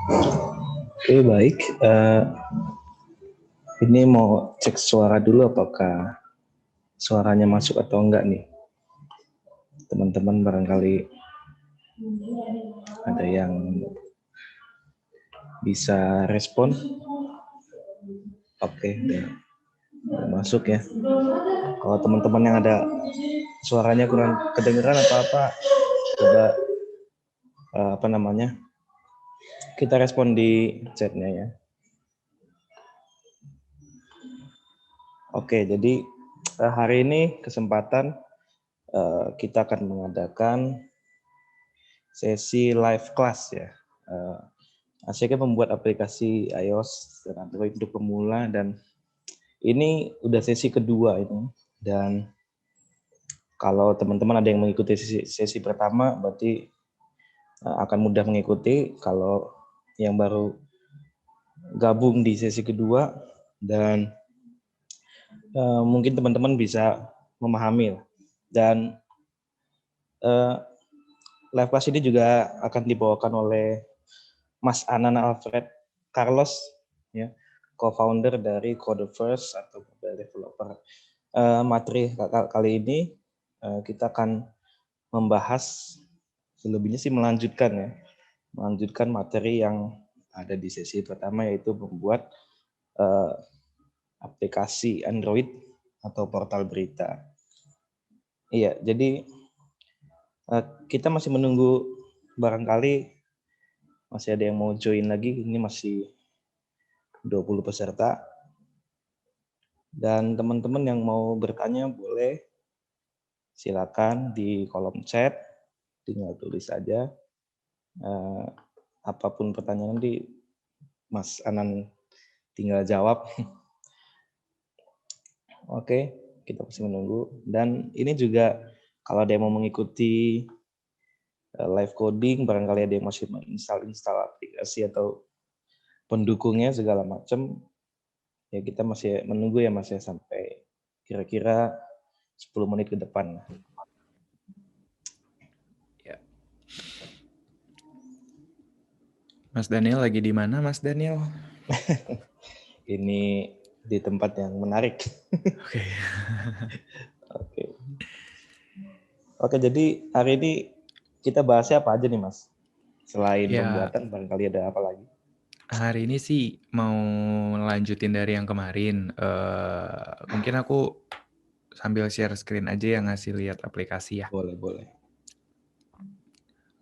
Oke, baik. Ini mau cek suara dulu apakah suaranya masuk atau enggak nih. Teman-teman barangkali ada yang bisa respon. Oke, udah masuk ya. Kalau teman-teman yang ada suaranya kurang kedengeran atau apa, coba kita respon di chatnya ya. Oke, jadi hari ini kesempatan kita akan mengadakan sesi live class ya. Asyiknya membuat aplikasi iOS dan Android untuk pemula, dan ini udah sesi kedua ini. Dan kalau teman-teman ada yang mengikuti sesi pertama, berarti akan mudah mengikuti. Kalau yang baru gabung di sesi kedua, dan mungkin teman-teman bisa memahami. Dan live class ini juga akan dibawakan oleh Mas Anan Alfred Carlos, ya, co-founder dari Codeverse atau mobile developer. Materi kali ini kita akan membahas, selebihnya sih melanjutkan materi yang ada di sesi pertama, yaitu membuat aplikasi Android atau portal berita. Iya, jadi kita masih menunggu, barangkali masih ada yang mau join lagi. Ini masih 20 peserta. Dan teman-teman yang mau bertanya boleh silakan di kolom chat, tinggal tulis saja apapun pertanyaan, nanti Mas Anan tinggal jawab. Oke, kita masih menunggu. Dan ini juga kalau ada yang mau mengikuti live coding, barangkali ada yang masih menginstal aplikasi atau pendukungnya segala macam, ya kita masih menunggu ya Mas ya, sampai kira-kira 10 menit ke depan. Ya. Mas Daniel lagi di mana, Mas Daniel? Ini di tempat yang menarik. Oke. Oke, jadi hari ini kita bahasnya apa aja nih Mas? Selain Ya, pembuatan, barangkali ada apa lagi? hari ini sih mau lanjutin dari yang kemarin. Mungkin aku sambil share screen aja yang ngasih lihat aplikasi ya. Boleh.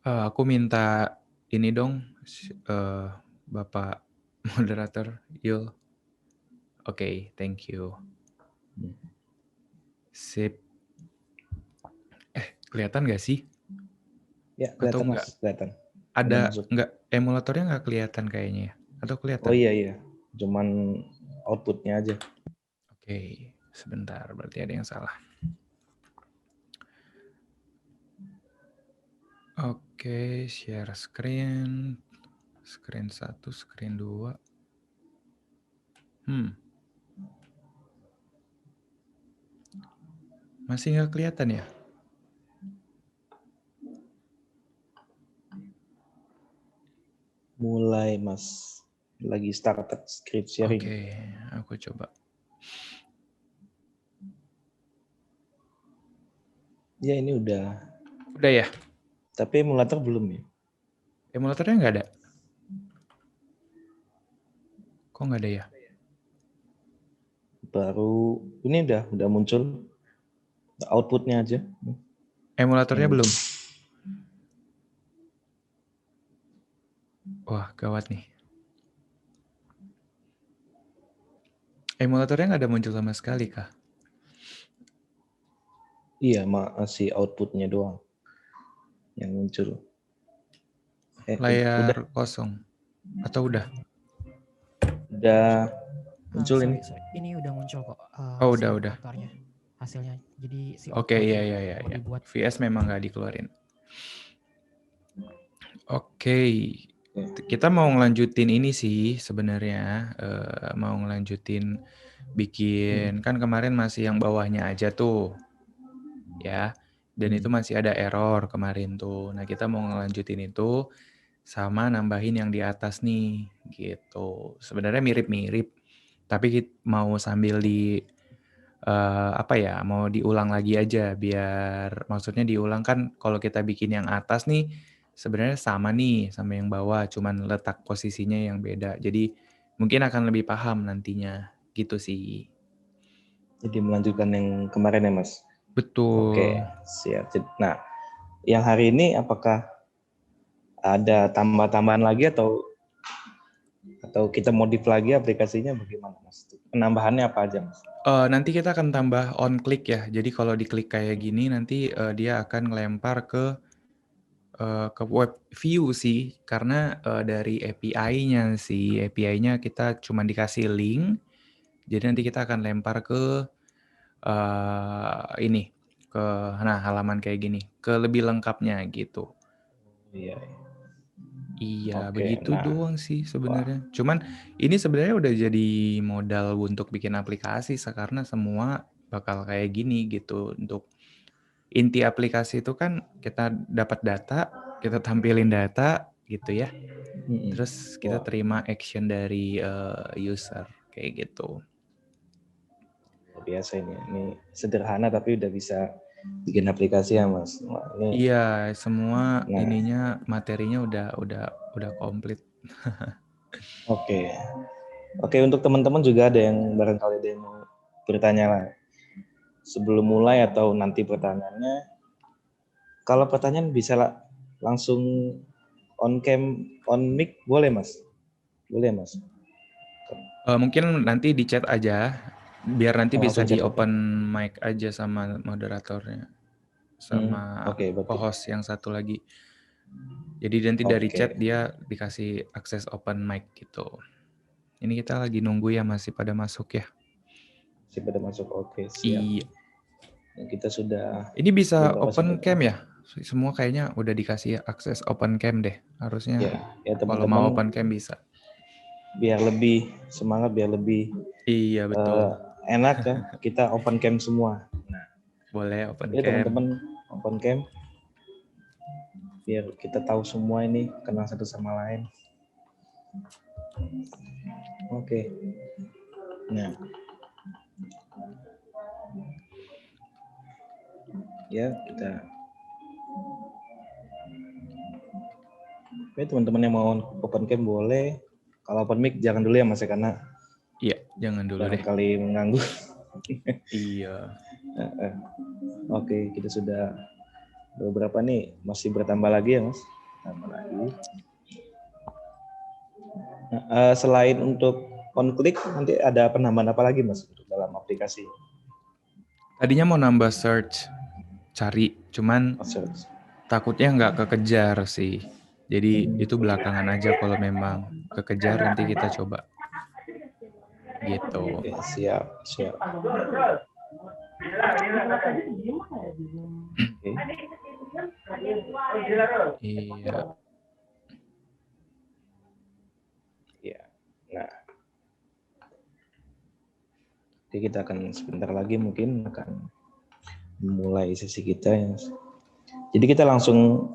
Aku minta ini dong, Bapak moderator Yul. Oke, thank you. Sip. Kelihatan nggak sih? Ya, Atau kelihatan enggak? Mas, kelihatan. Ada nggak, emulatornya nggak kelihatan kayaknya ya? Atau kelihatan? Oh iya, cuman outputnya aja. Oke, sebentar, berarti ada yang salah. Oke, share screen. Screen 1, screen 2. Masih nggak kelihatan ya? Mulai Mas, lagi started screen sharing. Oke, aku coba. Ya, ini udah. Udah ya? Tapi emulator belum ya? Emulatornya nggak ada? Kok nggak ada ya? Baru ini udah muncul outputnya aja. Emulatornya belum? Wah, gawat nih. Emulatornya nggak ada muncul sama sekali kah? Iya, masih outputnya doang yang muncul. Layar Udah kosong? Atau udah? Udah muncul ini. Sorry. Ini udah muncul kok. Oh, si udah. emulatornya, hasilnya. Jadi si Oke, output iya. mau dibuat. VS memang nggak dikeluarin. Oke, kita mau ngelanjutin ini sih sebenarnya. Mau ngelanjutin bikin, kan kemarin masih yang bawahnya aja tuh. Ya, dan itu masih ada error kemarin tuh. Nah, kita mau ngelanjutin itu sama nambahin yang di atas nih gitu. Sebenarnya mirip-mirip, tapi mau sambil mau diulang lagi aja biar maksudnya diulang kan kalau kita bikin yang atas nih sebenarnya sama nih sama yang bawah, cuman letak posisinya yang beda. Jadi mungkin akan lebih paham nantinya gitu sih. Jadi melanjutkan yang kemarin ya Mas. Betul. Oke, siap. Nah, yang hari ini apakah ada tambah-tambahan lagi atau kita modif lagi aplikasinya bagaimana Mas? Penambahannya apa aja Mas? Nanti kita akan tambah on click ya. Jadi kalau diklik kayak gini nanti dia akan ngelempar ke web view sih, karena dari API-nya sih. API-nya kita cuma dikasih link. Jadi nanti kita akan lempar ke halaman kayak gini, ke lebih lengkapnya gitu. Iya. Iya, Oke, begitu nah. doang sih sebenarnya. Cuman ini sebenarnya udah jadi modal untuk bikin aplikasi karena semua bakal kayak gini gitu. Untuk inti aplikasi itu kan kita dapat data, kita tampilin data gitu ya. Terus kita Wah, terima action dari user kayak gitu. luar biasa ini. Ini sederhana tapi udah bisa bikin aplikasi ya Mas. Wah, ini. Iya, semua Nah, ininya materinya udah komplit. oke. Oke, untuk teman-teman juga ada yang barangkali ada yang mau bertanya lah. Sebelum mulai atau nanti pertanyaannya, kalau pertanyaan bisa langsung on cam, on mic boleh Mas? Boleh Mas? Mungkin nanti di chat aja, biar nanti bisa Langsung di chat aja. open mic aja sama moderatornya, sama Oke, berarti. co-host yang satu lagi. Jadi nanti dari Oke. chat dia dikasih akses open mic gitu. Ini kita lagi nunggu ya, masih pada masuk ya. Masih pada masuk. Oke, siap. Iya. Kita sudah. Ini bisa beberapa open sudah. cam ya? Semua kayaknya udah dikasih akses open cam deh. Harusnya Ya kalau mau teman-teman open cam bisa. biar lebih semangat, biar lebih Iya betul. enak ya, kita open cam semua. Nah, Boleh open ya cam. teman-teman open cam biar kita tahu semua ini kenal satu sama lain. Oke. Nah, ya kita. Oke, teman-teman yang mau open cam boleh. Kalau open mic jangan dulu ya Mas ya, karena Iya, jangan dulu deh. barangkali mengganggu. Iya. Oke, kita sudah beberapa nih, masih bertambah lagi ya Mas. Tambah lagi. Nah, selain untuk on click, nanti ada penambahan apa lagi Mas untuk dalam aplikasi? Tadinya mau nambah search, cari, cuman takutnya nggak kekejar sih. Jadi itu belakangan aja, kalau memang kekejar nanti kita coba. Gitu. Oke, siap. Iya. Ya. Nah, jadi kita akan sebentar lagi mungkin akan memulai sesi kita ya Mas. Jadi kita langsung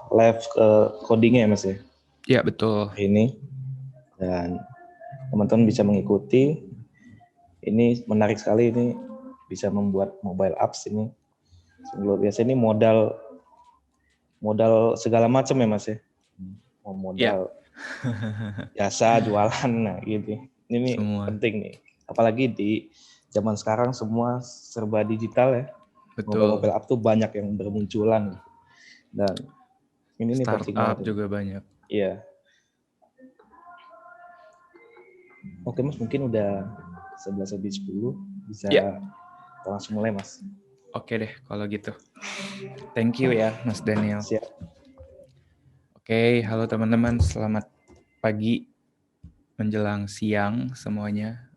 live ke codingnya ya Mas ya? Iya betul. Ini dan teman-teman bisa mengikuti. Ini menarik sekali, ini bisa membuat mobile apps ini. Luar biasa, ini modal segala macam ya Mas ya. Modal jasa, jualan, nah gitu. Ini semua penting nih. Apalagi di zaman sekarang semua serba digital ya. betul. Mobile app tuh banyak yang bermunculan. Dan ini penting banget. Startup juga banyak. Iya. Oke Mas, mungkin udah 11:10 bisa langsung mulai Mas. Oke deh kalau gitu. Thank you ya Mas Daniel. Siap. Oke, halo teman-teman, selamat pagi menjelang siang semuanya.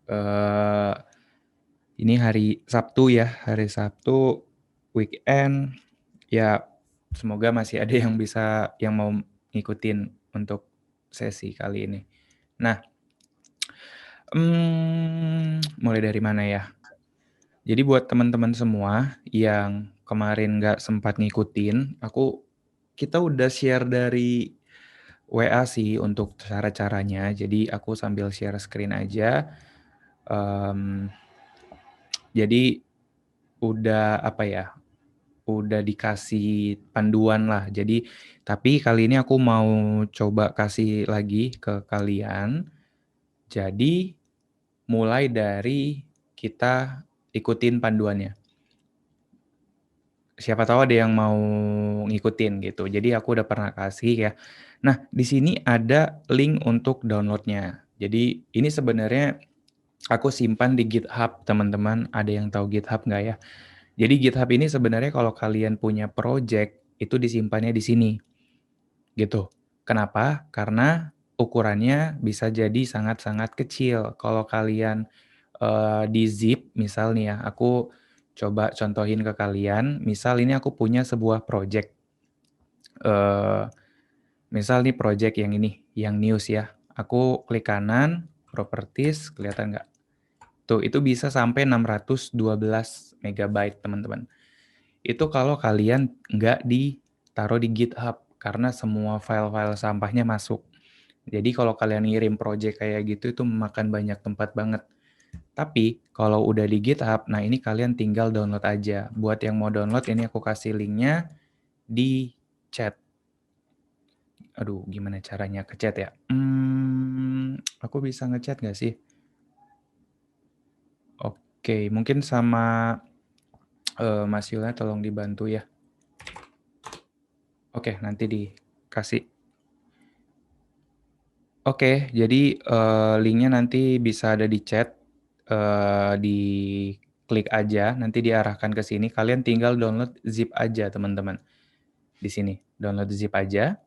Ini hari Sabtu ya, hari Sabtu weekend. Ya, semoga masih ada yang mau ngikutin untuk sesi kali ini. Nah, mulai dari mana ya? Jadi buat teman-teman semua yang kemarin nggak sempat ngikutin, kita udah share dari WA sih untuk cara-caranya. Jadi aku sambil share screen aja. Jadi udah apa ya? Udah dikasih panduan lah. Jadi tapi kali ini aku mau coba kasih lagi ke kalian. Jadi mulai dari kita ikutin panduannya. Siapa tahu ada yang mau ngikutin gitu. Jadi aku udah pernah kasih ya. Nah, di sini ada link untuk downloadnya. Jadi ini sebenarnya aku simpan di GitHub, teman-teman. Ada yang tahu GitHub nggak ya? Jadi GitHub ini sebenarnya kalau kalian punya project, itu disimpannya di sini. Gitu. Kenapa? Karena ukurannya bisa jadi sangat-sangat kecil. Kalau kalian di zip, misal nih ya, aku coba contohin ke kalian. Misal ini aku punya sebuah project. Misal nih project yang ini, yang news ya. Aku klik kanan, properties, kelihatan nggak? Tuh, itu bisa sampai 612 megabyte, teman-teman. Itu kalau kalian nggak ditaruh di GitHub, karena semua file-file sampahnya masuk. Jadi kalau kalian ngirim project kayak gitu, itu memakan banyak tempat banget. Tapi kalau udah di GitHub, nah ini kalian tinggal download aja. Buat yang mau download, ini aku kasih linknya di chat. Aduh, gimana caranya ke chat ya? Aku bisa ngechat nggak sih? Oke, mungkin sama Mas Yula tolong dibantu ya. Oke, nanti dikasih. Oke, jadi linknya nanti bisa ada di chat. Diklik aja, nanti diarahkan ke sini. Kalian tinggal download zip aja, teman-teman. Di sini, download zip aja.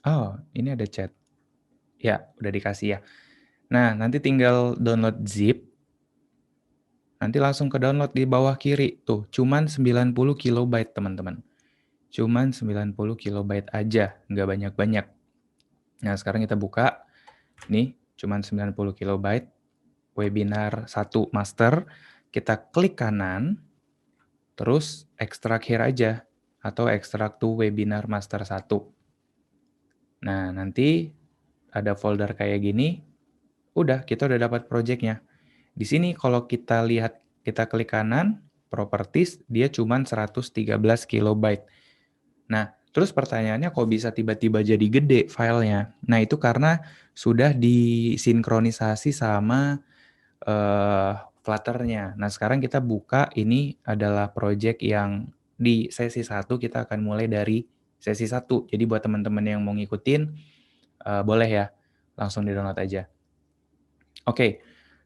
Oh, ini ada chat. Ya, udah dikasih ya. Nah, nanti tinggal download zip. Nanti langsung ke download di bawah kiri. Tuh, cuman 90 kilobyte, teman-teman. Cuman 90 kilobyte aja, nggak banyak-banyak. Nah, sekarang kita buka. Nih, cuman 90 kilobyte. Webinar 1 master. Kita klik kanan. Terus extract here aja. Atau extract to webinar master 1. Nah, nanti ada folder kayak gini. Udah, kita udah dapat projectnya. Di sini kalau kita lihat, kita klik kanan, properties, dia cuma 113 kilobyte. Nah, terus pertanyaannya kok bisa tiba-tiba jadi gede filenya? Nah, itu karena sudah disinkronisasi sama Flutter-nya. Nah, sekarang kita buka, ini adalah project yang di sesi 1, kita akan mulai dari sesi 1. Jadi buat teman-teman yang mau ngikutin, boleh ya, langsung di-download aja. Oke.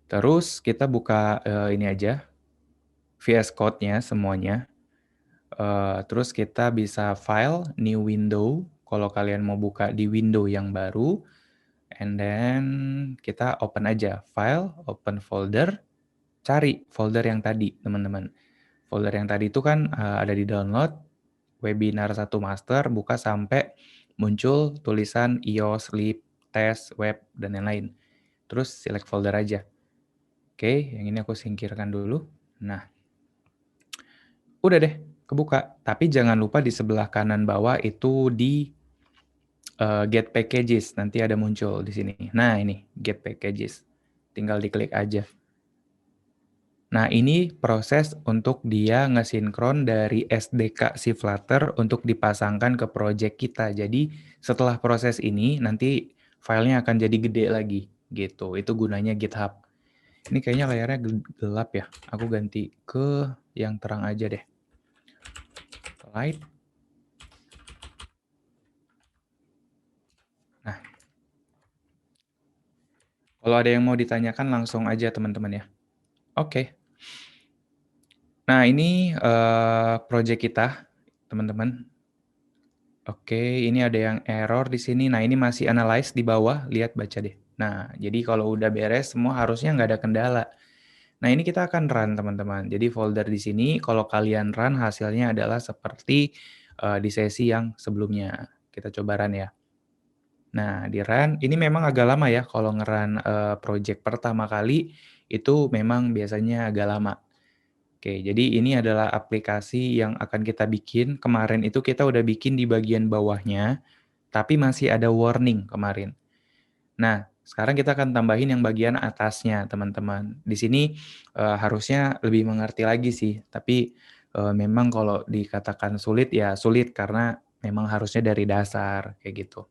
Terus kita buka ini aja, VS Code-nya semuanya. Terus kita bisa file, new window, kalau kalian mau buka di window yang baru. And then kita open aja, file, open folder, cari folder yang tadi, teman-teman. Folder yang tadi itu kan ada di download, webinar 1 master, buka sampai muncul tulisan iOS, lib, test, web, dan lain-lain. Terus select folder aja. Oke, yang ini aku singkirkan dulu. Nah, udah deh, kebuka. Tapi jangan lupa di sebelah kanan bawah itu di Get Packages. Nanti ada muncul di sini. Nah, ini Get Packages. Tinggal diklik aja. Nah, ini proses untuk dia ngesinkron dari SDK si Flutter untuk dipasangkan ke project kita. Jadi, setelah proses ini, nanti filenya akan jadi gede lagi. Gitu. Itu gunanya GitHub. Ini kayaknya layarnya gelap ya. Aku ganti ke yang terang aja deh. Light. Nah. Kalau ada yang mau ditanyakan langsung aja teman-teman ya. Oke. Nah, ini project kita, teman-teman. Oke, ini ada yang error di sini. Nah, ini masih analyze di bawah. Lihat, baca deh. Nah, jadi kalau udah beres, semua harusnya nggak ada kendala. Nah, ini kita akan run, teman-teman. Jadi folder di sini, kalau kalian run, hasilnya adalah seperti di sesi yang sebelumnya. Kita coba run ya. Nah, di run, ini memang agak lama ya. Kalau nge-run project pertama kali, itu memang biasanya agak lama. Oke, jadi ini adalah aplikasi yang akan kita bikin. Kemarin itu kita udah bikin di bagian bawahnya. tapi masih ada warning kemarin. Nah, sekarang kita akan tambahin yang bagian atasnya, teman-teman. Di sini harusnya lebih mengerti lagi sih, tapi memang kalau dikatakan sulit ya sulit karena memang harusnya dari dasar kayak gitu.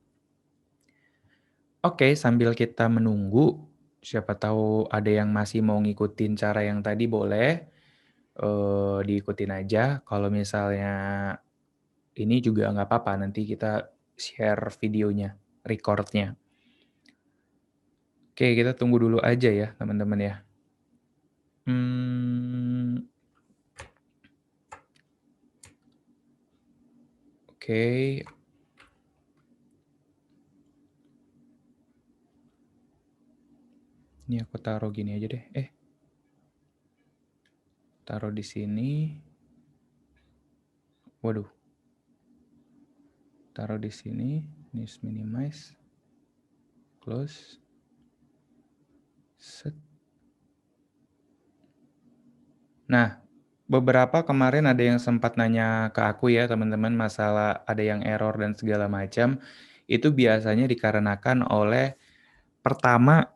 Oke, sambil kita menunggu, siapa tahu ada yang masih mau ngikutin cara yang tadi boleh diikutin aja. Kalau misalnya ini juga nggak apa-apa, nanti kita share videonya, recordnya. Oke, kita tunggu dulu aja ya, teman-teman ya. Oke. Ini aku taruh gini aja deh. Taruh di sini. Waduh. Taruh di sini. News minimize. Close. Set. Nah, beberapa kemarin ada yang sempat nanya ke aku ya teman-teman masalah ada yang error dan segala macam. Itu biasanya dikarenakan oleh pertama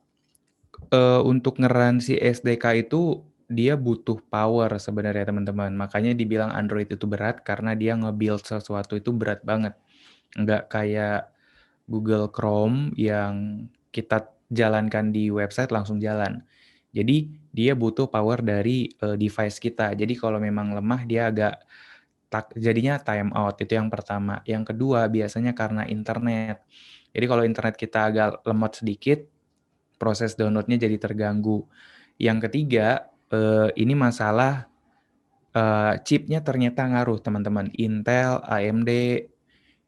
untuk nge-run si SDK itu dia butuh power sebenarnya teman-teman. Makanya dibilang Android itu berat karena dia nge-build sesuatu itu berat banget. Nggak kayak Google Chrome yang kita jalankan di website langsung jalan. Jadi dia butuh power dari device kita. Jadi kalau memang lemah dia agak jadinya time out, itu yang pertama. Yang kedua biasanya karena internet. Jadi kalau internet kita agak lemot sedikit, proses downloadnya jadi terganggu. Yang ketiga, ini masalah chipnya ternyata ngaruh teman-teman. Intel, AMD,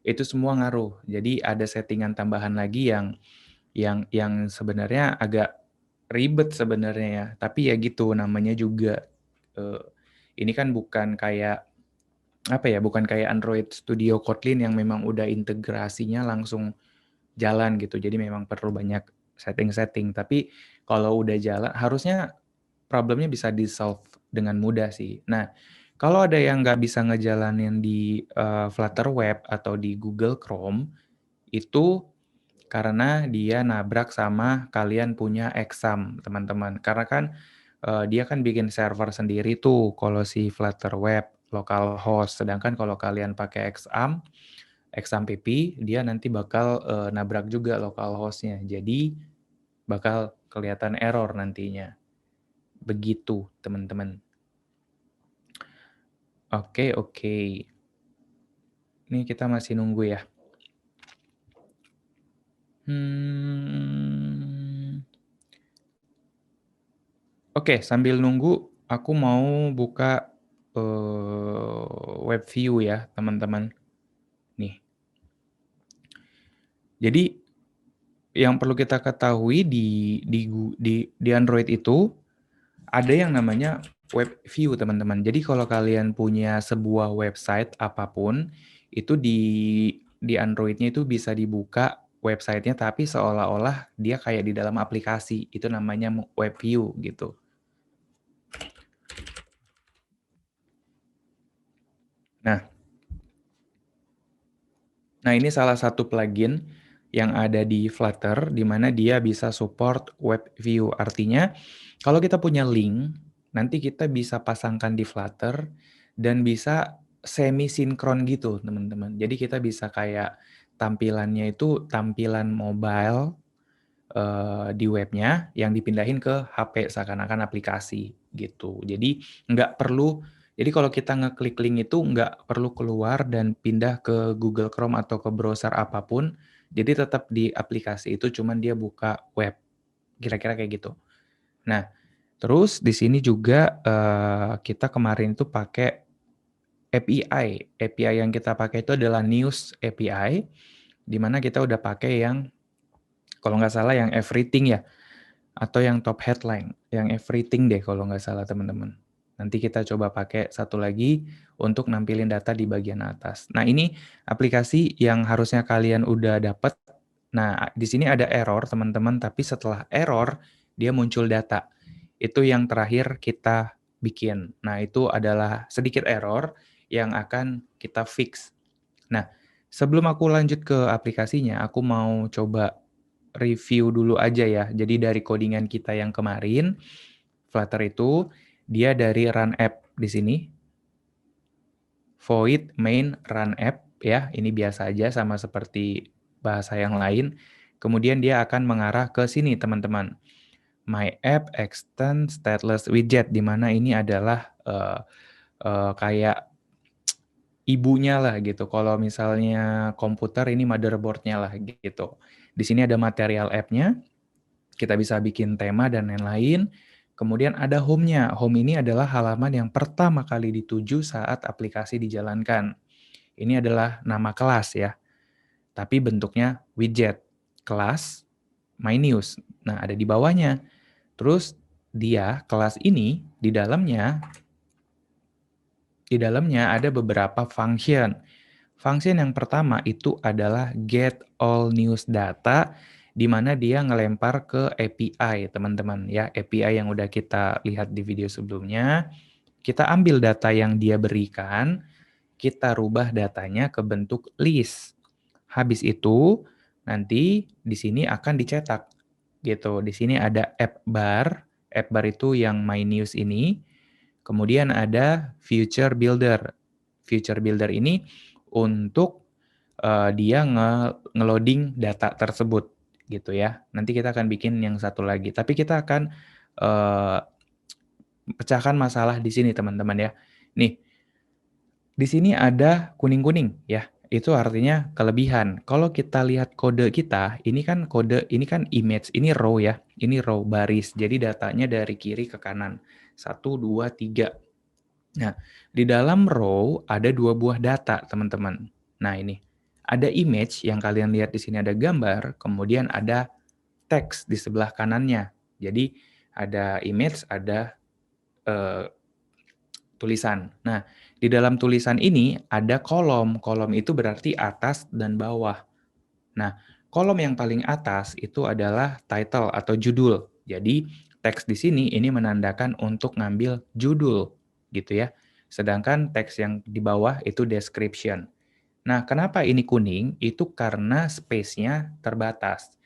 itu semua ngaruh. Jadi ada settingan tambahan lagi yang sebenarnya agak ribet sebenarnya ya. Tapi ya gitu namanya juga. Ini kan bukan kayak apa ya? Bukan kayak Android Studio Kotlin yang memang udah integrasinya langsung jalan gitu. Jadi memang perlu banyak setting-setting. Tapi kalau udah jalan, harusnya problemnya bisa di-solve dengan mudah sih. Nah, kalau ada yang nggak bisa ngejalanin di Flutter Web atau di Google Chrome, itu karena dia nabrak sama kalian punya exam, teman-teman. Karena kan dia kan bikin server sendiri tuh kalau si Flutter Web localhost. Sedangkan kalau kalian pakai XAMPP, dia nanti bakal nabrak juga localhost-nya. Jadi bakal kelihatan error nantinya. Begitu, teman-teman. Oke. Ini kita masih nunggu ya. Oke, sambil nunggu, aku mau buka web view ya, teman-teman. Nih. Jadi yang perlu kita ketahui di Android itu ada yang namanya web view, teman-teman. Jadi kalau kalian punya sebuah website apapun, itu di Android-nya itu bisa dibuka website-nya tapi seolah-olah dia kayak di dalam aplikasi. Itu namanya web view gitu. Nah, ini salah satu plugin yang ada di Flutter, di mana dia bisa support web view. Artinya, kalau kita punya link, nanti kita bisa pasangkan di Flutter, dan bisa semi-sinkron gitu, teman-teman. Jadi kita bisa kayak tampilannya itu tampilan mobile di webnya, yang dipindahin ke HP, seakan-akan aplikasi gitu. Jadi nggak perlu. Jadi kalau kita ngeklik link itu nggak perlu keluar dan pindah ke Google Chrome atau ke browser apapun. Jadi tetap di aplikasi itu, cuman dia buka web. Kira-kira kayak gitu. Nah, terus di sini juga kita kemarin itu pakai API. API yang kita pakai itu adalah News API, di mana kita udah pakai yang, kalau nggak salah yang everything ya, atau yang top headline, yang everything deh kalau nggak salah teman-teman. Nanti kita coba pakai satu lagi untuk nampilin data di bagian atas. Nah, ini aplikasi yang harusnya kalian udah dapat. Nah, di sini ada error teman-teman, tapi setelah error dia muncul data. Itu yang terakhir kita bikin. Nah, itu adalah sedikit error yang akan kita fix. Nah, Sebelum aku lanjut ke aplikasinya, aku mau coba review dulu aja ya. Jadi dari codingan kita yang kemarin, Flutter itu dia dari run app di sini, void main run app ya. Ini biasa aja sama seperti bahasa yang lain. Kemudian dia akan mengarah ke sini teman-teman. My app extend stateless widget, di mana ini adalah kayak ibunya lah gitu. Kalau misalnya komputer ini motherboard-nya lah gitu. Di sini ada material app-nya, kita bisa bikin tema dan lain-lain. Kemudian ada home-nya. Home ini adalah halaman yang pertama kali dituju saat aplikasi dijalankan. Ini adalah nama kelas ya, tapi bentuknya widget. Kelas My News. Nah, ada di bawahnya. Terus dia, kelas ini, di dalamnya ada beberapa function. Function yang pertama itu adalah get all news data, di mana dia ngelempar ke API, teman-teman ya. API yang udah kita lihat di video sebelumnya. Kita ambil data yang dia berikan, kita rubah datanya ke bentuk list. Habis itu nanti di sini akan dicetak gitu. Di sini ada app bar itu yang My News ini. Kemudian ada Future Builder. Future Builder ini untuk dia nge-loading data tersebut gitu ya. Nanti kita akan bikin yang satu lagi. Tapi kita akan pecahkan masalah di sini teman-teman ya. Nih, di sini ada kuning-kuning ya. Itu artinya kelebihan. Kalau kita lihat kode kita, ini kan kode, ini kan image, ini row ya. Ini row baris. Jadi datanya dari kiri ke kanan. 1, 2, 3. Nah, di dalam row ada 2 buah data, teman-teman. Nah, ini. Ada image yang kalian lihat di sini ada gambar, kemudian ada teks di sebelah kanannya. Jadi, ada image, ada tulisan. Nah, di dalam tulisan ini ada kolom. Kolom itu berarti atas dan bawah. Nah, kolom yang paling atas itu adalah title atau judul. Jadi, teks di sini ini menandakan untuk ngambil judul, gitu ya. Sedangkan teks yang di bawah itu description. Nah, kenapa ini kuning? Itu karena space-nya terbatas.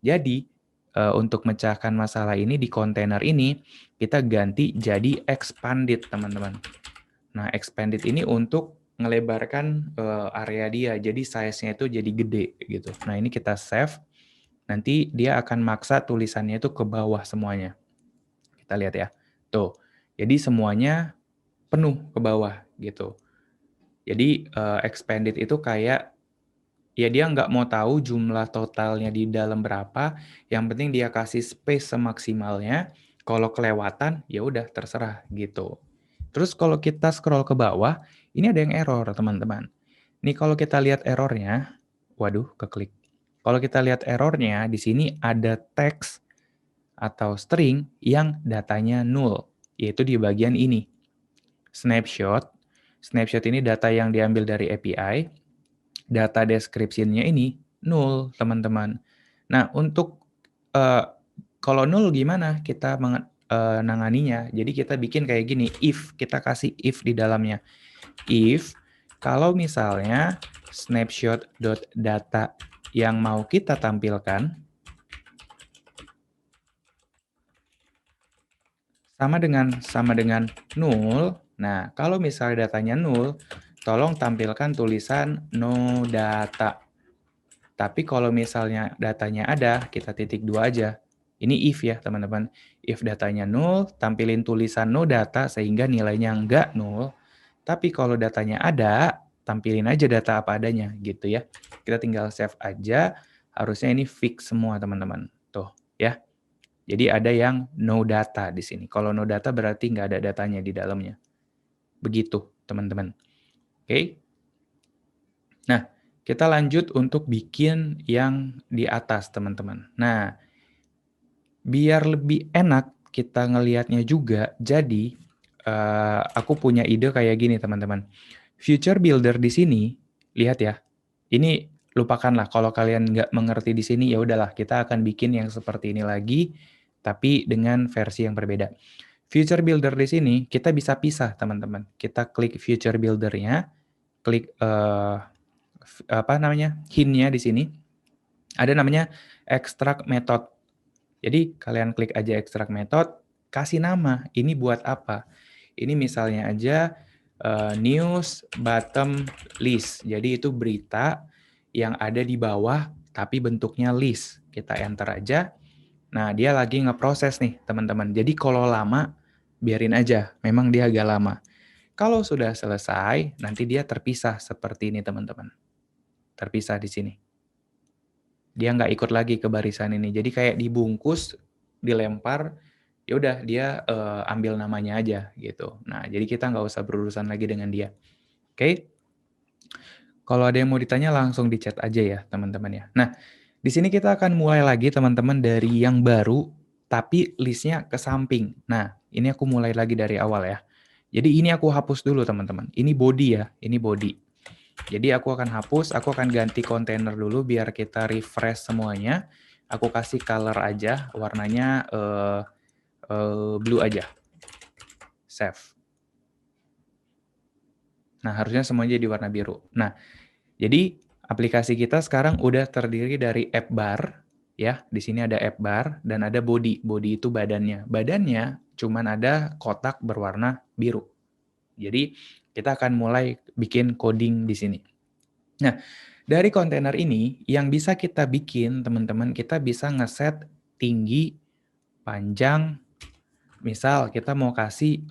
Jadi, untuk mecahkan masalah ini di kontainer ini, kita ganti jadi expanded, teman-teman. Nah, expanded ini untuk ngelebarkan area dia, jadi size-nya itu jadi gede gitu. Nah, ini kita save, nanti dia akan maksa tulisannya itu ke bawah semuanya. Kita lihat ya, tuh. Jadi semuanya penuh ke bawah gitu. Jadi expanded itu kayak, ya dia nggak mau tahu jumlah totalnya di dalam berapa, yang penting dia kasih space semaksimalnya, kalau kelewatan ya udah terserah gitu. Terus kalau kita scroll ke bawah, ini ada yang error teman-teman. Nih kalau kita lihat errornya, waduh keklik. Kalau kita lihat errornya, di sini ada teks atau string yang datanya null, yaitu di bagian ini. Snapshot. Snapshot ini data yang diambil dari API. Data description-nya ini null, teman-teman. Nah, untuk kalau null gimana kita nanganinya? Jadi kita bikin kayak gini, if, kita kasih if di dalamnya. If, kalau misalnya snapshot.data yang mau kita tampilkan sama dengan null. Nah, kalau misalnya datanya null, tolong tampilkan tulisan no data. Tapi kalau misalnya datanya ada, kita titik 2 aja. Ini if ya, teman-teman. If datanya null, tampilin tulisan no data sehingga nilainya enggak null. Tapi kalau datanya ada, tampilin aja data apa adanya gitu ya. Kita tinggal save aja. Harusnya ini fix semua, teman-teman. Tuh, ya. Jadi ada yang no data di sini. Kalau no data berarti nggak ada datanya di dalamnya. Begitu, teman-teman. Oke. Nah, kita lanjut untuk bikin yang di atas, teman-teman. Nah, biar lebih enak kita ngelihatnya juga, jadi aku punya ide kayak gini, teman-teman. Future Builder di sini, lihat ya. Ini lupakanlah kalau kalian nggak mengerti di sini, ya udahlah, kita akan bikin yang seperti ini lagi, tapi dengan versi yang berbeda. Future Builder di sini kita bisa pisah, teman-teman. Kita klik Future Builder-nya, klik hint-nya di sini ada namanya extract method. Jadi kalian klik aja extract method, kasih nama. Ini buat apa? Ini misalnya aja news bottom list. Jadi itu berita yang ada di bawah tapi bentuknya list. Kita enter aja. Nah, dia lagi ngeproses nih, teman-teman. Jadi kalau lama, biarin aja. Memang dia agak lama. Kalau sudah selesai, nanti dia terpisah seperti ini, teman-teman. Terpisah di sini. Dia nggak ikut lagi ke barisan ini. Jadi kayak dibungkus, dilempar, ya udah dia ambil namanya aja gitu. Nah, jadi kita nggak usah berurusan lagi dengan dia. Oke? Kalau ada yang mau ditanya langsung di chat aja ya, teman-teman ya. Nah, di sini kita akan mulai lagi teman-teman dari yang baru, tapi listnya ke samping. Nah, ini aku mulai lagi dari awal ya. Jadi ini aku hapus dulu teman-teman. Ini body ya, ini body. Jadi aku akan hapus, aku akan ganti kontainer dulu biar kita refresh semuanya. Aku kasih color aja, warnanya blue aja. Save. Nah, harusnya semuanya jadi warna biru. Nah, jadi aplikasi kita sekarang udah terdiri dari app bar, ya. Di sini ada app bar dan ada body. Body itu badannya. Badannya cuman ada kotak berwarna biru. Jadi kita akan mulai bikin coding di sini. Nah, dari kontainer ini yang bisa kita bikin, teman-teman, kita bisa ngeset tinggi, panjang. Misal kita mau kasih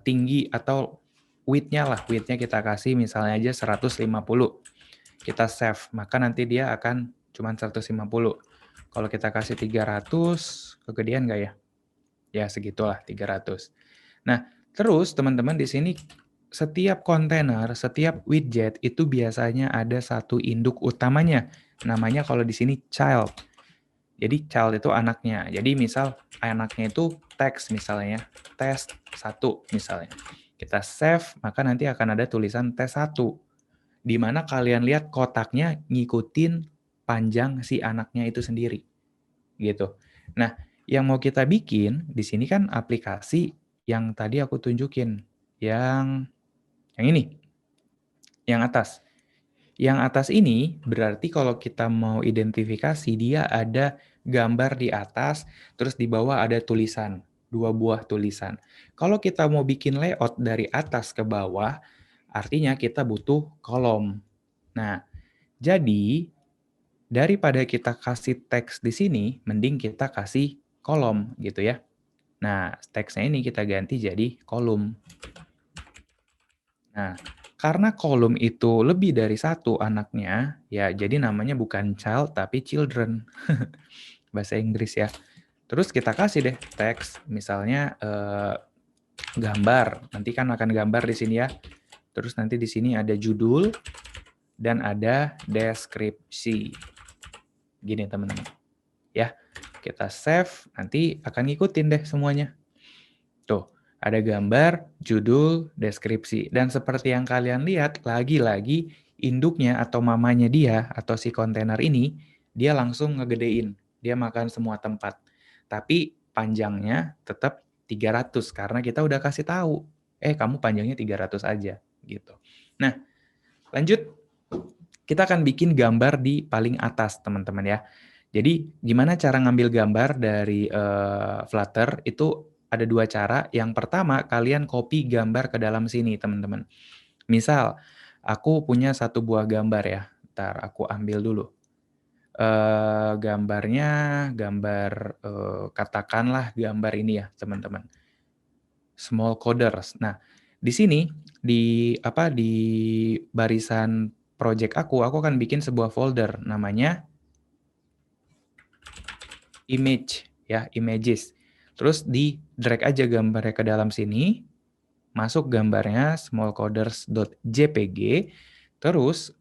tinggi atau width-nya lah. Width-nya kita kasih misalnya aja 150. Kita save, maka nanti dia akan cuma 150. Kalau kita kasih 300, kegedean nggak ya? Ya segitulah 300. Nah, terus teman-teman di sini setiap kontainer, setiap widget itu biasanya ada satu induk utamanya. Namanya kalau di sini child. Jadi child itu anaknya. Jadi misal anaknya itu teks misalnya, test 1 misalnya. Kita save, maka nanti akan ada tulisan tes 1. Di mana kalian lihat kotaknya ngikutin panjang si anaknya itu sendiri. Gitu. Nah, yang mau kita bikin di sini kan aplikasi yang tadi aku tunjukin. Yang ini. Yang atas. Yang atas ini berarti kalau kita mau identifikasi dia ada gambar di atas, terus di bawah ada tulisan. 2 buah tulisan. Kalau kita mau bikin layout dari atas ke bawah, artinya kita butuh kolom. Nah, jadi daripada kita kasih teks di sini, mending kita kasih kolom gitu ya. Nah, teksnya ini kita ganti jadi kolom. Nah, karena kolom itu lebih dari 1 anaknya, ya jadi namanya bukan child tapi children. Bahasa Inggris ya. Terus kita kasih deh teks, misalnya gambar. Nanti kan akan gambar di sini ya. Terus nanti di sini ada judul dan ada deskripsi. Gini teman-teman. Ya, kita save, nanti akan ngikutin deh semuanya. Tuh, ada gambar, judul, deskripsi. Dan seperti yang kalian lihat, lagi-lagi induknya atau mamanya dia, atau si kontainer ini, dia langsung ngegedein. Dia makan semua tempat. Tapi panjangnya tetap 300, karena kita udah kasih tahu. Kamu panjangnya 300 aja. Gitu. Nah, lanjut. Kita akan bikin gambar di paling atas, teman-teman ya. Jadi, gimana cara ngambil gambar dari Flutter? Itu ada 2 cara. Yang pertama, kalian copy gambar ke dalam sini, teman-teman. Misal, aku punya 1 buah gambar ya. Ntar aku ambil dulu. Gambarnya, katakanlah gambar ini ya, teman-teman. Small coders. Nah, di sini, di barisan project aku akan bikin sebuah folder namanya image ya, images. Terus di drag aja gambarnya ke dalam sini, masuk gambarnya smallcoders.jpg, terus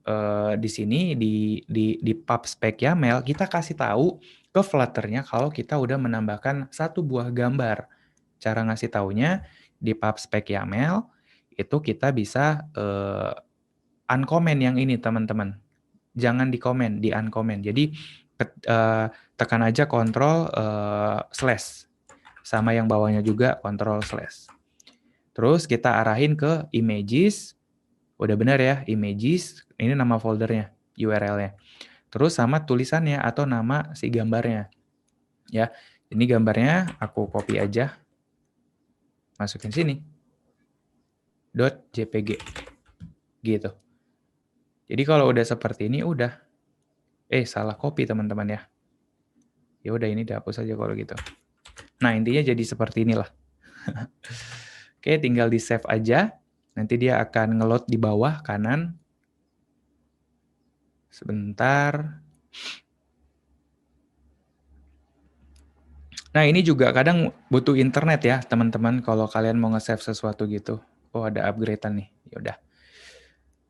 di sini di pub spec YAML kita kasih tahu ke Flutter-nya kalau kita udah menambahkan 1 buah gambar. Cara ngasih taunya di pub spec YAML itu kita bisa uncomment yang ini teman-teman. Jangan di-comment, di-uncomment. Jadi tekan aja Ctrl slash. Sama yang bawahnya juga Ctrl slash. Terus kita arahin ke images. Udah benar ya, images. Ini nama foldernya, URL-nya. Terus sama tulisannya atau nama si gambarnya. Ya, ini gambarnya aku copy aja. Masukin sini. .jpg. Gitu. Jadi kalau udah seperti ini udah. Salah copy teman-teman ya. Ya udah ini dihapus aja kalau gitu. Nah, intinya jadi seperti inilah. Oke, tinggal di save aja. Nanti dia akan nge-load di bawah kanan. Sebentar. Nah, ini juga kadang butuh internet ya, teman-teman, kalau kalian mau nge-save sesuatu gitu. Oh, ada upgrade-an nih. Ya udah.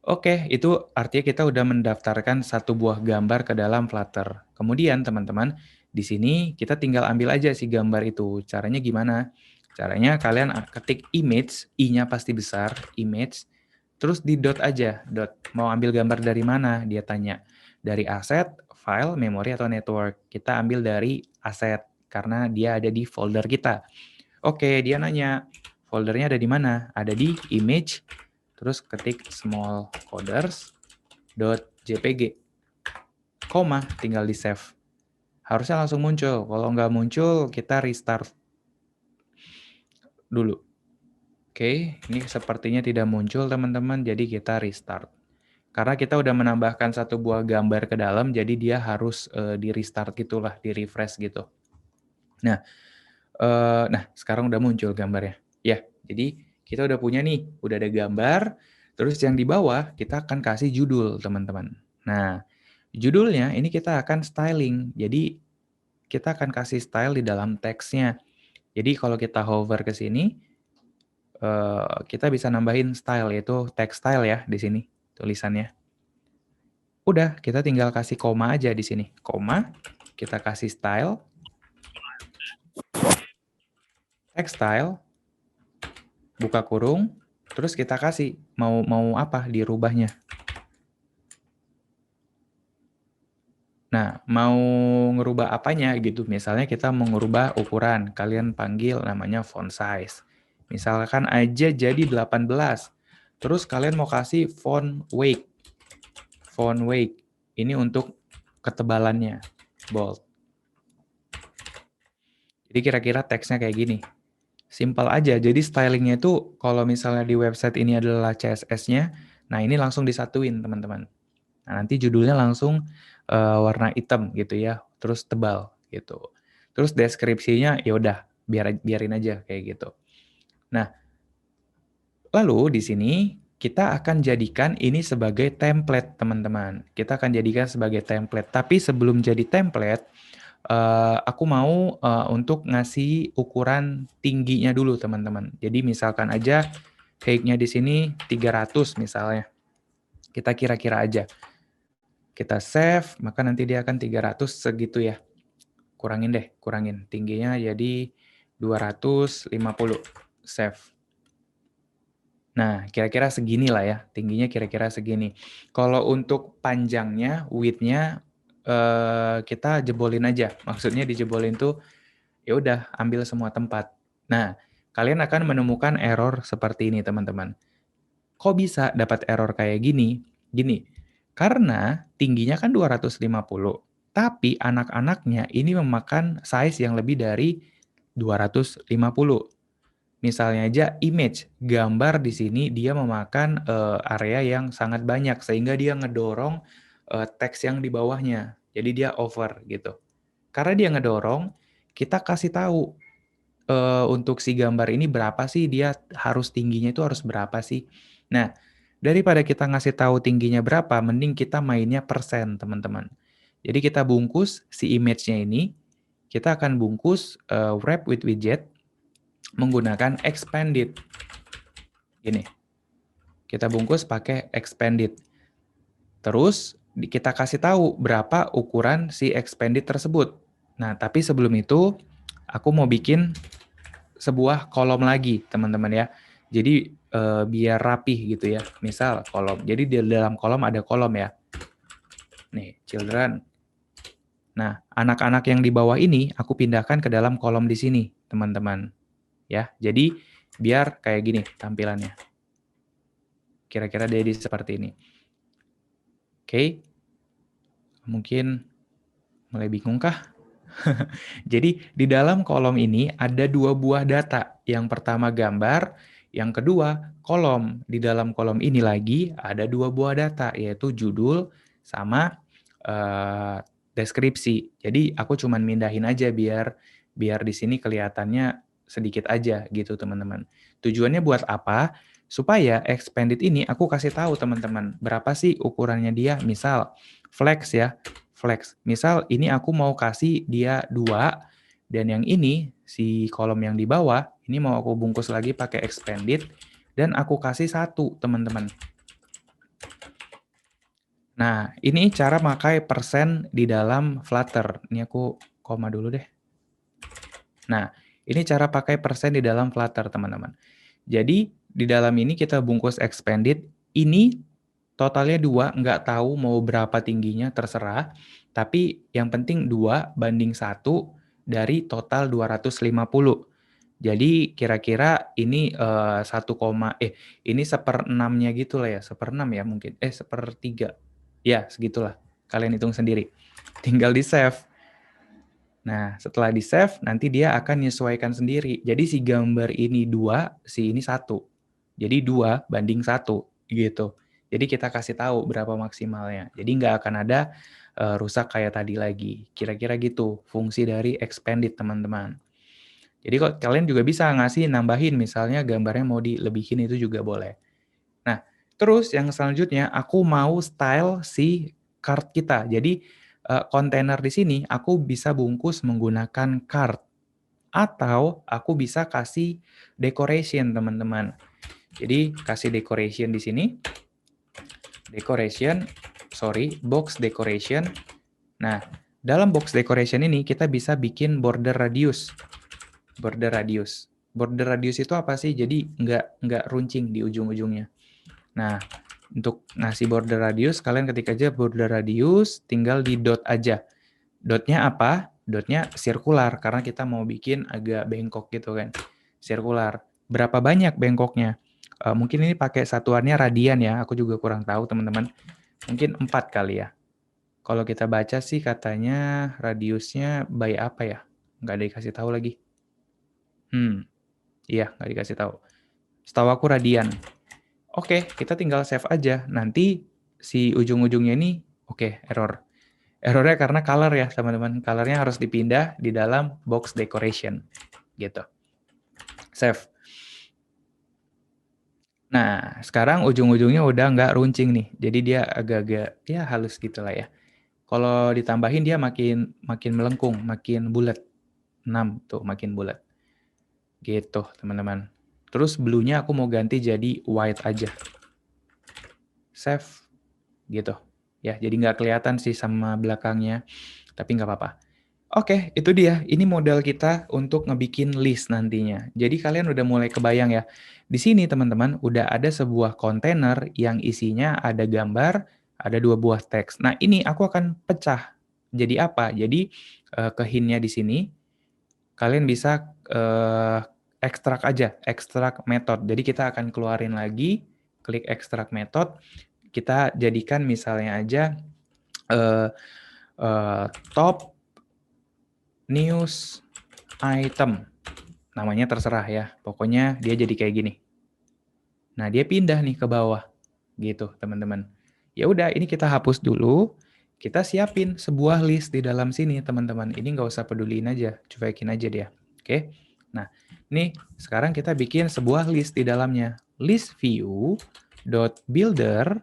Oke, itu artinya kita udah mendaftarkan satu buah gambar ke dalam Flutter. Kemudian, teman-teman, di sini kita tinggal ambil aja si gambar itu. Caranya gimana? Caranya kalian ketik image, I-nya pasti besar, image, terus di dot aja, dot. Mau ambil gambar dari mana? Dia tanya. Dari aset, file, memori, atau network. Kita ambil dari aset, karena dia ada di folder kita. Oke, dia nanya, foldernya ada di mana? Ada di image, terus ketik small coders.jpg, koma, tinggal di save. Harusnya langsung muncul. Kalau nggak muncul, kita restart dulu. Oke, ini sepertinya tidak muncul teman-teman, jadi kita restart. Karena kita udah menambahkan satu buah gambar ke dalam, jadi dia harus di restart gitulah, di refresh gitu. Nah, sekarang udah muncul gambarnya. Ya, jadi kita udah punya nih, udah ada gambar, terus yang di bawah kita akan kasih judul, teman-teman. Nah, judulnya ini kita akan styling. Jadi, kita akan kasih style di dalam teksnya. Jadi, kalau kita hover ke sini, kita bisa nambahin style, yaitu text style ya, di sini, tulisannya. Udah, kita tinggal kasih koma aja di sini. Koma, kita kasih style, text style, buka kurung, terus kita kasih mau apa dirubahnya. Nah, mau ngerubah apanya gitu. Misalnya kita mau ngerubah ukuran, kalian panggil namanya font size. Misalkan aja jadi 18. Terus kalian mau kasih font weight. Font weight. Ini untuk ketebalannya, bold. Jadi kira-kira teksnya kayak gini. Simple aja. Jadi stylingnya itu kalau misalnya di website ini adalah CSS-nya, nah ini langsung disatuin teman-teman. Nah, nanti judulnya langsung warna hitam gitu ya, terus tebal gitu. Terus deskripsinya ya udah biarin aja kayak gitu. Nah, lalu di sini kita akan jadikan ini sebagai template teman-teman. Kita akan jadikan sebagai template. Tapi sebelum jadi template, aku mau untuk ngasih ukuran tingginya dulu teman-teman. Jadi misalkan aja height-nya di sini 300 misalnya. Kita kira-kira aja. Kita save, maka nanti dia akan 300 segitu ya. Kurangin. Tingginya jadi 250. Save. Nah, kira-kira segini lah ya. Tingginya kira-kira segini. Kalau untuk panjangnya, width-nya kita jebolin aja. Maksudnya dijebolin tuh ya udah ambil semua tempat. Nah, kalian akan menemukan error seperti ini, teman-teman. Kok bisa dapat error kayak gini? Gini, karena tingginya kan 250, tapi anak-anaknya ini memakan size yang lebih dari 250. Misalnya aja image, gambar di sini dia memakan area yang sangat banyak, sehingga dia ngedorong teks yang di bawahnya. Jadi dia over gitu. Karena dia ngedorong, kita kasih tahu untuk si gambar ini berapa sih, dia harus tingginya itu harus berapa sih. Nah, daripada kita ngasih tahu tingginya berapa, mending kita mainnya persen, teman-teman. Jadi kita bungkus si image-nya ini, kita akan bungkus wrap with widget menggunakan expanded. Gini, kita bungkus pakai expanded. Terus kita kasih tahu berapa ukuran si expanded tersebut. Nah, tapi sebelum itu, aku mau bikin sebuah kolom lagi, teman-teman ya. Jadi biar rapih gitu ya. Misal kolom. Jadi di dalam kolom ada kolom ya. Nih, children. Nah, anak-anak yang di bawah ini aku pindahkan ke dalam kolom di sini, teman-teman. Ya, jadi biar kayak gini tampilannya. Kira-kira jadi seperti ini. Oke, mungkin mulai bingung kah? Jadi di dalam kolom ini ada 2 buah data. Yang pertama gambar, yang kedua kolom. Di dalam kolom ini lagi ada 2 buah data, yaitu judul sama deskripsi. Jadi aku cuman mindahin aja biar di sini kelihatannya sedikit aja gitu teman-teman. Tujuannya buat apa? Supaya expanded ini aku kasih tahu teman-teman berapa sih ukurannya dia. Misal flex ya. Flex. Misal ini aku mau kasih dia 2 dan yang ini si kolom yang di bawah ini mau aku bungkus lagi pakai expanded dan aku kasih 1 teman-teman. Nah, ini cara pakai persen di dalam Flutter. Ini aku koma dulu deh. Nah, ini cara pakai persen di dalam Flutter teman-teman. Jadi di dalam ini kita bungkus expanded. Ini totalnya 2, nggak tahu mau berapa tingginya, terserah. Tapi yang penting 2 banding 1 dari total 250. Jadi kira-kira ini 1, ini 1/6-nya gitu lah ya, 1/6 ya mungkin, 1/3. Ya segitulah, kalian hitung sendiri. Tinggal di save. Nah setelah di save, nanti dia akan menyesuaikan sendiri. Jadi si gambar ini 2, si ini 1. Jadi 2 banding 1 gitu. Jadi kita kasih tahu berapa maksimalnya. Jadi nggak akan ada rusak kayak tadi lagi. Kira-kira gitu fungsi dari expanded teman-teman. Jadi kok kalian juga bisa ngasih nambahin misalnya gambarnya mau dilebihin itu juga boleh. Nah, terus yang selanjutnya aku mau style si card kita. Jadi kontainer di sini aku bisa bungkus menggunakan card atau aku bisa kasih decoration teman-teman. Jadi kasih decoration di sini. Box decoration. Nah, dalam box decoration ini kita bisa bikin border radius. Border radius itu apa sih? Jadi nggak runcing di ujung-ujungnya. Nah, untuk ngasih border radius, kalian ketik aja border radius, tinggal di dot aja. Dotnya apa? Dotnya sirkular, karena kita mau bikin agak bengkok gitu kan. Sirkular. Berapa banyak bengkoknya? Mungkin ini pakai satuannya radian ya, aku juga kurang tahu teman-teman. Mungkin 4 kali ya. Kalau kita baca sih katanya radiusnya by apa ya? Nggak ada dikasih tahu lagi. Iya, nggak dikasih tahu. Setahu aku radian. Oke, kita tinggal save aja. Nanti si ujung-ujungnya ini, error. Errornya karena color ya, teman-teman. Colornya harus dipindah di dalam box decoration. Gitu. Save. Nah, sekarang ujung-ujungnya udah nggak runcing nih. Jadi dia agak-agak, ya halus gitu lah ya. Kalau ditambahin dia makin melengkung, makin bulat. 6 tuh, makin bulat. Gitu, teman-teman. Terus blue-nya aku mau ganti jadi white aja. Save. Gitu. Ya, jadi nggak kelihatan sih sama belakangnya. Tapi nggak apa-apa. Oke, itu dia. Ini modal kita untuk ngebikin list nantinya. Jadi kalian udah mulai kebayang ya. Di sini teman-teman udah ada sebuah kontainer yang isinya ada gambar, ada 2 buah teks. Nah ini aku akan pecah. Jadi apa? Jadi ke hint-nya di sini, kalian bisa ekstrak aja, ekstrak method. Jadi kita akan keluarin lagi, klik ekstrak method. Kita jadikan misalnya aja top news item. Namanya terserah ya. Pokoknya dia jadi kayak gini. Nah, dia pindah nih ke bawah. Gitu, teman-teman. Ya udah, ini kita hapus dulu. Kita siapin sebuah list di dalam sini, teman-teman. Ini nggak usah peduliin aja, cuekin aja dia. Oke? Nah, ini sekarang kita bikin sebuah list di dalamnya. List view .builder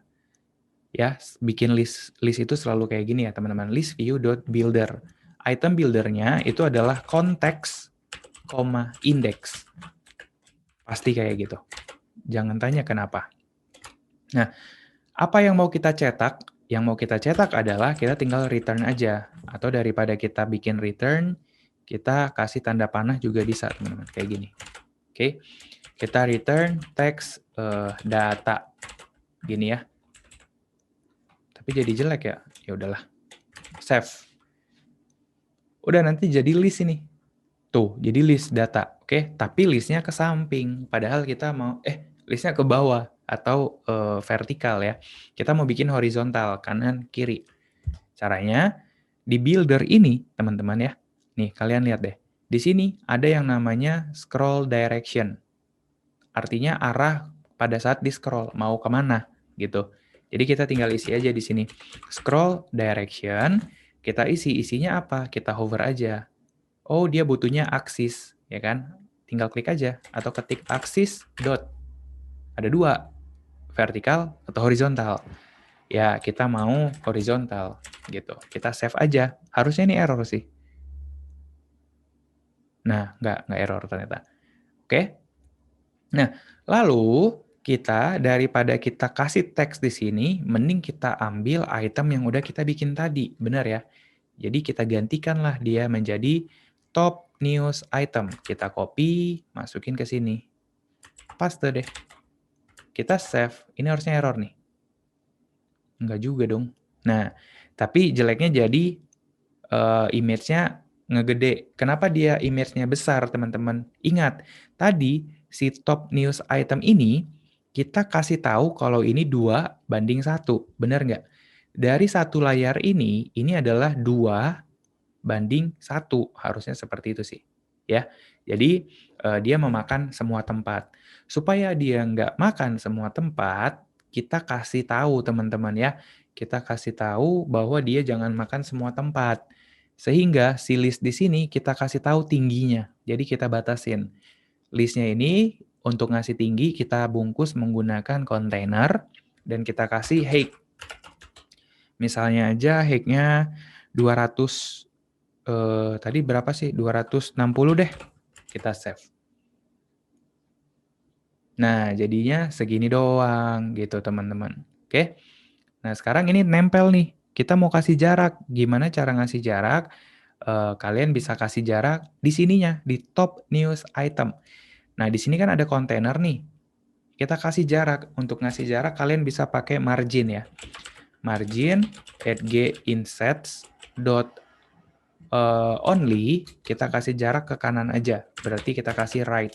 ya, bikin list itu selalu kayak gini ya, teman-teman. List view.builder. Item buildernya itu adalah konteks, index. Pasti kayak gitu. Jangan tanya kenapa. Nah, apa yang mau kita cetak? Yang mau kita cetak adalah kita tinggal return aja. Atau daripada kita bikin return, kita kasih tanda panah juga bisa, teman-teman. Kayak gini. Oke. Kita return text data. Gini ya. Tapi jadi jelek ya. Ya udahlah. Save. Udah nanti jadi list ini. Tuh, jadi list data. Oke, tapi listnya ke samping. Padahal kita mau, listnya ke bawah. atau vertikal ya. Kita mau bikin horizontal, kanan, kiri. Caranya, di builder ini, teman-teman ya. Nih, kalian lihat deh. Di sini ada yang namanya scroll direction. Artinya arah pada saat di-scroll, mau kemana gitu. Jadi kita tinggal isi aja di sini. Scroll direction, kita isi. Isinya apa? Kita hover aja. Oh, dia butuhnya aksis, ya kan? Tinggal klik aja. Atau ketik aksis dot. Ada 2, vertikal atau horizontal. Ya, kita mau horizontal gitu. Kita save aja. Harusnya ini error sih. Nah, nggak error ternyata. Oke. Nah, lalu kita daripada kita kasih teks di sini, mending kita ambil item yang udah kita bikin tadi. Benar ya? Jadi kita gantikanlah dia menjadi top news item. Kita copy, masukin ke sini. Paste deh. Kita save. Ini harusnya error nih. Enggak juga dong. Nah, tapi jeleknya jadi image-nya ngegede. Kenapa dia image-nya besar, teman-teman? Ingat, tadi si top news item ini kita kasih tahu kalau ini 2:1. Benar nggak? Dari satu layar ini adalah 2:1. Harusnya seperti itu sih. Ya, jadi dia memakan semua tempat. Supaya dia nggak makan semua tempat, kita kasih tahu teman-teman ya. Kita kasih tahu bahwa dia jangan makan semua tempat. Sehingga si list di sini kita kasih tahu tingginya. Jadi kita batasin. Listnya ini untuk ngasih tinggi kita bungkus menggunakan kontainer dan kita kasih height. Misalnya aja height-nya 200 tadi berapa sih? 260 deh. Kita save. Nah, jadinya segini doang gitu, teman-teman. Oke. Nah, sekarang ini nempel nih. Kita mau kasih jarak. Gimana cara ngasih jarak? Kalian bisa kasih jarak di sininya, di top news item. Nah, di sini kan ada kontainer nih. Kita kasih jarak. Untuk ngasih jarak, kalian bisa pakai margin ya. Margin @ginsets dot only, kita kasih jarak ke kanan aja. Berarti kita kasih right.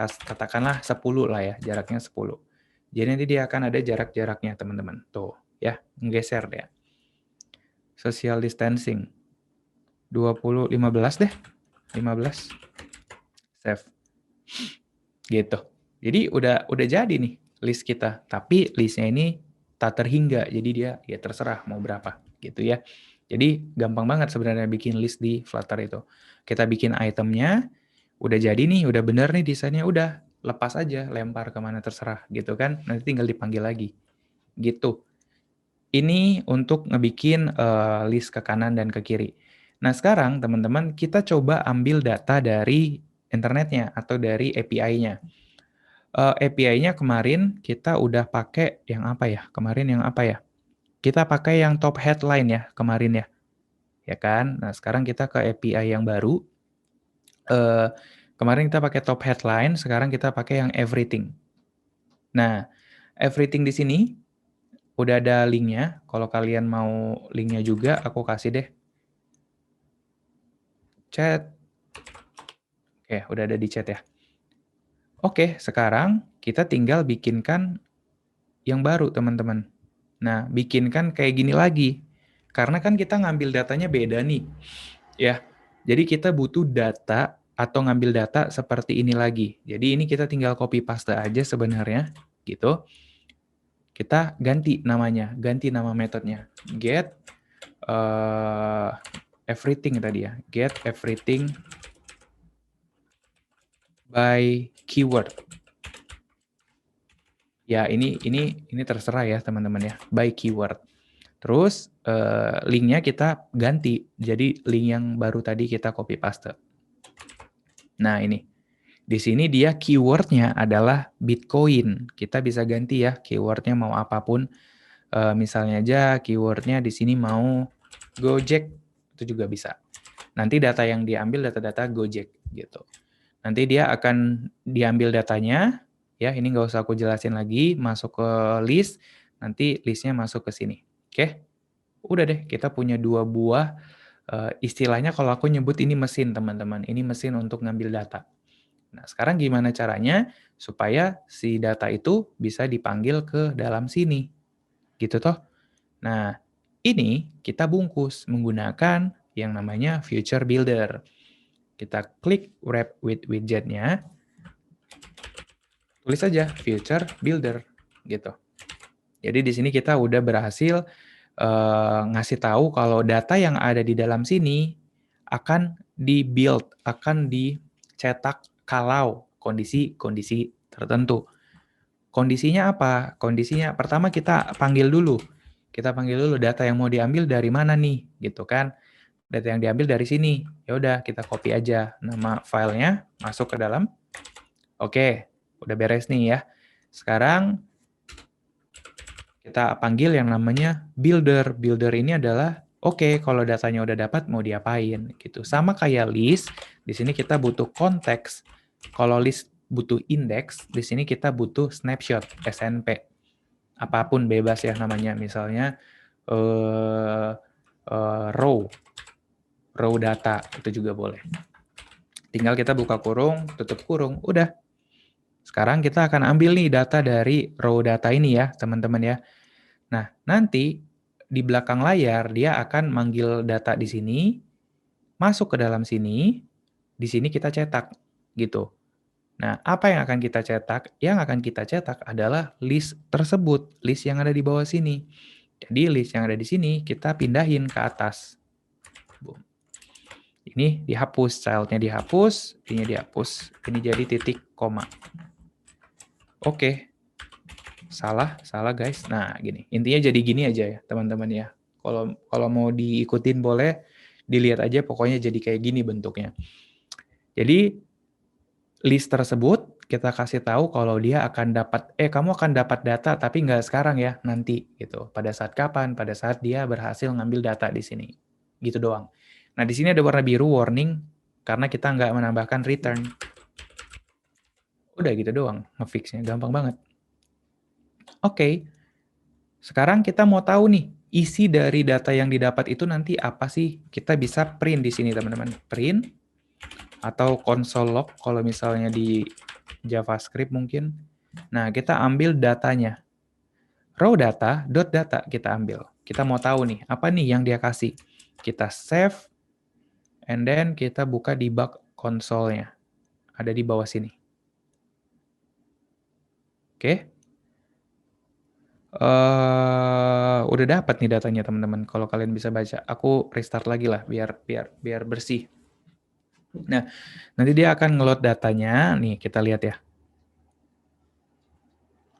Katakanlah 10 lah ya, jaraknya 10. Jadi nanti dia akan ada jarak-jaraknya, teman-teman. Tuh, ya, menggeser deh. Social distancing. 15 deh. 15. Save. Gitu. Jadi udah jadi nih list kita. Tapi listnya ini tak terhingga. Jadi dia ya terserah mau berapa gitu ya. Jadi gampang banget sebenarnya bikin list di Flutter itu. Kita bikin itemnya, udah jadi nih, udah bener nih desainnya, udah lepas aja, lempar kemana terserah gitu kan. Nanti tinggal dipanggil lagi. Gitu. Ini untuk ngebikin list ke kanan dan ke kiri. Nah sekarang teman-teman kita coba ambil data dari internetnya atau dari API-nya. API-nya kemarin kita udah pakai yang apa ya? Kemarin yang apa ya? Kita pakai yang top headline ya kemarin ya. Ya kan? Nah, sekarang kita ke API yang baru. Kemarin kita pakai top headline, sekarang kita pakai yang everything. Nah, everything di sini udah ada linknya. Kalau kalian mau linknya juga, aku kasih deh. Chat. Oke, udah ada di chat ya. Oke, sekarang kita tinggal bikinkan yang baru, teman-teman. Nah, bikinkan kayak gini lagi. Karena kan kita ngambil datanya beda nih. Ya, jadi kita butuh data atau ngambil data seperti ini lagi. Jadi ini kita tinggal copy paste aja sebenarnya, gitu. Kita ganti namanya, ganti nama metodenya. Get everything tadi ya. Get everything by keyword. Ya, ini terserah ya, teman-teman ya, by keyword. Terus linknya kita ganti. Jadi link yang baru tadi kita copy paste. Nah, ini. Di sini dia keywordnya adalah Bitcoin. Kita bisa ganti ya keywordnya mau apapun. Misalnya aja keywordnya di sini mau Gojek, itu juga bisa. Nanti data yang diambil data-data Gojek gitu. Nanti dia akan diambil datanya, ya ini nggak usah aku jelasin lagi, masuk ke list, nanti listnya masuk ke sini. Oke, udah deh kita punya 2 buah istilahnya kalau aku nyebut ini mesin teman-teman, ini mesin untuk ngambil data. Nah, sekarang gimana caranya supaya si data itu bisa dipanggil ke dalam sini? Gitu toh. Nah, ini kita bungkus menggunakan yang namanya Future Builder. Kita klik Wrap with Widget-nya, tulis saja Future Builder gitu. Jadi di sini kita udah berhasil ngasih tahu kalau data yang ada di dalam sini akan di-build, akan dicetak kalau kondisi-kondisi tertentu. Kondisinya apa? Kondisinya pertama kita panggil dulu. Kita panggil dulu data yang mau diambil dari mana nih, gitu kan. Data yang diambil dari sini. Ya udah, kita copy aja nama filenya, masuk ke dalam. Oke, udah beres nih ya. Sekarang kita panggil yang namanya builder. Builder ini adalah oke, kalau datanya udah dapat mau diapain gitu. Sama kayak list, di sini kita butuh konteks. Kalau list butuh indeks, di sini kita butuh snapshot, SNP. Apapun bebas ya namanya, misalnya row data itu juga boleh. Tinggal kita buka kurung, tutup kurung, udah. Sekarang kita akan ambil nih data dari row data ini ya, teman-teman ya. Nah, nanti di belakang layar dia akan manggil data di sini, masuk ke dalam sini, di sini kita cetak gitu. Nah, apa yang akan kita cetak? Yang akan kita cetak adalah list tersebut, list yang ada di bawah sini. Jadi list yang ada di sini kita pindahin ke atas. Ini dihapus, child-nya dihapus, ini dihapus. Ini jadi titik koma. Oke. Salah guys. Nah, gini. Intinya jadi gini aja ya, teman-teman ya. Kalau mau diikutin boleh, dilihat aja pokoknya jadi kayak gini bentuknya. Jadi list tersebut kita kasih tahu kalau dia akan dapat kamu akan dapat data tapi nggak sekarang ya, nanti gitu. Pada saat kapan? Pada saat dia berhasil ngambil data di sini. Gitu doang. Nah, di sini ada warna biru warning karena kita nggak menambahkan return. Udah gitu doang ngefixnya, gampang banget. Oke. Sekarang kita mau tahu nih, isi dari data yang didapat itu nanti apa sih? Kita bisa print di sini, teman-teman. Print atau console log kalau misalnya di JavaScript mungkin. Nah, kita ambil datanya. Raw data, dot data kita ambil. Kita mau tahu nih, apa nih yang dia kasih. Kita save, and then kita buka debug console-nya. Ada di bawah sini. Oke. Udah dapat nih datanya teman-teman. Kalau kalian bisa baca, aku restart lagi lah biar bersih. Nah, nanti dia akan ngeload datanya. Nih, kita lihat ya.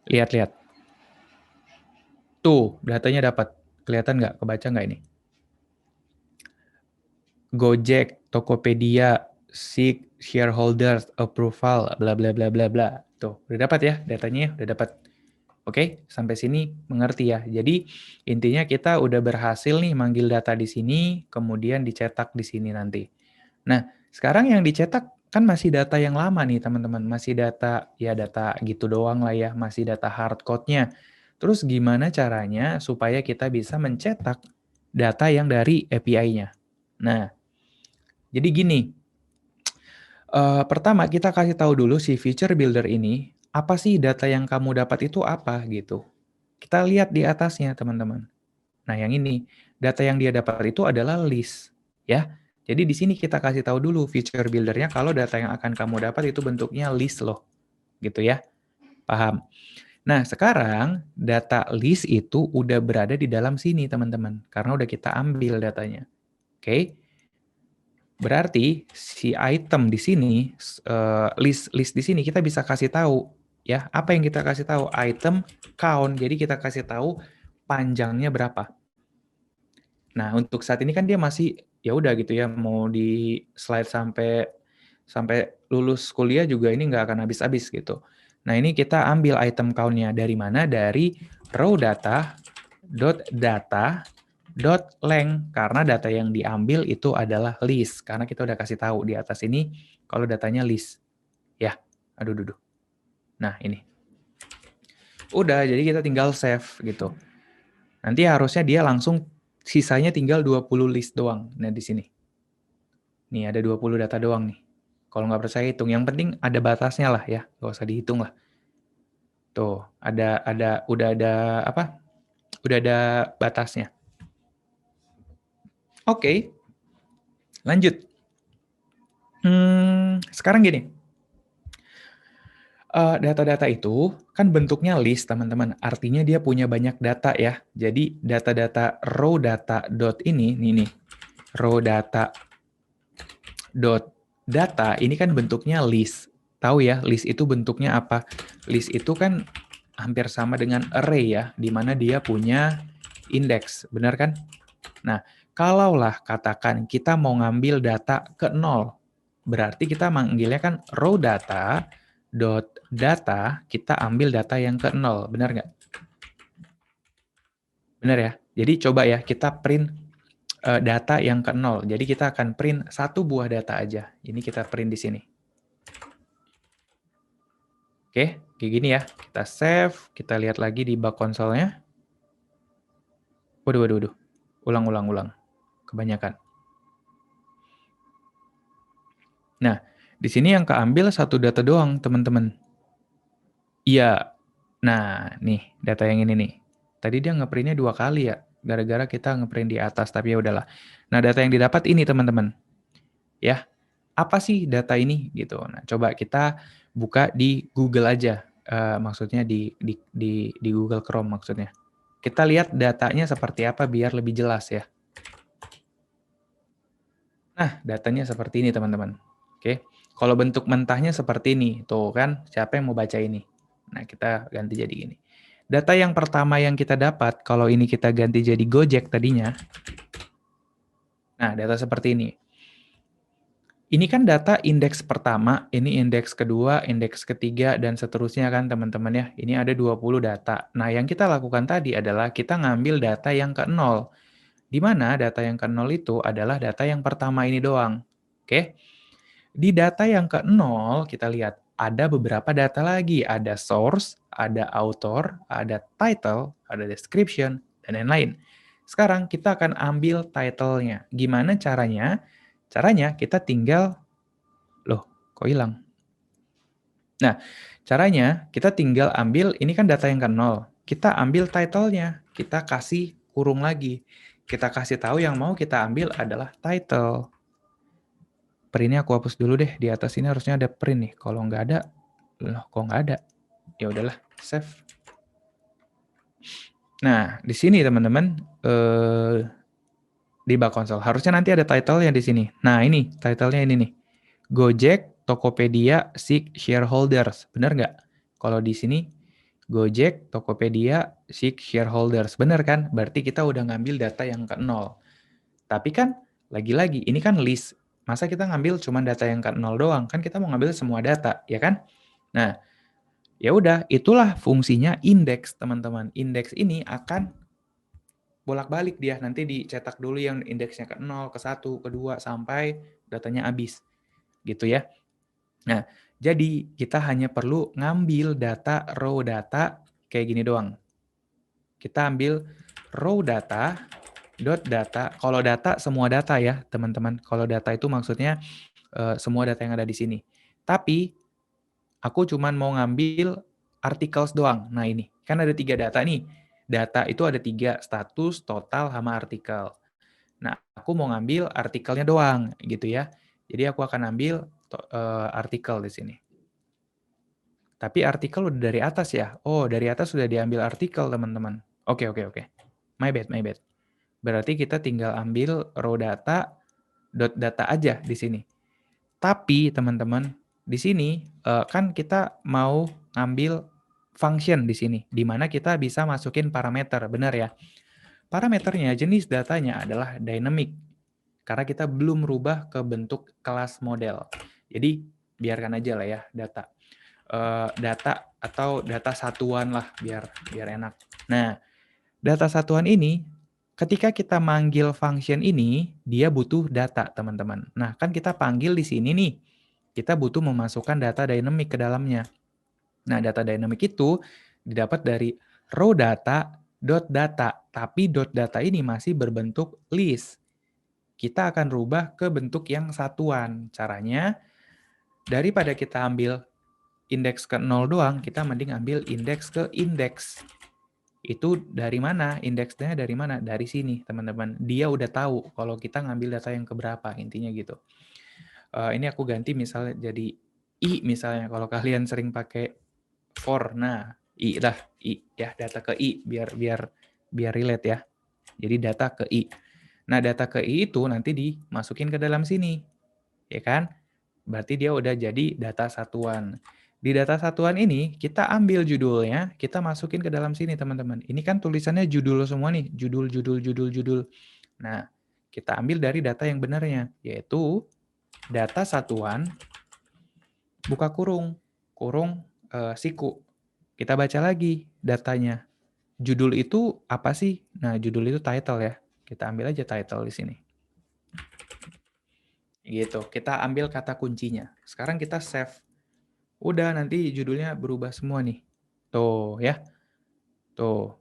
Lihat. Tuh, datanya dapat. Kelihatan nggak? Kebaca nggak ini? Gojek, Tokopedia, Seek, shareholders, approval, bla bla bla bla bla. Tuh, udah dapat ya datanya, udah dapat. Oke, sampai sini mengerti ya. Jadi intinya kita udah berhasil nih manggil data di sini, kemudian dicetak di sini nanti. Nah, sekarang yang dicetak kan masih data yang lama nih teman-teman. Masih data gitu doang lah ya, masih data hardcode-nya. Terus gimana caranya supaya kita bisa mencetak data yang dari API-nya? Nah, jadi gini. Pertama kita kasih tahu dulu si feature builder ini, apa sih data yang kamu dapat itu apa gitu. Kita lihat di atasnya teman-teman. Nah yang ini, data yang dia dapat itu adalah list. Ya. Jadi di sini kita kasih tahu dulu feature buildernya kalau data yang akan kamu dapat itu bentuknya list loh. Gitu ya. Paham? Nah sekarang data list itu udah berada di dalam sini teman-teman. Karena udah kita ambil datanya. Oke. Berarti si item di sini, list di sini kita bisa kasih tahu ya. Apa yang kita kasih tahu? Item count. Jadi kita kasih tahu panjangnya berapa. Nah, untuk saat ini kan dia masih ya udah gitu ya, mau di slide sampai lulus kuliah juga ini nggak akan habis-habis gitu. Nah, ini kita ambil item count-nya dari mana? Dari raw data .length karena data yang diambil itu adalah list karena kita udah kasih tahu di atas ini kalau datanya list. Ya, aduh. Nah, ini. Udah, jadi kita tinggal save gitu. Nanti harusnya dia langsung sisanya tinggal 20 list doang. Nah, di sini. Nih, ada 20 data doang nih. Kalau nggak percaya hitung. Yang penting ada batasnya lah ya, nggak usah dihitung lah. Tuh, udah ada apa? Udah ada batasnya. Oke, lanjut. Sekarang gini. Data-data itu kan bentuknya list, teman-teman. Artinya dia punya banyak data ya. Jadi data-data raw data dot ini, nih, raw data dot data ini kan bentuknya list. Tahu ya, list itu bentuknya apa? List itu kan hampir sama dengan array ya, di mana dia punya indeks, benar kan? Nah, kalaulah katakan kita mau ngambil data ke 0, berarti kita manggilnya kan raw data dot data, kita ambil data yang ke 0, benar nggak? Benar ya? Jadi coba ya, kita print data yang ke 0. Jadi kita akan print satu buah data aja. Ini kita print di sini. Oke, kayak gini ya. Kita save, kita lihat lagi di bug console-nya. Waduh. Ulang. Kebanyakan. Nah, di sini yang keambil satu data doang, teman-teman. Iya. Nah, nih, data yang ini nih. Tadi dia ngeprintnya 2 kali ya, gara-gara kita ngeprint di atas, tapi ya udahlah. Nah, data yang didapat ini, teman-teman. Ya, apa sih data ini? Gitu. Nah, coba kita buka di Google aja. Maksudnya di Google Chrome maksudnya. Kita lihat datanya seperti apa biar lebih jelas ya. Nah, datanya seperti ini, teman-teman. Oke. Kalau bentuk mentahnya seperti ini, tuh kan, siapa yang mau baca ini? Nah, kita ganti jadi gini. Data yang pertama yang kita dapat, kalau ini kita ganti jadi Gojek tadinya. Nah, data seperti ini. Ini kan data indeks pertama, ini indeks kedua, indeks ketiga, dan seterusnya kan teman-teman ya. Ini ada 20 data. Nah, yang kita lakukan tadi adalah kita ngambil data yang ke 0. Di mana data yang ke 0 itu adalah data yang pertama ini doang. Oke? Di data yang ke 0, kita lihat ada beberapa data lagi. Ada source, ada author, ada title, ada description, dan lain-lain. Sekarang kita akan ambil title-nya. Gimana caranya? Caranya kita tinggal, loh kok hilang? Nah, caranya kita tinggal ambil, ini kan data yang ke 0. Kita ambil title-nya, kita kasih kurung lagi. Kita kasih tahu yang mau kita ambil adalah title. Printnya aku hapus dulu deh, di atas ini harusnya ada print nih. Kalau nggak ada, loh kok nggak ada? Ya udahlah, save. Nah, di sini teman-teman, di bug console. Harusnya nanti ada title yang di sini. Nah, ini title-nya ini nih. Gojek, Tokopedia, Seek Shareholders. Benar nggak? Kalau di sini, Gojek, Tokopedia, Seek Shareholders. Benar kan? Berarti kita udah ngambil data yang ke 0. Tapi kan, lagi-lagi, ini kan list. Masa kita ngambil cuma data yang ke 0 doang? Kan kita mau ngambil semua data, ya kan? Nah, ya udah, itulah fungsinya indeks, teman-teman. Indeks ini akan bolak-balik dia, nanti dicetak dulu yang indeksnya ke 0, ke 1, ke 2, sampai datanya habis. Gitu ya. Nah, jadi kita hanya perlu ngambil data, raw data, kayak gini doang. Kita ambil raw data, dot data. Kalau data, semua data ya, teman-teman. Kalau data itu maksudnya semua data yang ada di sini. Tapi, aku cuman mau ngambil articles doang. Nah ini, kan ada 3 data nih. Data itu ada 3, status, total, sama artikel. Nah, aku mau ngambil artikelnya doang, gitu ya. Jadi aku akan ambil artikel di sini. Tapi artikel udah dari atas ya. Oh, dari atas sudah diambil artikel, teman-teman. Oke. My bad. Berarti kita tinggal ambil raw data, dot data aja di sini. Tapi, teman-teman, di sini kan kita mau ngambil function di sini, di mana kita bisa masukin parameter, benar ya? Parameternya, jenis datanya adalah dynamic. Karena kita belum rubah ke bentuk kelas model. Jadi, biarkan aja lah ya data. Data atau data satuan lah, biar enak. Nah, data satuan ini, ketika kita manggil function ini, dia butuh data, teman-teman. Nah, kan kita panggil di sini nih. Kita butuh memasukkan data dynamic ke dalamnya. Nah, data dynamic itu didapat dari raw data, dot data. Tapi dot data ini masih berbentuk list. Kita akan rubah ke bentuk yang satuan. Caranya, daripada kita ambil indeks ke 0 doang, kita mending ambil indeks ke indeks. Itu dari mana? Indeksnya dari mana? Dari sini, teman-teman. Dia udah tahu kalau kita ngambil data yang keberapa, intinya gitu. Ini aku ganti misalnya jadi I misalnya. Kalau kalian sering pakai for, nah I lah, I ya, data ke I biar relate ya. Jadi data ke I. Nah, data ke I itu nanti dimasukin ke dalam sini. Ya kan? Berarti dia udah jadi data satuan. Di data satuan ini, kita ambil judulnya, kita masukin ke dalam sini, teman-teman. Ini kan tulisannya judul semua nih, judul. Nah, kita ambil dari data yang benarnya, yaitu data satuan, buka kurung, siku. Kita baca lagi datanya. Judul itu apa sih? Nah, judul itu title ya. Kita ambil aja title di sini. Gitu, kita ambil kata kuncinya. Sekarang kita save. Udah, nanti judulnya berubah semua nih. Tuh ya. Tuh.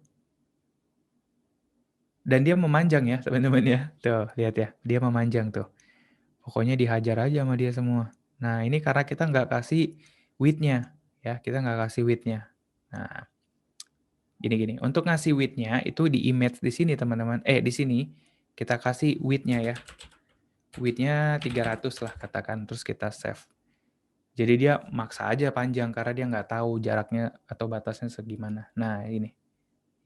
Dan dia memanjang ya teman-teman ya. Tuh, lihat ya. Dia memanjang tuh. Pokoknya dihajar aja sama dia semua. Nah, ini karena kita nggak kasih width-nya. Ya, kita nggak kasih width-nya. Nah, gini-gini. Untuk ngasih width-nya itu di image di sini teman-teman. Di sini kita kasih width-nya ya. Width-nya 300 lah katakan. Terus kita save. Jadi dia maksa aja panjang karena dia nggak tahu jaraknya atau batasnya segimana. Nah, ini.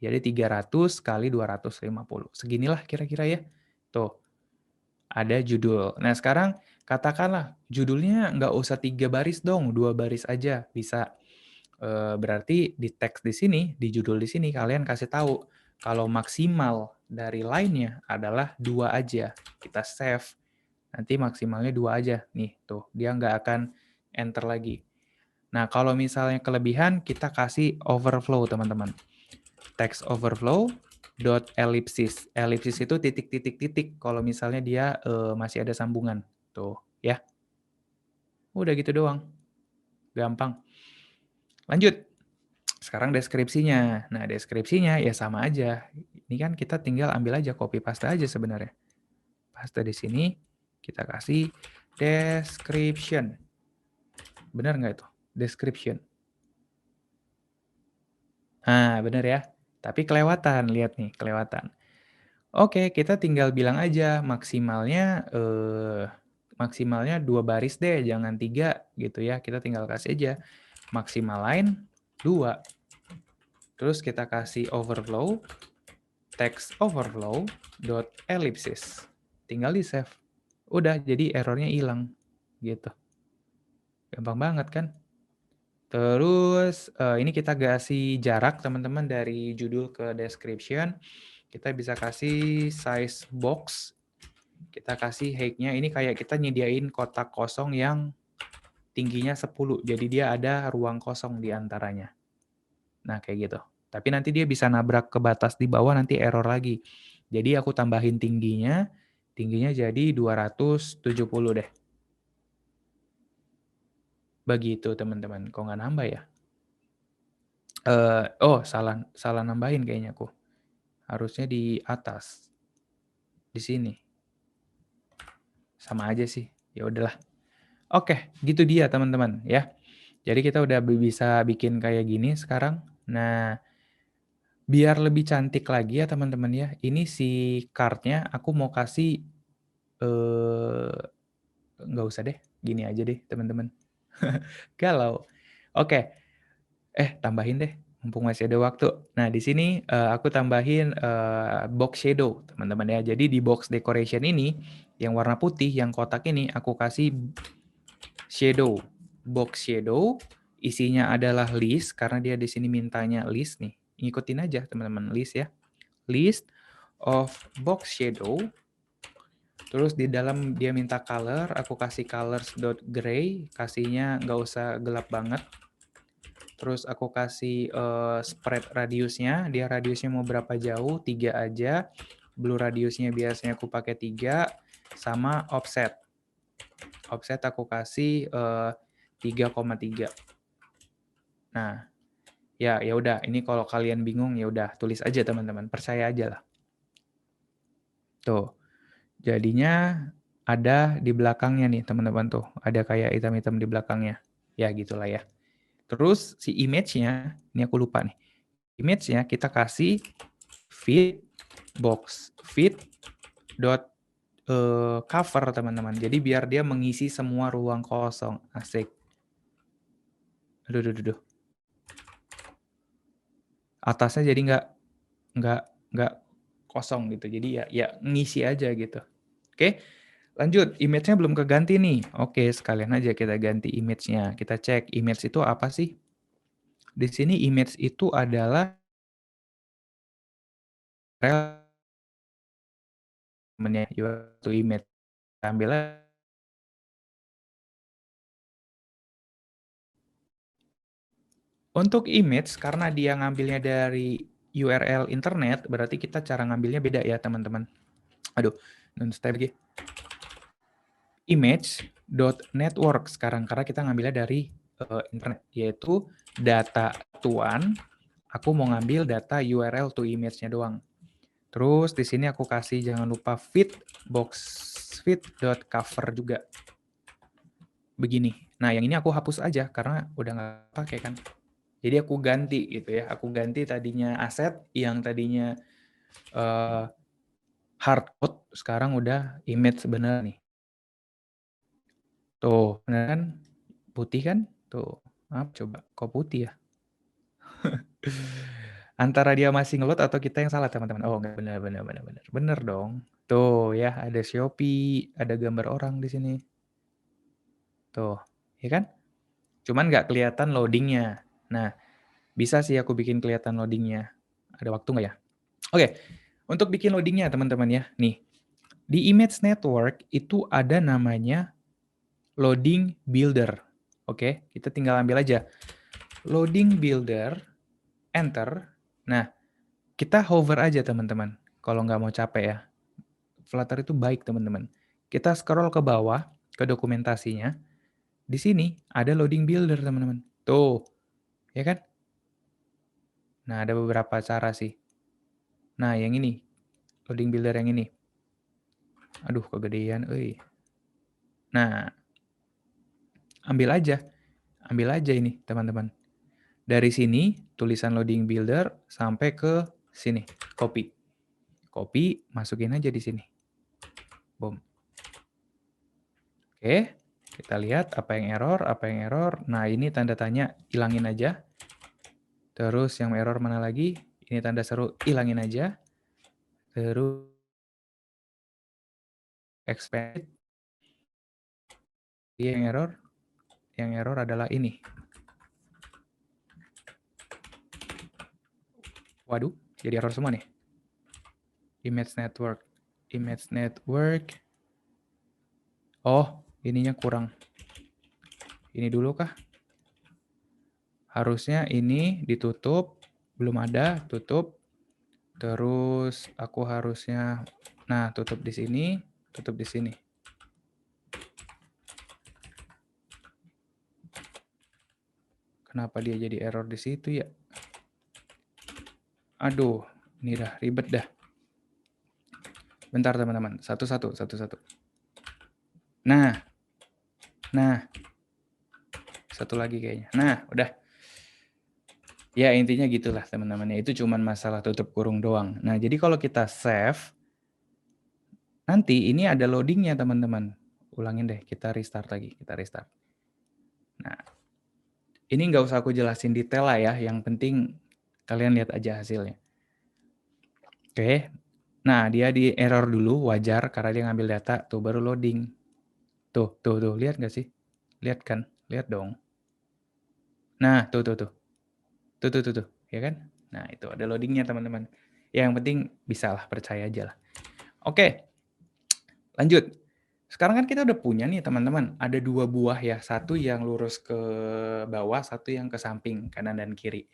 Jadi 300 kali 250. Seginilah kira-kira ya. Tuh, ada judul. Nah, sekarang katakanlah judulnya nggak usah 3 baris dong, 2 baris aja bisa. Berarti di teks di sini, di judul di sini kalian kasih tahu kalau maksimal dari line-nya adalah 2 aja. Kita save. Nanti maksimalnya 2 aja. Nih, tuh. Dia nggak akan enter lagi. Nah, kalau misalnya kelebihan, kita kasih overflow, teman-teman. Text overflow dot ellipsis. Ellipsis itu titik-titik-titik kalau misalnya dia masih ada sambungan. Tuh, ya. Udah gitu doang. Gampang. Lanjut. Sekarang deskripsinya. Nah, deskripsinya ya sama aja. Ini kan kita tinggal ambil aja, copy paste aja sebenarnya. Paste di sini, kita kasih description. Benar nggak itu? Description. Nah, benar ya. Tapi kelewatan, lihat nih, kelewatan. Oke, kita tinggal bilang aja maksimalnya 2 baris deh, jangan 3 gitu ya. Kita tinggal kasih aja maksimal line 2. Terus kita kasih overflow, text overflow dot ellipsis. Tinggal di save. Udah, jadi errornya hilang gitu. Gampang banget kan? Terus ini kita kasih jarak teman-teman dari judul ke description. Kita bisa kasih size box. Kita kasih height-nya. Ini kayak kita nyediain kotak kosong yang tingginya 10. Jadi dia ada ruang kosong di antaranya. Nah, kayak gitu. Tapi nanti dia bisa nabrak ke batas di bawah, nanti error lagi. Jadi aku tambahin tingginya. Tingginya jadi 270 deh. Begitu teman-teman. Kok nggak nambah ya? Salah nambahin kayaknya aku. Harusnya di atas. Di sini. Sama aja sih. Ya udahlah. Oke, gitu dia teman-teman ya. Jadi kita udah bisa bikin kayak gini sekarang. Nah, biar lebih cantik lagi ya teman-teman ya. Ini si card-nya aku mau kasih nggak usah deh. Gini aja deh teman-teman. Galau. Oke. Tambahin deh. Mumpung masih ada waktu. Nah, di sini aku tambahin box shadow, teman-teman ya. Jadi di box decoration ini, yang warna putih, yang kotak ini, aku kasih shadow. Box shadow, isinya adalah list, karena dia di sini mintanya list nih. Ngikutin aja, teman-teman, list ya. List of box shadow. Terus di dalam dia minta color, aku kasih colors.gray, kasihnya nggak usah gelap banget. Terus aku kasih spread radiusnya, dia radiusnya mau berapa jauh, 3 aja. Blue radiusnya biasanya aku pakai 3, sama offset. Offset aku kasih 3,3. Nah, ya udah, ini kalau kalian bingung ya udah tulis aja teman-teman, percaya aja lah. Tuh. Jadinya ada di belakangnya nih teman-teman tuh. Ada kayak item-item di belakangnya. Ya gitulah ya. Terus si image-nya, ini aku lupa nih. Image-nya kita kasih fit box fit dot cover teman-teman. Jadi biar dia mengisi semua ruang kosong. Asik. Aduh. Atasnya jadi nggak kosong gitu. Jadi ya ngisi aja gitu. Oke. Lanjut, image-nya belum keganti nih. Oke, sekalian aja kita ganti image-nya. Kita cek image itu apa sih? Di sini image itu adalah URL to image. Ambil untuk image karena dia ngambilnya dari URL internet, berarti kita cara ngambilnya beda ya, teman-teman. Aduh, non-step lagi. Image.network sekarang karena kita ngambilnya dari internet, yaitu data tuan. Aku mau ngambil data URL to image-nya doang. Terus di sini aku kasih jangan lupa fit.cover juga. Begini. Nah, yang ini aku hapus aja karena udah nggak pakai kan. Jadi aku ganti gitu ya. Aku ganti tadinya aset yang tadinya hardcode, sekarang udah image sebenarnya nih. Tuh, bener kan? Putih kan? Tuh. Apa coba? Kok putih ya? Antara dia masih ngeload atau kita yang salah, teman-teman. Oh, enggak, benar. Bener dong. Tuh ya, ada Shopee, ada gambar orang di sini. Tuh, ya kan? Cuman nggak kelihatan loadingnya. Nah, bisa sih aku bikin kelihatan loadingnya. Ada waktu nggak ya? Oke, untuk bikin loadingnya teman-teman ya. Nih, di image network itu ada namanya loading builder. Oke, kita tinggal ambil aja. Loading builder, enter. Nah, kita hover aja teman-teman. Kalau nggak mau capek ya. Flutter itu baik teman-teman. Kita scroll ke bawah, ke dokumentasinya. Di sini ada loading builder teman-teman. Tuh, ya kan? Nah, ada beberapa cara sih. Nah, yang ini. Loading builder yang ini. Aduh, kegedean. Nah, ambil aja ini teman-teman. Dari sini, tulisan loading builder sampai ke sini. Copy, masukin aja di sini. Boom. Oke, kita lihat apa yang error. Nah, ini tanda tanya, hilangin aja. Terus yang error mana lagi? Ini tanda seru, hilangin aja. Terus expand. Yang error adalah ini. Waduh, jadi error semua nih. Image network. Oh, ininya kurang. Ini dulu kah? Harusnya ini ditutup, belum ada, tutup. Terus aku harusnya, nah tutup di sini. Kenapa dia jadi error di situ ya? Aduh, ini dah ribet dah. Bentar teman-teman, satu-satu. Nah, satu lagi kayaknya. Nah, udah. Ya intinya gitulah teman-teman. Itu cuman masalah tutup kurung doang. Nah, jadi kalau kita save, nanti ini ada loadingnya teman-teman. Ulangin deh, kita restart lagi. Nah, ini nggak usah aku jelasin detail lah ya. Yang penting kalian lihat aja hasilnya. Oke. Nah, dia di error dulu, wajar karena dia ngambil data, tuh baru loading. Tuh, lihat nggak sih? Lihat kan? Lihat dong. Nah, tuh. Tuh, ya kan? Nah, itu ada loadingnya teman-teman. Yang penting bisalah, percaya aja lah. Oke, lanjut. Sekarang kan kita udah punya nih teman-teman, ada 2 buah ya, satu yang lurus ke bawah, satu yang ke samping, kanan dan kiri.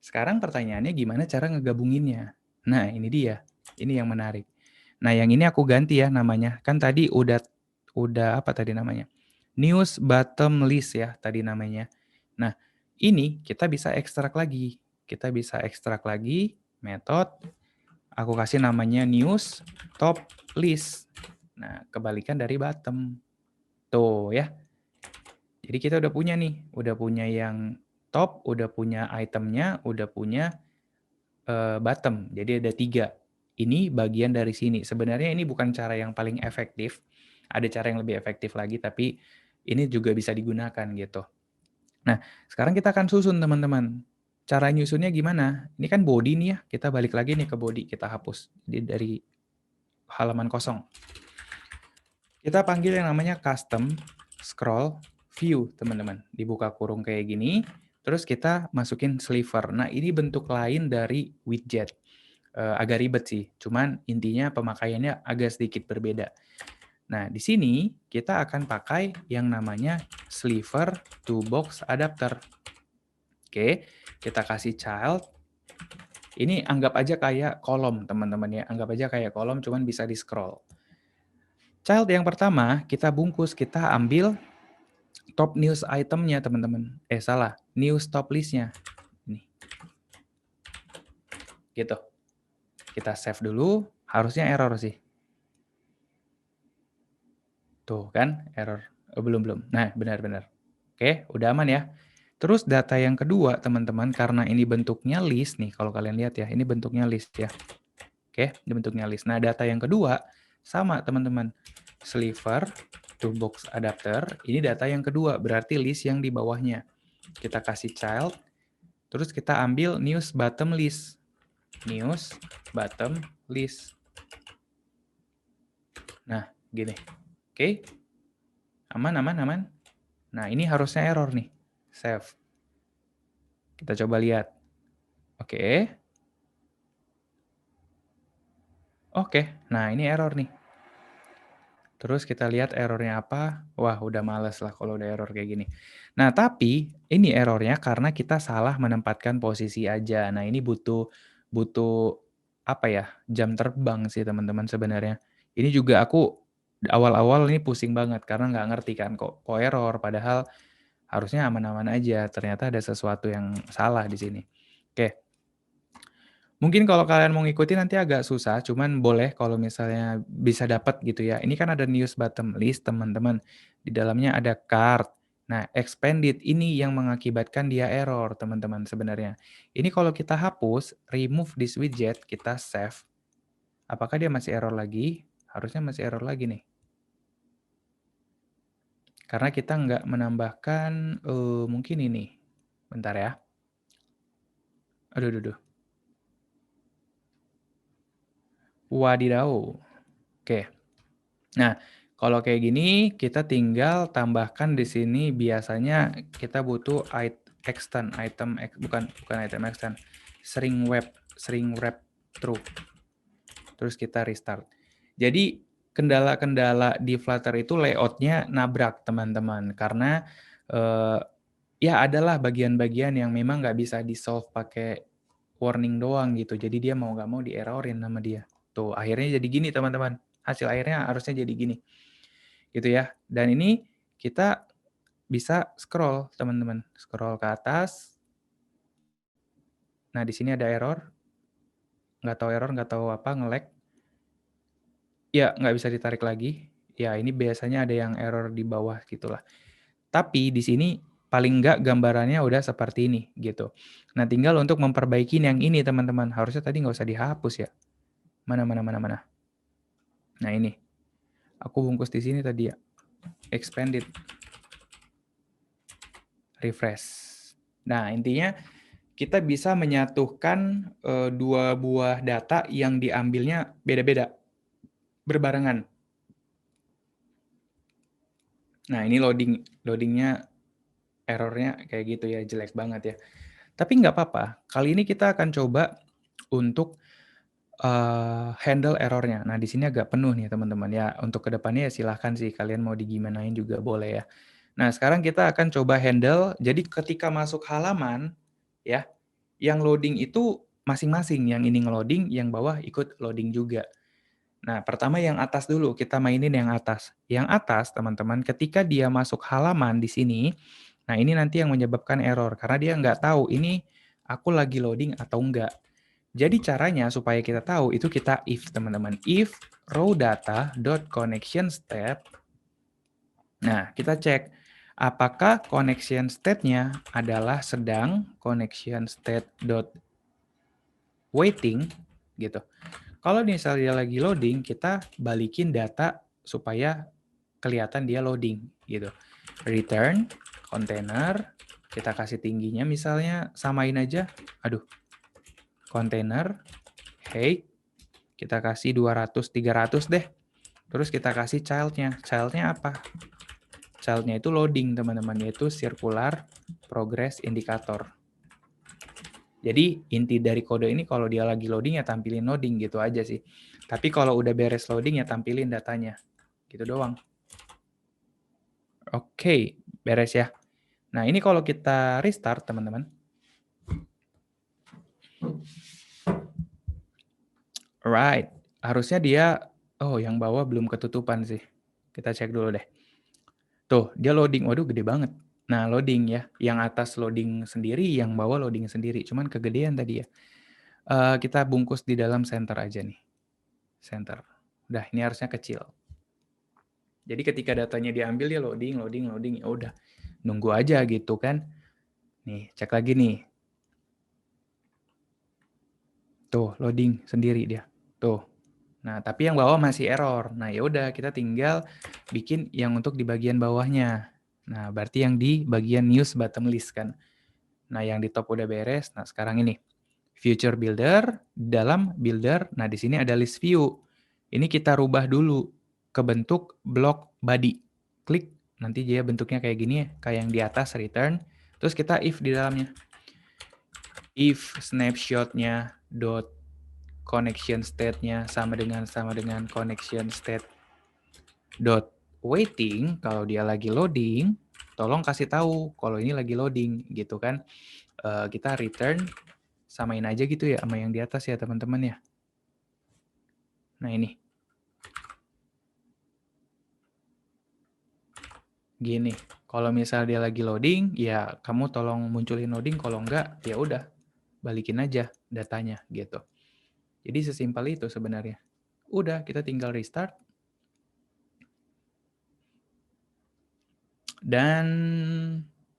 Sekarang pertanyaannya gimana cara ngegabunginnya? Nah, ini dia. Ini yang menarik. Nah, yang ini aku ganti ya namanya. Kan tadi udah apa tadi namanya? News bottom list ya tadi namanya. Nah, ini kita bisa ekstrak lagi. Method. Aku kasih namanya news top list. Nah, kebalikan dari bottom. Tuh ya. Jadi kita udah punya nih, udah punya yang top, udah punya itemnya, udah punya bottom. Jadi ada 3. Ini bagian dari sini. Sebenarnya ini bukan cara yang paling efektif. Ada cara yang lebih efektif lagi, tapi ini juga bisa digunakan gitu. Nah, sekarang kita akan susun teman-teman. Cara nyusunnya gimana? Ini kan body nih ya. Kita balik lagi nih ke body. Kita hapus dari halaman kosong. Kita panggil yang namanya custom scroll view, teman-teman. Dibuka kurung kayak gini. Terus kita masukin sliver. Nah, ini bentuk lain dari widget. Agak ribet sih. Cuman intinya pemakaiannya agak sedikit berbeda. Nah, di sini kita akan pakai yang namanya sliver to box adapter. Oke, kita kasih child. Ini anggap aja kayak kolom, teman-teman ya. Anggap aja kayak kolom, cuman bisa di-scroll. Child yang pertama, kita bungkus, kita ambil top news itemnya, teman-teman. Salah. News top listnya. Nih. Gitu. Kita save dulu. Harusnya error sih. Tuh kan, error. Belum. Nah, benar-benar. Oke, udah aman ya. Terus data yang kedua, teman-teman, karena ini bentuknya list nih, kalau kalian lihat ya, ini bentuknya list ya. Oke, ini bentuknya list. Nah, data yang kedua, sama teman-teman. Sliver to box adapter, ini data yang kedua, berarti list yang di bawahnya. Kita kasih child, terus kita ambil news bottom list. News bottom list. Nah, gini. Oke. Aman. Nah, ini harusnya error nih. Save. Kita coba lihat. Oke. Nah ini error nih. Terus kita lihat errornya apa. Wah, udah males lah kalau udah error kayak gini. Nah, tapi ini errornya karena kita salah menempatkan posisi aja. Nah, ini butuh apa ya? Jam terbang sih teman-teman sebenarnya. Ini juga aku awal-awal ini pusing banget karena nggak ngerti kan kok error padahal harusnya aman-aman aja. Ternyata ada sesuatu yang salah di sini. Oke. Mungkin kalau kalian mau ngikutin nanti agak susah, cuman boleh kalau misalnya bisa dapat gitu ya. Ini kan ada news bottom list, teman-teman. Di dalamnya ada card. Nah, expanded ini yang mengakibatkan dia error, teman-teman sebenarnya. Ini kalau kita hapus, remove this widget, kita save. Apakah dia masih error lagi? Harusnya masih error lagi nih. Karena kita nggak menambahkan, mungkin ini. Bentar ya. Aduh. Wadidaw. Oke. Nah, kalau kayak gini kita tinggal tambahkan di sini biasanya kita butuh extend item bukan item extend. String wrap true. Terus kita restart. Jadi kendala-kendala di Flutter itu layoutnya nabrak teman-teman karena ya adalah bagian-bagian yang memang nggak bisa di-solve pakai warning doang gitu. Jadi dia mau nggak mau di-errorin sama dia. Tuh, akhirnya jadi gini teman-teman. Hasil akhirnya harusnya jadi gini. Gitu ya. Dan ini kita bisa scroll, teman-teman. Scroll ke atas. Nah, di sini ada error. Nggak tahu apa, nge-lag. Ya, nggak bisa ditarik lagi. Ya, ini biasanya ada yang error di bawah gitulah. Tapi di sini paling nggak gambarannya udah seperti ini gitu. Nah, tinggal untuk memperbaiki yang ini teman-teman. Harusnya tadi nggak usah dihapus ya. Mana. Nah ini. Aku bungkus di sini tadi ya. Expanded. Refresh. Nah, intinya kita bisa menyatukan dua buah data yang diambilnya beda-beda. Berbarengan. Nah, ini loadingnya errornya kayak gitu ya, jelek banget ya. Tapi nggak apa-apa. Kali ini kita akan coba untuk handle errornya. Nah, di sini agak penuh nih teman-teman ya. Untuk kedepannya ya silahkan sih kalian mau digimanain juga boleh ya. Nah, sekarang kita akan coba handle. Jadi ketika masuk halaman ya, yang loading itu masing-masing. Yang ini ngeloading, yang bawah ikut loading juga. Nah, pertama yang atas dulu. Kita mainin yang atas. Yang atas teman-teman, ketika dia masuk halaman di sini, nah ini nanti yang menyebabkan error karena dia nggak tahu ini aku lagi loading atau enggak. Jadi caranya supaya kita tahu itu kita if teman-teman. If raw data dot connection state. Nah, kita cek apakah connection state-nya adalah sedang connection state dot waiting gitu. Kalau misalnya dia lagi loading, kita balikin data supaya kelihatan dia loading gitu. Return container, kita kasih tingginya misalnya samain aja. Aduh. Container height kita kasih 200 300 deh. Terus kita kasih child-nya. Child-nya apa? Child-nya itu loading, teman-teman, yaitu circular progress indicator. Jadi inti dari kode ini kalau dia lagi loading ya tampilin loading gitu aja sih. Tapi kalau udah beres loading ya tampilin datanya. Gitu doang. Oke, beres ya. Nah, ini kalau kita restart, teman-teman. Right. Harusnya dia, oh yang bawah belum ketutupan sih. Kita cek dulu deh. Tuh, dia loading. Waduh, gede banget. Nah, loading ya. Yang atas loading sendiri, yang bawah loading sendiri. Cuman kegedean tadi ya. Kita bungkus di dalam center aja nih. Center. Udah, ini harusnya kecil. Jadi ketika datanya diambil, dia loading, loading, loading. Ya udah, nunggu aja gitu kan. Nih, cek lagi nih. Tuh, loading sendiri dia. Tuh. Nah, tapi yang bawah masih error. Nah, ya udah kita tinggal bikin yang untuk di bagian bawahnya. Nah, berarti yang di bagian news bottom list kan. Nah, yang di top udah beres. Nah, sekarang ini future builder, dalam builder. Nah, di sini ada list view. Ini kita rubah dulu ke bentuk block body. Klik, nanti dia bentuknya kayak gini ya, kayak yang di atas return. Terus kita if di dalamnya. If snapshot-nya dot connection state-nya sama dengan connection state dot waiting. Kalau dia lagi loading, tolong kasih tahu kalau ini lagi loading gitu kan. Kita return samain aja gitu ya sama yang di atas ya teman-teman ya. Nah ini gini, kalau misal dia lagi loading ya kamu tolong munculin loading, kalau enggak ya udah balikin aja datanya gitu. Jadi sesimpel itu sebenarnya. Udah, kita tinggal restart. Dan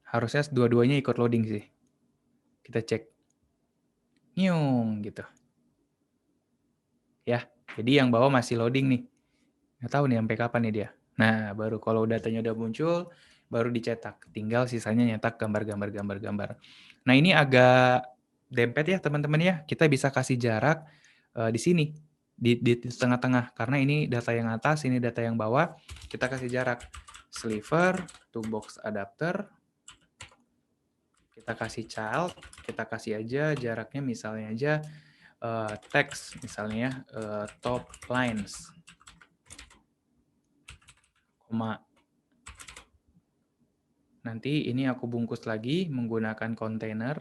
harusnya dua-duanya ikut loading sih. Kita cek. Nyung gitu. Ya, jadi yang bawah masih loading nih. Nggak tahu nih sampai kapan nih dia. Nah, baru kalau datanya udah muncul, baru dicetak. Tinggal sisanya nyetak gambar. Nah, ini agak dempet ya teman-teman ya. Kita bisa kasih jarak di sini. Di tengah-tengah. Karena ini data yang atas, ini data yang bawah. Kita kasih jarak. Sliver to box adapter. Kita kasih child. Kita kasih aja jaraknya misalnya aja text. Misalnya top lines. Nanti ini aku bungkus lagi menggunakan kontainer.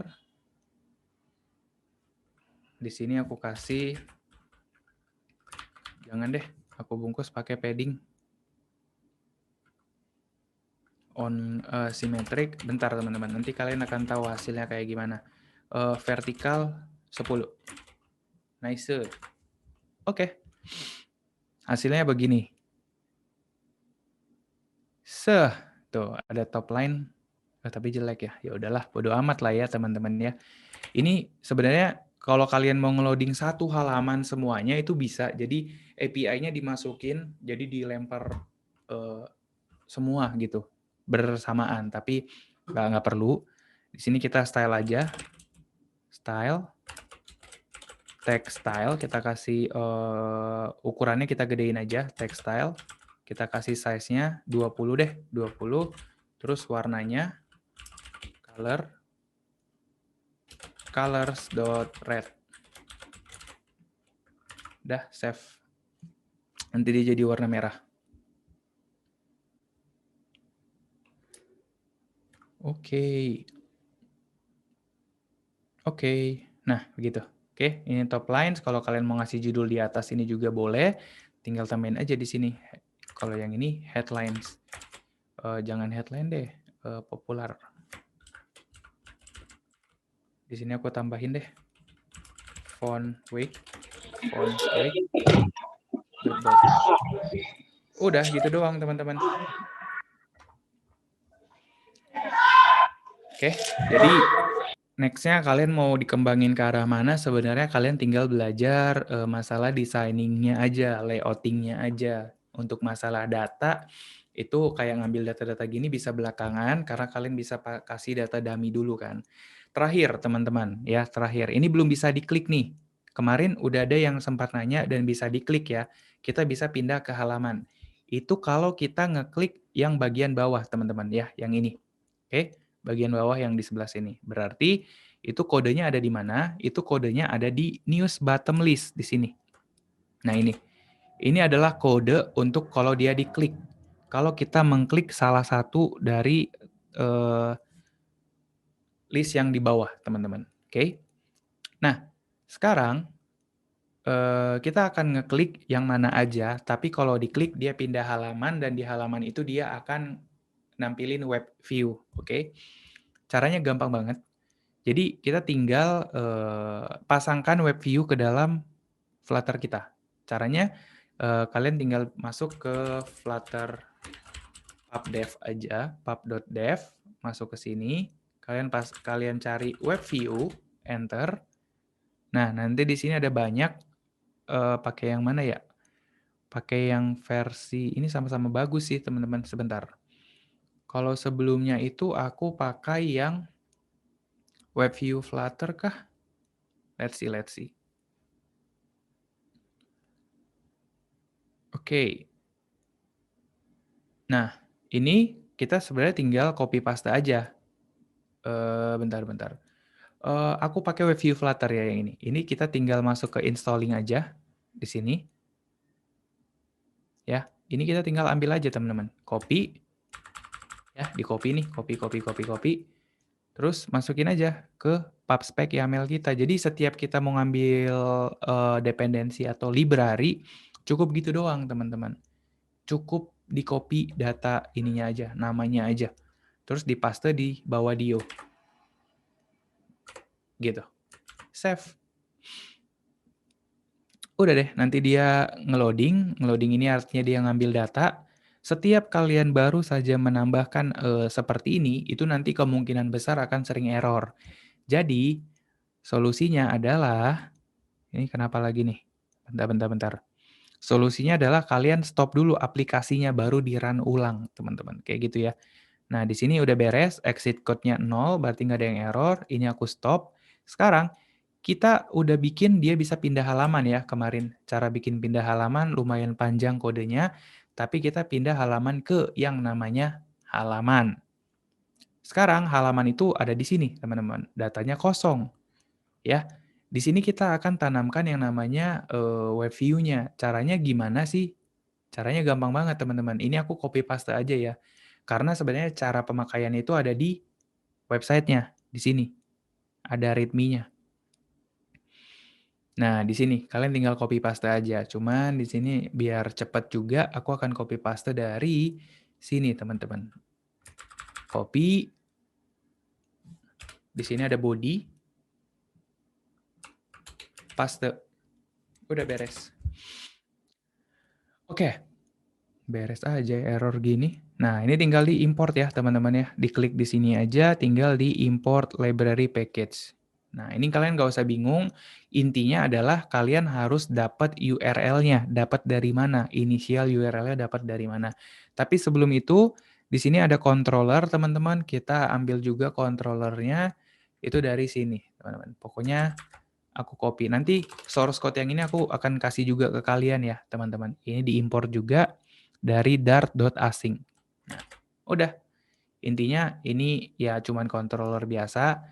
Di sini aku kasih, jangan deh, aku bungkus pakai padding on symmetric. Bentar teman-teman, nanti kalian akan tahu hasilnya kayak gimana. Vertikal 10. Nice. Oke. Hasilnya begini. Tuh ada top line, tapi jelek ya. Ya udahlah, bodo amat lah ya teman-teman ya. Ini sebenarnya kalau kalian mau ngeloading satu halaman semuanya itu bisa. Jadi API-nya dimasukin, jadi dilempar semua gitu bersamaan. Tapi nggak perlu. Di sini kita style aja. Style. Text style. Kita kasih ukurannya kita gedein aja. Text style. Kita kasih size-nya 20 deh. 20. Terus warnanya color. Colors.red. Udah, save. Nanti dia jadi warna merah. Oke. Nah, begitu. Oke, ini top lines. Kalau kalian mau ngasih judul di atas ini juga boleh. Tinggal tambahin aja di sini. Kalau yang ini headlines. Jangan headline deh, popular. Di sini aku tambahin deh. font weight, dot. Udah gitu doang teman-teman. Oke, jadi next-nya kalian mau dikembangin ke arah mana, sebenarnya kalian tinggal belajar masalah designing-nya aja, layouting-nya aja. Untuk masalah data, itu kayak ngambil data-data gini bisa belakangan, karena kalian bisa kasih data dummy dulu kan. Terakhir teman-teman, ya terakhir. Ini belum bisa diklik nih. Kemarin udah ada yang sempat nanya dan bisa diklik ya. Kita bisa pindah ke halaman. Itu kalau kita ngeklik yang bagian bawah teman-teman ya, yang ini. Oke? Bagian bawah yang di sebelah sini. Berarti itu kodenya ada di mana? Itu kodenya ada di news bottom list di sini. Nah ini. Ini adalah kode untuk kalau dia diklik. Kalau kita mengklik salah satu dari list yang di bawah, teman-teman. Oke? Nah, sekarang kita akan ngeklik yang mana aja, tapi kalau diklik dia pindah halaman dan di halaman itu dia akan nampilin web view. Oke? Caranya gampang banget. Jadi kita tinggal pasangkan web view ke dalam Flutter kita. Caranya kalian tinggal masuk ke Flutter pub.dev aja, pub.dev, masuk ke sini. Kalian cari web view, enter. Nah, nanti di sini ada banyak pakai yang mana ya? Pakai yang versi ini sama-sama bagus sih, teman-teman. Sebentar. Kalau sebelumnya itu aku pakai yang web view Flutter kah? Let's see. Oke. Nah, ini kita sebenarnya tinggal copy paste aja. Bentar. Aku pakai web view Flutter ya yang ini. Ini kita tinggal masuk ke installing aja di sini. Ya, ini kita tinggal ambil aja teman-teman. Copy. Ya, di copy nih, copy. Terus masukin aja ke pubspec YAML kita. Jadi setiap kita mau ngambil dependensi atau library, cukup gitu doang teman-teman. Cukup di copy data ininya aja, namanya aja. Terus dipaste di bawah Dio. Gitu. Save. Udah deh, nanti dia ngeloading. Ngeloading ini artinya dia ngambil data. Setiap kalian baru saja menambahkan seperti ini, itu nanti kemungkinan besar akan sering error. Jadi, solusinya adalah, ini kenapa lagi nih? Bentar. Solusinya adalah kalian stop dulu aplikasinya, baru di-run ulang, teman-teman. Kayak gitu ya. Nah, di sini udah beres, exit code-nya 0, berarti nggak ada yang error. Ini aku stop. Sekarang, kita udah bikin dia bisa pindah halaman ya kemarin. Cara bikin pindah halaman lumayan panjang kodenya, tapi kita pindah halaman ke yang namanya halaman. Sekarang halaman itu ada di sini, teman-teman. Datanya kosong. Ya. Di sini kita akan tanamkan yang namanya web view-nya. Caranya gimana sih? Caranya gampang banget, teman-teman. Ini aku copy paste aja ya. Karena sebenarnya cara pemakaian itu ada di website-nya, di sini. Ada readme-nya. Nah, di sini kalian tinggal copy paste aja. Cuman di sini biar cepat juga, aku akan copy paste dari sini, teman-teman. Copy. Di sini ada body. Paste. Udah beres. Oke. Beres aja error gini. Nah, ini tinggal di-import ya, teman-teman ya. Diklik di sini aja, tinggal di-import library package. Nah, ini kalian nggak usah bingung. Intinya adalah kalian harus dapat URL-nya. Dapat dari mana? Inisial URL-nya dapat dari mana. Tapi sebelum itu, di sini ada controller, teman-teman. Kita ambil juga controllernya. Itu dari sini, teman-teman. Pokoknya aku copy. Nanti source code yang ini aku akan kasih juga ke kalian ya, teman-teman. Ini diimport juga dari dart.async. Nah, udah. Intinya ini ya cuman controller biasa.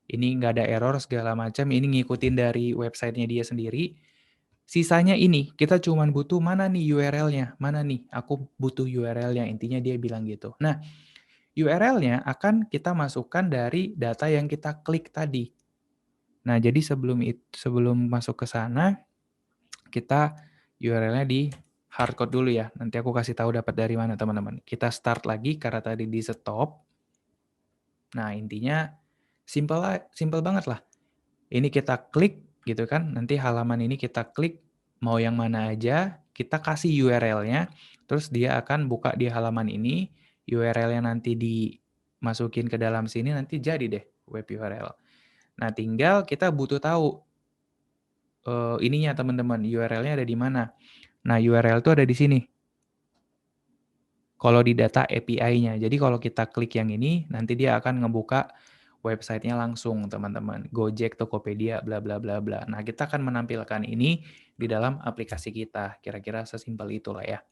Ini nggak ada error segala macam. Ini ngikutin dari websitenya dia sendiri. Sisanya ini, kita cuman butuh mana nih URL-nya? Mana nih? Aku butuh URL-nya. Intinya dia bilang gitu. Nah, URL-nya akan kita masukkan dari data yang kita klik tadi. Nah, jadi sebelum masuk ke sana, kita URL-nya di hardcode dulu ya. Nanti aku kasih tahu dapat dari mana, teman-teman. Kita start lagi karena tadi di stop. Nah, intinya simple banget lah. Ini kita klik, gitu kan. Nanti halaman ini kita klik mau yang mana aja, kita kasih URL-nya, terus dia akan buka di halaman ini, URL-nya nanti dimasukin ke dalam sini, nanti jadi deh web URL. Nah, tinggal kita butuh tahu ininya teman-teman, URL-nya ada di mana. Nah, URL itu ada di sini. Kalau di data API-nya. Jadi kalau kita klik yang ini, nanti dia akan ngebuka website-nya langsung, teman-teman. Gojek, Tokopedia, bla bla bla bla. Nah, kita akan menampilkan ini di dalam aplikasi kita. Kira-kira sesimpel itulah ya.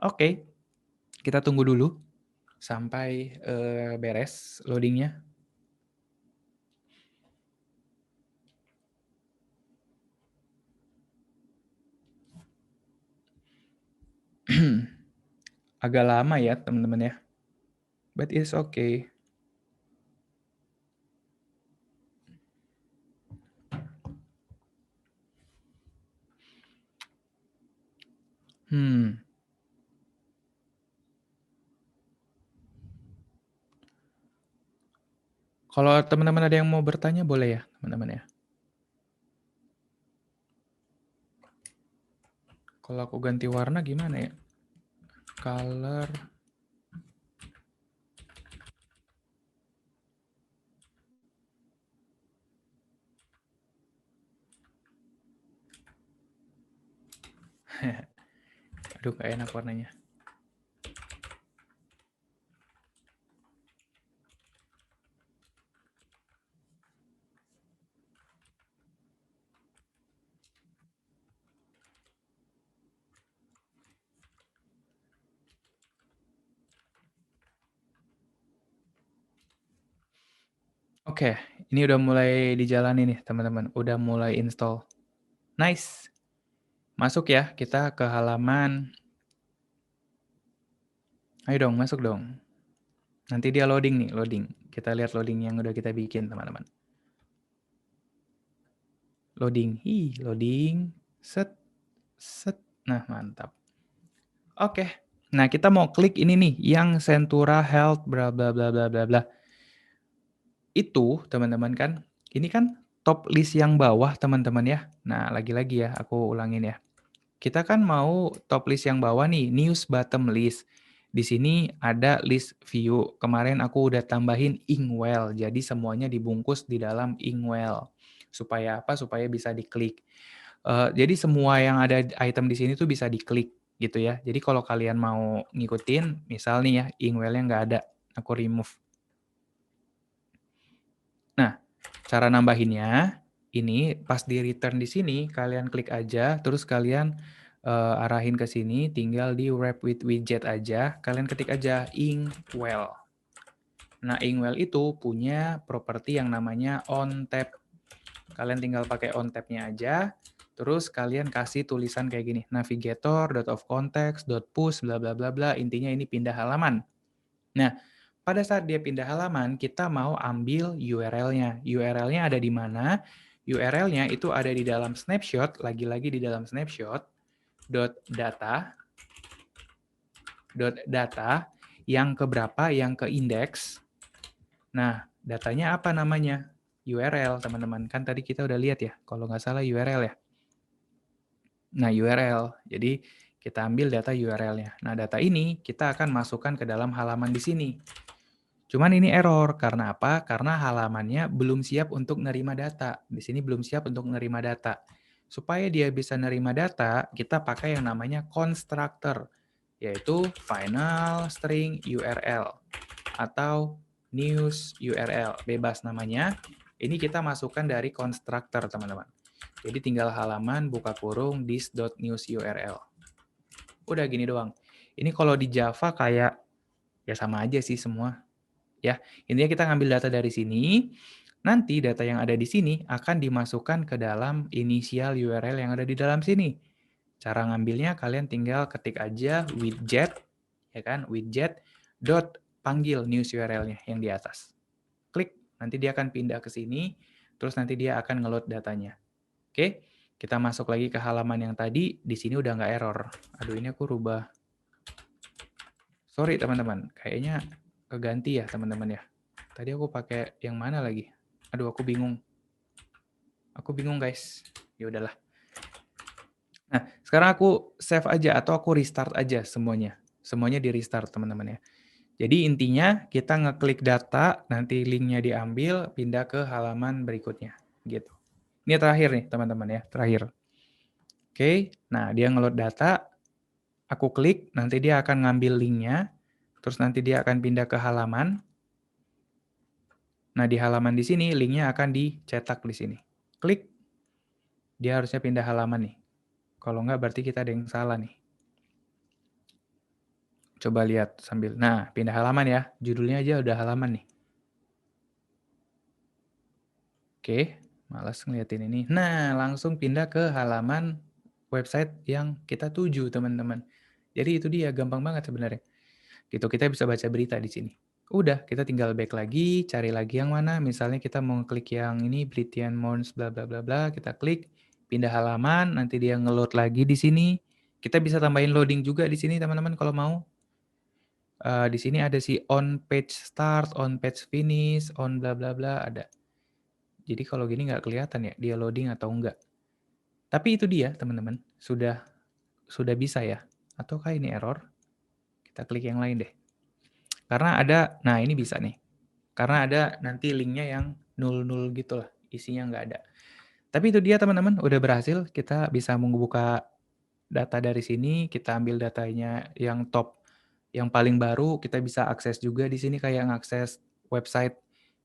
Oke, kita tunggu dulu sampai beres loadingnya. Agak lama ya, teman-teman ya. But it's okay. Kalau teman-teman ada yang mau bertanya, boleh ya, teman-teman ya. Kalau aku ganti warna gimana ya? Color. Aduh, gak enak warnanya. Oke, ini udah mulai dijalani nih, teman-teman. Udah mulai install. Nice. Masuk ya, kita ke halaman. Ayo dong, masuk dong. Nanti dia loading nih, loading. Kita lihat loading yang udah kita bikin, teman-teman. Loading. Loading. Set. Set. Nah, mantap. Oke. Nah, kita mau klik ini nih, yang Centura Health, bla bla bla bla bla bla. Itu, teman-teman kan, ini kan top list yang bawah, teman-teman ya. Nah, lagi-lagi ya, aku ulangin ya. Kita kan mau top list yang bawah nih, news bottom list. Di sini ada list view. Kemarin aku udah tambahin Inkwell, jadi semuanya dibungkus di dalam Inkwell. Supaya apa? Supaya bisa diklik. Jadi semua yang ada item di sini tuh bisa diklik gitu ya. Jadi kalau kalian mau ngikutin, misal nih ya, Inkwell-nya nggak ada, aku remove. Nah, cara nambahinnya, ini pas di return di sini, kalian klik aja, terus kalian arahin ke sini, tinggal di wrap with widget aja, kalian ketik aja Inkwell. Nah, Inkwell itu punya properti yang namanya on-tap. Kalian tinggal pakai on-tap-nya aja, terus kalian kasih tulisan kayak gini, navigator, .of-context, .push, bla bla bla bla, intinya ini pindah halaman. Nah, pada saat dia pindah halaman, kita mau ambil URL-nya. URL-nya ada di mana? URL-nya itu ada di dalam snapshot, lagi-lagi di dalam snapshot, .data, yang keberapa, yang ke index. Nah, datanya apa namanya? URL, teman-teman. Kan tadi kita udah lihat ya, kalau nggak salah URL ya. Nah, URL. Jadi, kita ambil data URL-nya. Nah, data ini kita akan masukkan ke dalam halaman di sini. Cuman ini error, karena apa? Karena halamannya belum siap untuk nerima data. Di sini belum siap untuk nerima data. Supaya dia bisa nerima data, kita pakai yang namanya constructor, yaitu final string URL atau news URL, bebas namanya. Ini kita masukkan dari constructor, teman-teman. Jadi tinggal halaman buka kurung this.newsURL. Udah gini doang. Ini kalau di Java kayak ya sama aja sih semua. Ya, intinya kita ngambil data dari sini, nanti data yang ada di sini akan dimasukkan ke dalam inisial URL yang ada di dalam sini. Cara ngambilnya kalian tinggal ketik aja widget, ya kan, widget dot panggil news URL-nya yang di atas. Klik, nanti dia akan pindah ke sini, terus nanti dia akan ngeload datanya. Oke, kita masuk lagi ke halaman yang tadi, di sini udah nggak error. Aduh, ini aku rubah. Sorry teman-teman, kayaknya keganti ya teman-teman ya. Tadi aku pakai yang mana lagi? Aduh, aku bingung. Aku bingung guys. Ya udahlah. Nah, sekarang aku save aja atau aku restart aja semuanya. Semuanya di restart teman-teman ya. Jadi intinya kita ngeklik data, nanti linknya diambil, pindah ke halaman berikutnya. Gitu. Ini terakhir nih teman-teman ya, terakhir. Oke, nah dia ngeload data, aku klik, nanti dia akan ngambil linknya, terus nanti dia akan pindah ke halaman. Nah di halaman di sini linknya akan dicetak di sini. Klik, dia harusnya pindah halaman nih. Kalau nggak berarti kita ada yang salah nih. Coba lihat sambil. Nah, pindah halaman ya. Judulnya aja udah halaman nih. Oke, malas ngeliatin ini. Nah, langsung pindah ke halaman website yang kita tuju, teman-teman. Jadi itu dia, gampang banget sebenarnya. Gitu, kita bisa baca berita di sini. Udah, kita tinggal back lagi, cari lagi yang mana. Misalnya kita mau klik yang ini, Britian Mons, bla bla bla bla. Kita klik, pindah halaman, nanti dia ngeload lagi di sini. Kita bisa tambahin loading juga di sini, teman-teman, kalau mau. Di sini ada si on page start, on page finish, on bla bla bla, ada. Jadi kalau gini nggak kelihatan ya, dia loading atau enggak. Tapi itu dia, teman-teman. Sudah bisa ya. Ataukah ini error? Kita klik yang lain deh. Karena ada, nah ini bisa nih. Karena ada nanti linknya yang 00 gitu lah. Isinya nggak ada. Tapi itu dia teman-teman, udah berhasil. Kita bisa membuka data dari sini. Kita ambil datanya yang top, yang paling baru. Kita bisa akses juga di sini kayak ngakses website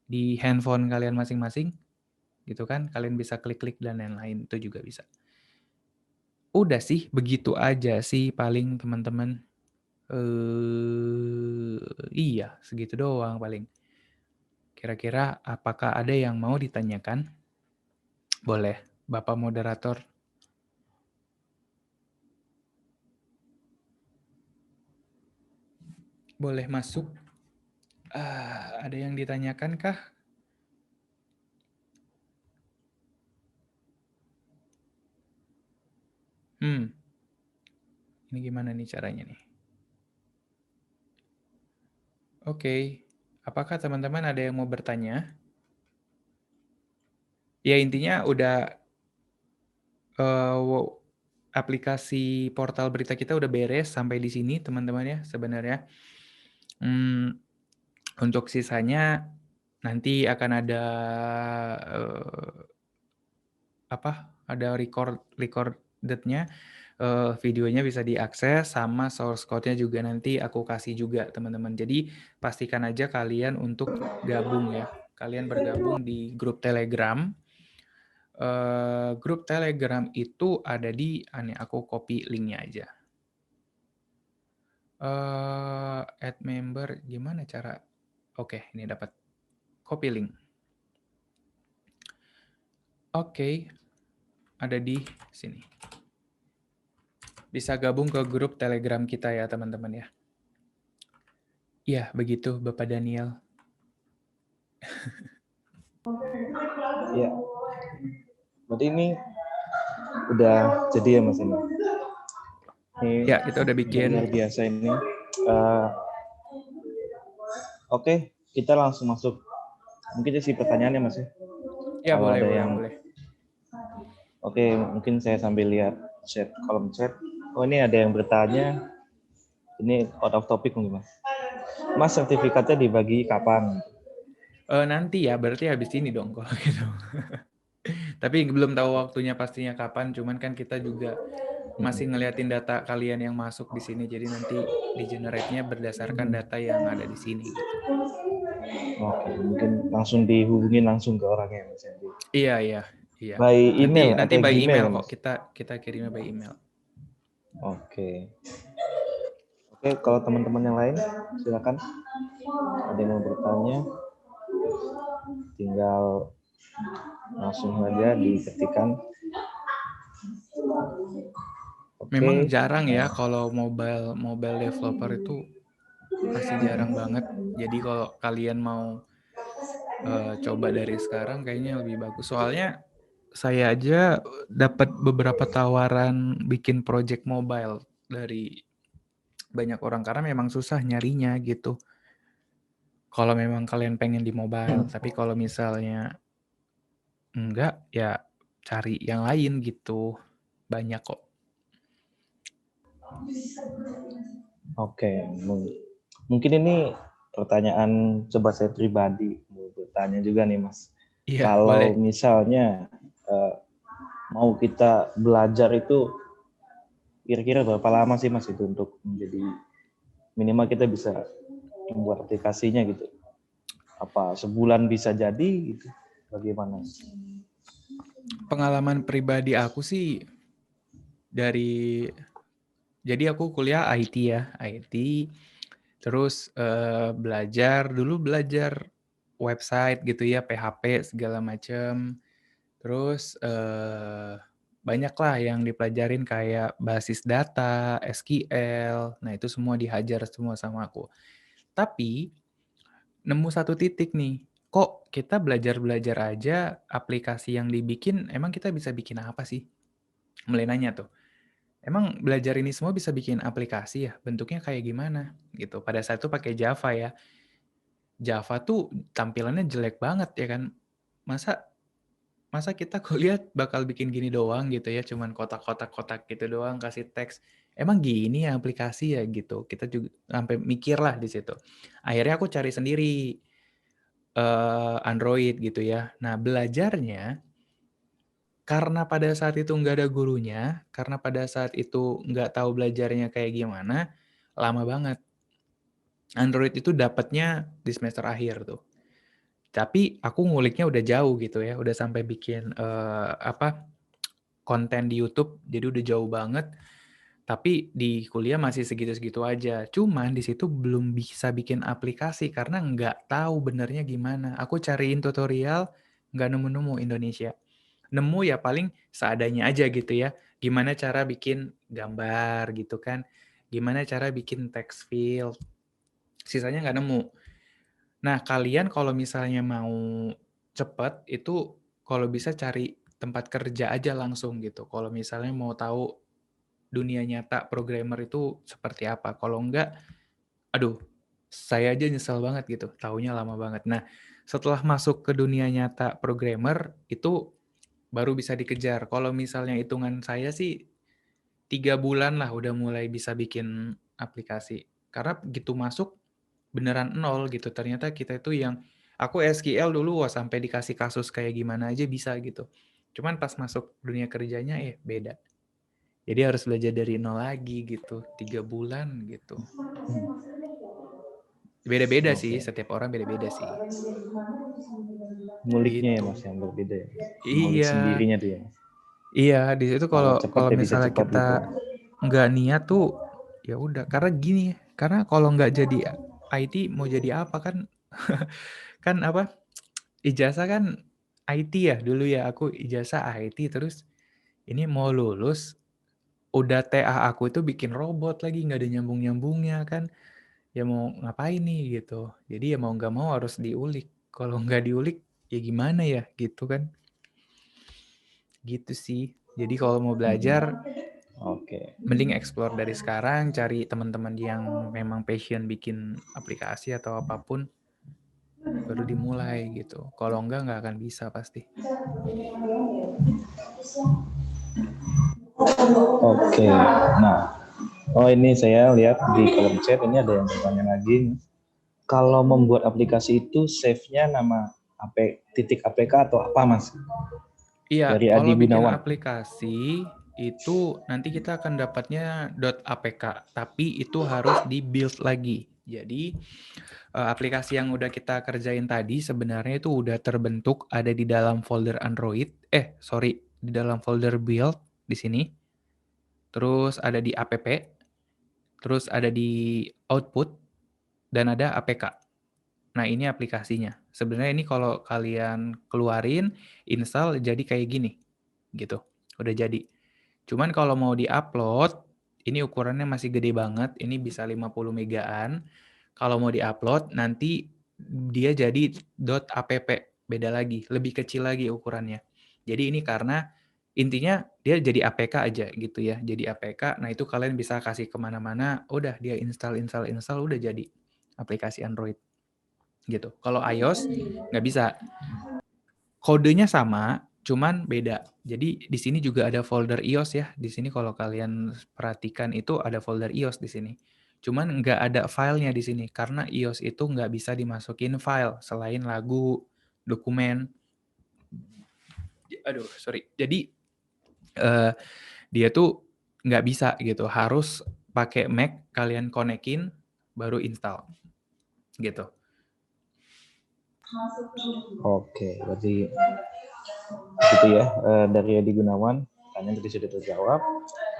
di handphone kalian masing-masing. Gitu kan, kalian bisa klik-klik dan lain-lain. Itu juga bisa. Udah sih, begitu aja sih paling teman-teman. Iya, segitu doang paling. Kira-kira apakah ada yang mau ditanyakan? Boleh, Bapak Moderator. Boleh masuk. Ada yang ditanyakan kah? Ini gimana nih caranya nih? Oke. Apakah teman-teman ada yang mau bertanya? Ya intinya udah aplikasi portal berita kita udah beres sampai di sini teman-teman ya sebenarnya. Untuk sisanya nanti akan ada ada recordednya, videonya bisa diakses sama source code-nya juga nanti aku kasih juga teman-teman. Jadi pastikan aja kalian untuk gabung ya. Kalian bergabung di grup Telegram. Grup Telegram itu ada di, aku copy linknya aja. Add member, gimana cara? Oke, ini dapat copy link. Oke, ada di sini. Bisa gabung ke grup Telegram kita ya teman-teman ya. Ya, begitu Bapak Daniel. Ya. Berarti ini udah jadi ya Mas ini. Ya, kita udah bikin. Luar biasa ini. Oke, kita langsung masuk. Mungkin isi pertanyaannya Mas ya. Ya, kalau boleh, ada boleh, yang boleh. Oke, mungkin saya sambil lihat kolom chat. Oh, ini ada yang bertanya. Ini out of topic mungkin Mas. Mas, sertifikatnya dibagi kapan? Nanti ya, berarti habis ini dong kalau gitu. Tapi belum tahu waktunya pastinya kapan, cuman kan kita juga masih ngeliatin data kalian yang masuk di sini, jadi nanti di generate-nya berdasarkan data yang ada di sini gitu. Oke, mungkin langsung dihubungin langsung ke orangnya Mas Hendy. Iya. By email Nanti atau by Gmail email ya, kok, Mas? kita kirimnya by email. Oke, kalau teman-teman yang lain silakan. Ada yang mau bertanya? Tinggal langsung saja diketikkan. Memang jarang ya kalau mobile developer itu pasti jarang banget. Jadi kalau kalian mau coba dari sekarang kayaknya lebih bagus. Soalnya saya aja dapat beberapa tawaran bikin project mobile dari banyak orang karena memang susah nyarinya gitu. Kalau memang kalian pengen di mobile, tapi kalau misalnya enggak ya cari yang lain gitu. Banyak kok. Oke, mungkin ini pertanyaan coba saya pribadi mau bertanya juga nih Mas. Iya, Kalau boleh. misalnya mau kita belajar itu kira-kira berapa lama sih Mas itu untuk menjadi minimal kita bisa membuat aplikasinya gitu? Apa sebulan bisa jadi gitu? Bagaimana? Pengalaman pribadi aku sih jadi aku kuliah IT ya, IT. Terus belajar website gitu ya, PHP segala macam. Terus banyak lah yang dipelajarin kayak basis data, SQL. Nah itu semua dihajar semua sama aku. Tapi nemu satu titik nih, kok kita belajar-belajar aja aplikasi yang dibikin, emang kita bisa bikin apa sih? Mulai nanya tuh. Emang belajar ini semua bisa bikin aplikasi ya? Bentuknya kayak gimana? Gitu. Pada saat itu pakai Java ya. Java tuh tampilannya jelek banget ya kan. Masa kita kuliah bakal bikin gini doang gitu ya, cuman kotak-kotak gitu doang kasih teks. Emang gini ya aplikasi ya gitu. Kita juga sampai mikir lah di situ. Akhirnya aku cari sendiri Android gitu ya. Nah, belajarnya karena pada saat itu nggak ada gurunya, karena pada saat itu nggak tahu belajarnya kayak gimana, lama banget. Android itu dapatnya di semester akhir tuh. Tapi aku nguliknya udah jauh gitu ya, udah sampai bikin konten di YouTube, jadi udah jauh banget. Tapi di kuliah masih segitu-segitu aja. Cuman di situ belum bisa bikin aplikasi karena nggak tahu benernya gimana. Aku cariin tutorial, nggak nemu-nemu Indonesia. Nemu ya paling seadanya aja gitu ya. Gimana cara bikin gambar gitu kan. Gimana cara bikin text field. Sisanya nggak nemu. Nah, kalian kalau misalnya mau cepet, itu kalau bisa cari tempat kerja aja langsung gitu. Kalau misalnya mau tahu dunia nyata programmer itu seperti apa. Kalau enggak, aduh, saya aja nyesel banget gitu. Taunya lama banget. Nah, setelah masuk ke dunia nyata programmer, itu baru bisa dikejar. Kalau misalnya hitungan saya sih 3 bulan lah udah mulai bisa bikin aplikasi. Karena begitu masuk beneran nol gitu. Ternyata kita itu yang aku SQL dulu wah sampai dikasih kasus kayak gimana aja bisa gitu. Cuman pas masuk dunia kerjanya beda. Jadi harus belajar dari nol lagi gitu. 3 bulan gitu. Beda-beda sih, Oke. setiap orang beda-beda sih. Nguliknya ya Gitu. Mas yang berbeda ya. Ngulik Iya. sendirinya dia. Iya, di situ Kalau kalau cepat kalau ya bisa misalnya cepat gitu. kita nggak niat tuh ya udah. Karena gini, karena kalau nggak jadi IT mau jadi apa kan? Kan apa? Ijazah kan IT ya dulu ya. Aku ijazah IT terus ini mau lulus udah TA aku itu bikin robot lagi nggak ada nyambung-nyambungnya kan. Ya mau ngapain nih gitu. Jadi ya mau nggak mau harus diulik. Kalau nggak diulik ya gimana ya gitu kan. Gitu sih. Jadi kalau mau belajar Oke. mending explore dari sekarang, cari teman-teman yang memang passion bikin aplikasi atau apapun, baru dimulai gitu. Kalau nggak akan bisa pasti. Oke. Nah, ini saya lihat di kolom chat ini ada yang bertanya lagi. Kalau membuat aplikasi itu save-nya nama titik APK atau apa Mas? Iya, Dari Adi kalau bikin Gunawan. aplikasi itu nanti kita akan dapatnya .apk, tapi itu harus di-build lagi. Jadi aplikasi yang udah kita kerjain tadi sebenarnya itu udah terbentuk ada di dalam folder Android. Di dalam folder build di sini. Terus ada di app, terus ada di output dan ada APK. Nah, ini aplikasinya. Sebenarnya ini kalau kalian keluarin, install jadi kayak gini. Gitu. Udah jadi. Cuman kalau mau di-upload, ini ukurannya masih gede banget. Ini bisa 50 megaan. Kalau mau di-upload, nanti dia jadi .app. Beda lagi. Lebih kecil lagi ukurannya. Jadi ini karena intinya dia jadi APK aja gitu ya. Jadi APK, nah itu kalian bisa kasih kemana-mana. Udah dia install, udah jadi aplikasi Android. Gitu. Kalau iOS nggak bisa. Kodenya sama, cuman beda. Jadi di sini juga ada folder iOS ya. Di sini kalau kalian perhatikan itu ada folder iOS di sini. Cuman nggak ada filenya di sini karena iOS itu nggak bisa dimasukin file selain lagu, dokumen. Aduh, sorry. Jadi eh, dia tuh nggak bisa gitu. Harus pakai Mac, kalian konekin, baru install gitu. Oke, berarti gitu ya dari Edi Gunawan. Tanya tadi sudah terjawab.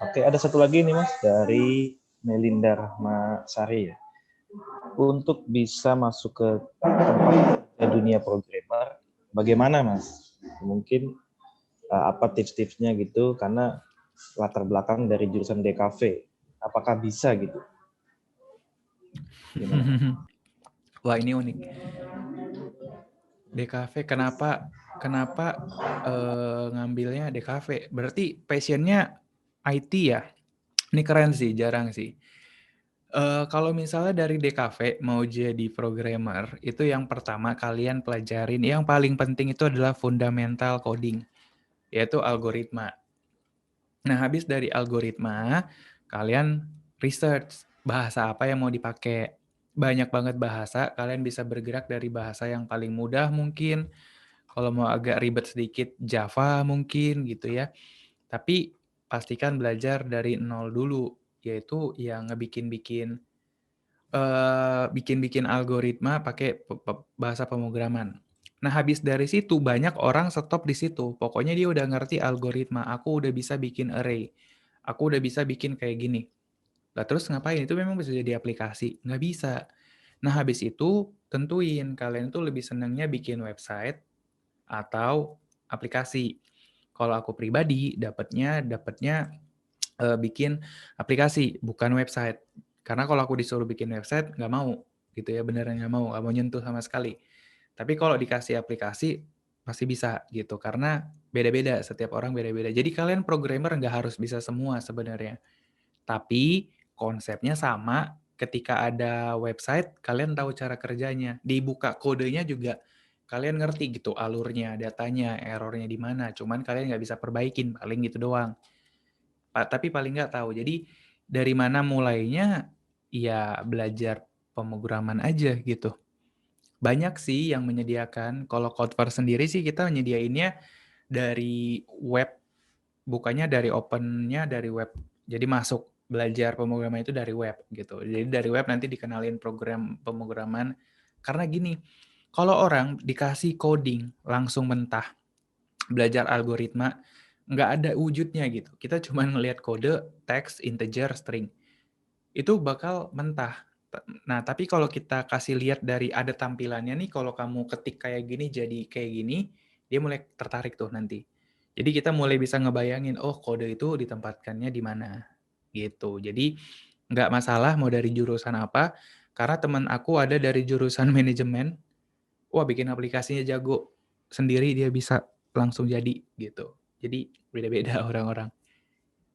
Oke, ada satu lagi nih Mas dari Melinda Rahmasari ya. Untuk bisa masuk ke tempat dunia programmer, bagaimana Mas? Mungkin apa tips-tipsnya gitu? Karena latar belakang dari jurusan DKV, apakah bisa gitu? Gimana? Wah, ini unik. DKV kenapa ngambilnya DKV? Berarti passionnya IT ya? Ini keren sih, jarang sih. Kalau misalnya dari DKV mau jadi programmer, itu yang pertama kalian pelajarin, yang paling penting itu adalah fundamental coding, yaitu algoritma. Nah, habis dari algoritma, kalian research bahasa apa yang mau dipakai. Banyak banget bahasa, kalian bisa bergerak dari bahasa yang paling mudah mungkin, kalau mau agak ribet sedikit Java mungkin gitu ya. Tapi pastikan belajar dari nol dulu, yaitu yang bikin-bikin algoritma pakai bahasa pemrograman. Nah, habis dari situ banyak orang stop di situ. Pokoknya dia udah ngerti algoritma, aku udah bisa bikin array, aku udah bisa bikin kayak gini. Lah terus ngapain? Itu memang bisa jadi aplikasi? Nggak bisa. Nah, habis itu tentuin kalian tuh lebih senangnya bikin website atau aplikasi. Kalau aku pribadi dapatnya bikin aplikasi, bukan website. Karena kalau aku disuruh bikin website, nggak mau, gitu ya, beneran nggak mau nyentuh sama sekali. Tapi kalau dikasih aplikasi, pasti bisa, gitu. Karena beda-beda, setiap orang beda-beda. Jadi kalian programmer nggak harus bisa semua sebenarnya. Tapi konsepnya sama, ketika ada website, kalian tahu cara kerjanya. Dibuka kodenya juga, kalian ngerti gitu alurnya, datanya, errornya di mana. Cuman kalian nggak bisa perbaikin, paling gitu doang. Tapi paling nggak tahu. Jadi dari mana mulainya, ya belajar pemrograman aja gitu. Banyak sih yang menyediakan. Kalau Codeverse sendiri sih kita menyediainnya dari web, bukannya dari opennya dari web. Jadi masuk belajar pemrograman itu dari web gitu. Jadi dari web nanti dikenalin program pemrograman. Karena gini, kalau orang dikasih coding langsung mentah, belajar algoritma, nggak ada wujudnya gitu. Kita cuma ngelihat kode, teks, integer, string. Itu bakal mentah. Nah, tapi kalau kita kasih lihat dari ada tampilannya nih, kalau kamu ketik kayak gini jadi kayak gini, dia mulai tertarik tuh nanti. Jadi kita mulai bisa ngebayangin, oh kode itu ditempatkannya di mana gitu. Jadi nggak masalah mau dari jurusan apa, karena teman aku ada dari jurusan manajemen, wah bikin aplikasinya jago, sendiri dia bisa langsung jadi gitu. Jadi beda-beda orang-orang.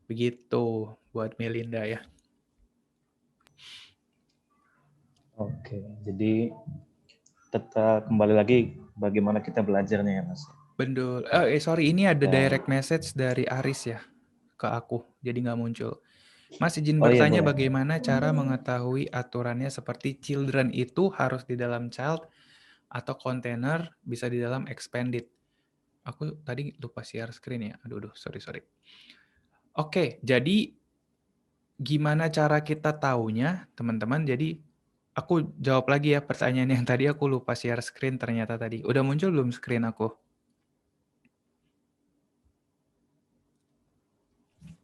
Begitu buat Melinda ya. Oke, jadi tetap kembali lagi bagaimana kita belajarnya ya Mas. Betul. Sorry, ini ada direct message dari Aris ya ke aku, jadi nggak muncul. Mas izin Oh iya bertanya boleh. bagaimana cara mengetahui aturannya seperti children itu harus di dalam child atau container bisa di dalam expanded. Aku tadi lupa share screen ya. Aduh, sorry. Oke, jadi gimana cara kita taunya, teman-teman? Jadi aku jawab lagi ya pertanyaan yang tadi aku lupa share screen ternyata tadi. Udah muncul belum screen aku?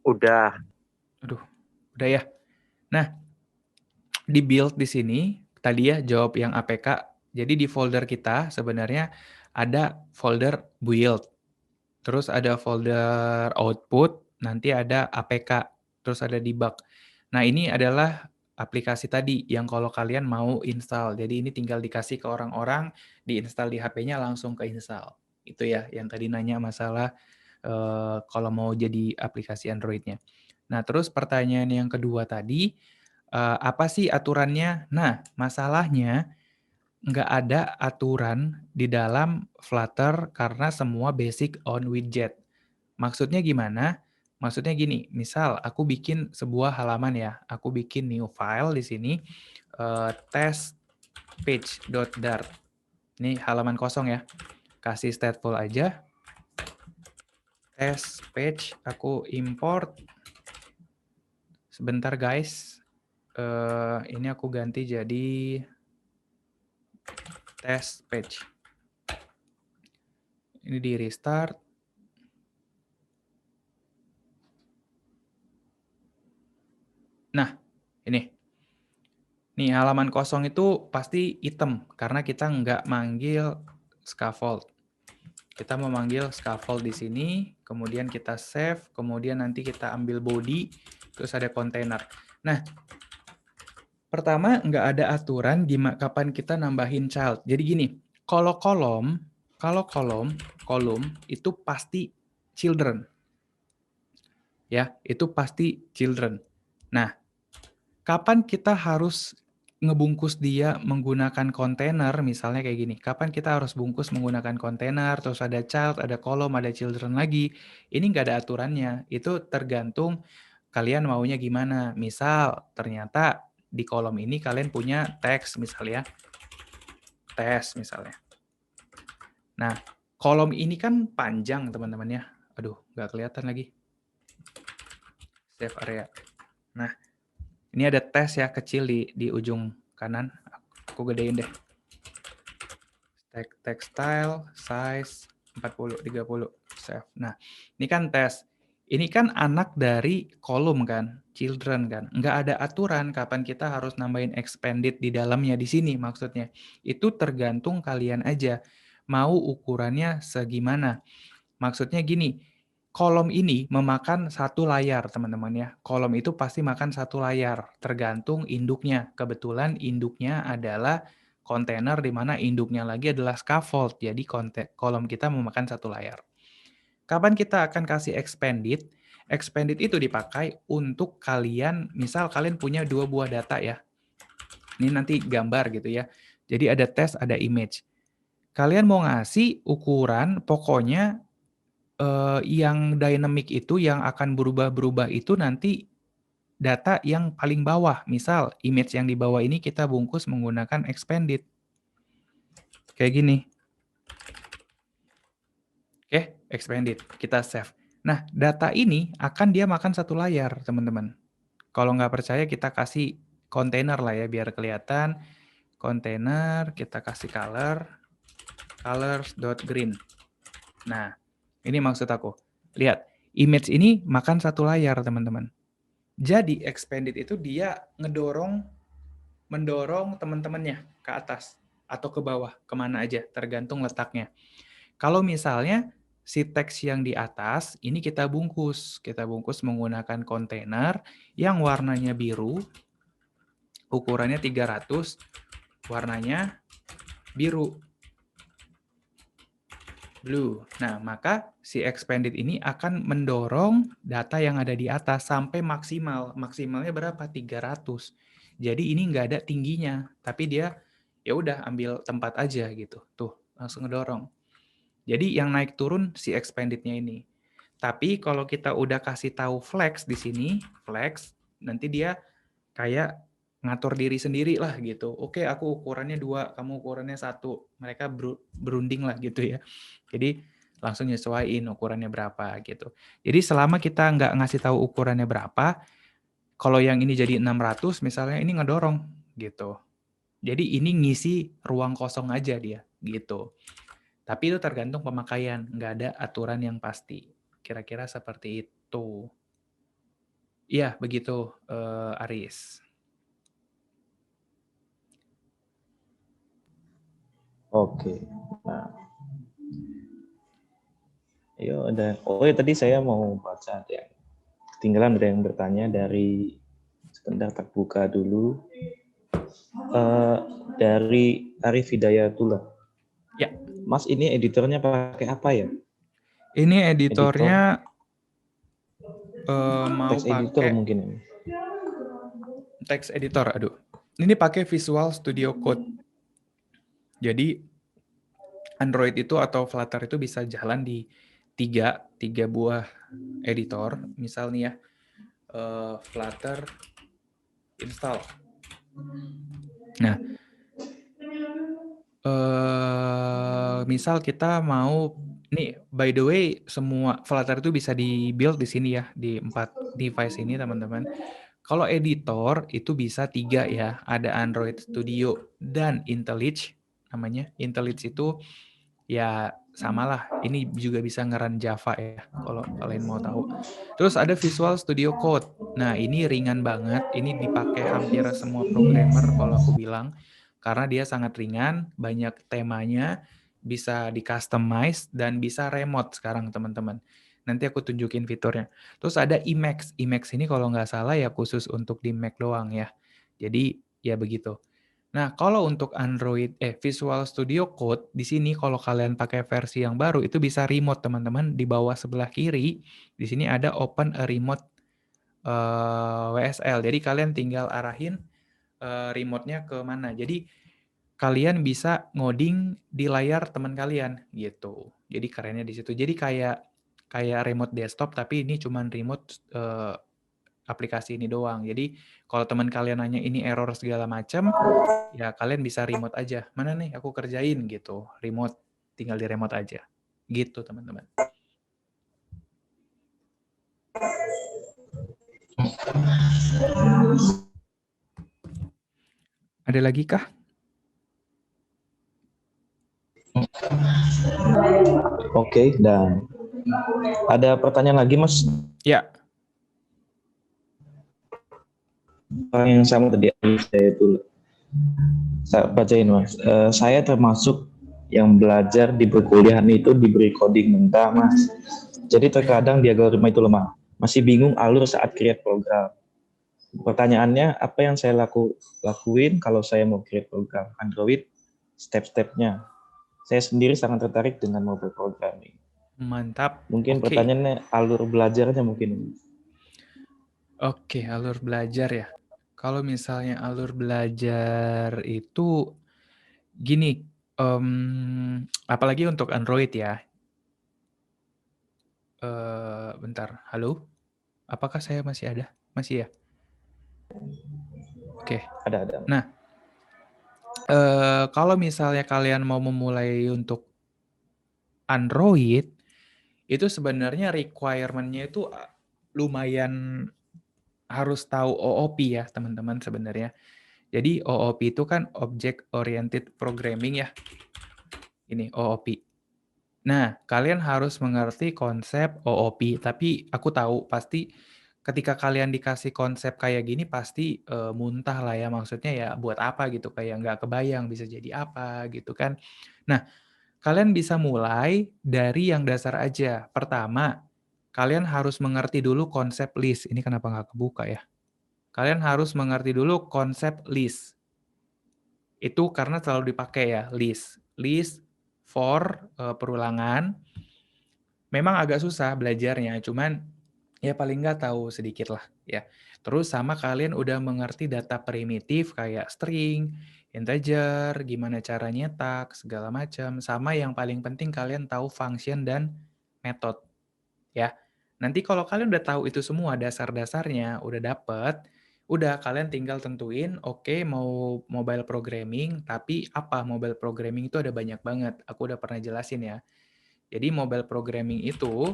Udah. Aduh, udah ya. Nah, di build di sini tadi ya jawab yang APK. Jadi di folder kita sebenarnya ada folder build. Terus ada folder output, nanti ada APK, terus ada debug. Nah, ini adalah aplikasi tadi yang kalau kalian mau install. Jadi ini tinggal dikasih ke orang-orang, diinstal di HP-nya langsung ke install. Itu ya yang tadi nanya masalah kalau mau jadi aplikasi Android-nya. Nah, terus pertanyaan yang kedua tadi, apa sih aturannya? Nah, masalahnya nggak ada aturan di dalam Flutter karena semua basic on widget. Maksudnya gimana? Maksudnya gini, misal aku bikin sebuah halaman ya, aku bikin new file di sini, test page.dart. Ini halaman kosong ya, kasih stateful aja, test page, aku import. Sebentar guys, ini aku ganti jadi test page. Ini di restart. Nah, ini. Nih, halaman kosong itu pasti hitam, karena kita nggak manggil scaffold. Kita memanggil scaffold di sini, kemudian kita save, kemudian nanti kita ambil body, terus ada container. Nah, pertama nggak ada aturan kapan kita nambahin child. Jadi gini, kalau kolom itu pasti children. Ya, itu pasti children. Nah, kapan kita harus ngebungkus dia menggunakan kontainer, misalnya kayak gini. Kapan kita harus bungkus menggunakan kontainer, terus ada child, ada kolom, ada children lagi. Ini nggak ada aturannya. Itu tergantung kalian maunya gimana. Misal, ternyata di kolom ini kalian punya teks misalnya. Tes misalnya. Nah, kolom ini kan panjang teman-teman ya. Aduh, nggak kelihatan lagi. Save area. Nah, ini ada tes ya kecil di ujung kanan. Aku gedein deh. Textile size 40 30 save. Nah, ini kan tes. Ini kan anak dari kolom kan, children kan. Nggak ada aturan kapan kita harus nambahin expanded di dalamnya di sini maksudnya. Itu tergantung kalian aja mau ukurannya segimana. Maksudnya gini, kolom ini memakan satu layar, teman-teman ya. Kolom itu pasti makan satu layar, tergantung induknya. Kebetulan induknya adalah kontainer di mana induknya lagi adalah scaffold. Jadi kolom kita memakan satu layar. Kapan kita akan kasih expanded? Expanded itu dipakai untuk kalian, misal kalian punya 2 buah data ya. Ini nanti gambar gitu ya. Jadi ada test, ada image. Kalian mau ngasih ukuran, pokoknya yang dynamic itu yang akan berubah-berubah itu nanti data yang paling bawah. Misal image yang di bawah ini kita bungkus menggunakan expanded. Kayak gini. Oke, expanded. Kita save. Nah, data ini akan dia makan satu layar, teman-teman. Kalau nggak percaya kita kasih container lah ya biar kelihatan. Container, kita kasih color, colors.green. Nah, ini maksud aku. Lihat, image ini makan satu layar, teman-teman. Jadi expanded itu dia mendorong teman-temannya ke atas atau ke bawah, kemana aja, tergantung letaknya. Kalau misalnya si teks yang di atas, ini kita bungkus menggunakan kontainer yang warnanya biru, ukurannya 300, warnanya biru. Blue. Nah, maka si expanded ini akan mendorong data yang ada di atas sampai maksimal. Maksimalnya berapa? 300. Jadi ini nggak ada tingginya, tapi dia ya udah ambil tempat aja gitu. Tuh, langsung ngedorong. Jadi yang naik turun si expanded-nya ini. Tapi kalau kita udah kasih tahu flex di sini, flex, nanti dia kayak ngatur diri sendiri lah gitu. Oke, aku ukurannya 2, kamu ukurannya 1. Mereka berunding lah gitu ya. Jadi langsung nyesuaiin ukurannya berapa gitu. Jadi selama kita nggak ngasih tahu ukurannya berapa, kalau yang ini jadi 600 misalnya, ini ngedorong gitu. Jadi ini ngisi ruang kosong aja dia gitu. Tapi itu tergantung pemakaian, nggak ada aturan yang pasti. Kira-kira seperti itu. Iya, begitu Aris. Oke. Nah, ya tadi saya mau baca yang ketinggalan, ada yang bertanya dari, sebentar terbuka dulu, dari Arif Hidayatullah. Ya. Mas, ini editornya pakai apa ya? Ini editornya mau Text editor pakai mungkin ini. text editor, aduh. Ini pakai Visual Studio Code. Jadi Android itu atau Flutter itu bisa jalan di tiga buah editor. Misal nih ya, Flutter install. Nah, misal kita mau, nih by the way semua Flutter itu bisa di-build di sini ya, di 4 device ini teman-teman. Kalau editor itu bisa 3 ya, ada Android Studio dan IntelliJ namanya. IntelliJ itu ya samalah, ini juga bisa nge-run Java ya, kalau kalian mau tahu. Terus ada Visual Studio Code. Nah, ini ringan banget, ini dipakai hampir semua programmer kalau aku bilang, karena dia sangat ringan, banyak temanya, bisa di-customize, dan bisa remote sekarang teman-teman. Nanti aku tunjukin fiturnya. Terus ada Emacs. Emacs ini kalau nggak salah ya khusus untuk di Mac doang ya. Jadi ya begitu. Nah, kalau untuk Visual Studio Code, di sini kalau kalian pakai versi yang baru, itu bisa remote, teman-teman. Di bawah sebelah kiri, di sini ada Open a Remote WSL. Jadi, kalian tinggal arahin remote-nya ke mana. Jadi, kalian bisa ngoding di layar teman kalian, gitu. Jadi, kerennya di situ. Jadi, kayak remote desktop, tapi ini cuma remote aplikasi ini doang. Jadi kalau teman kalian nanya ini error segala macam, ya kalian bisa remote aja. Mana nih aku kerjain gitu. Remote, tinggal di remote aja. Gitu teman-teman. Ada lagi kah? Oke, dan ada pertanyaan lagi, Mas? Ya. Yang sama tadi saya bacain, Mas. Saya termasuk yang belajar di perkuliahan itu diberi coding mentah, Mas. Jadi terkadang di algoritma itu lemah. Masih bingung alur saat create program. Pertanyaannya, apa yang saya lakuin kalau saya mau create program Android, step-stepnya. Saya sendiri sangat tertarik dengan mobile programming. Mantap. Mungkin Oke. pertanyaannya alur belajarnya mungkin. Oke, alur belajar ya. Kalau misalnya alur belajar itu gini, apalagi untuk Android ya. Bentar, halo? Apakah saya masih ada? Masih ya? Oke. Ada. Nah, kalau misalnya kalian mau memulai untuk Android, itu sebenarnya requirement-nya itu lumayan harus tahu OOP ya teman-teman sebenarnya. Jadi OOP itu kan Object Oriented Programming ya. Ini OOP. Nah, kalian harus mengerti konsep OOP, tapi aku tahu pasti ketika kalian dikasih konsep kayak gini pasti muntah lah ya, maksudnya ya buat apa gitu, kayak nggak kebayang bisa jadi apa gitu kan. Nah, kalian bisa mulai dari yang dasar aja. Pertama, kalian harus mengerti dulu konsep list. Ini kenapa nggak kebuka ya? Kalian harus mengerti dulu konsep list. Itu karena selalu dipakai ya, list. List for perulangan. Memang agak susah belajarnya, cuman ya paling nggak tahu sedikit lah ya. Terus sama kalian udah mengerti data primitif kayak string, integer, gimana cara nyetak, segala macam. Sama yang paling penting kalian tahu function dan method ya. Nanti kalau kalian udah tahu itu semua dasar-dasarnya, udah dapet, udah kalian tinggal tentuin, oke, mau mobile programming, tapi apa mobile programming itu ada banyak banget. Aku udah pernah jelasin ya. Jadi mobile programming itu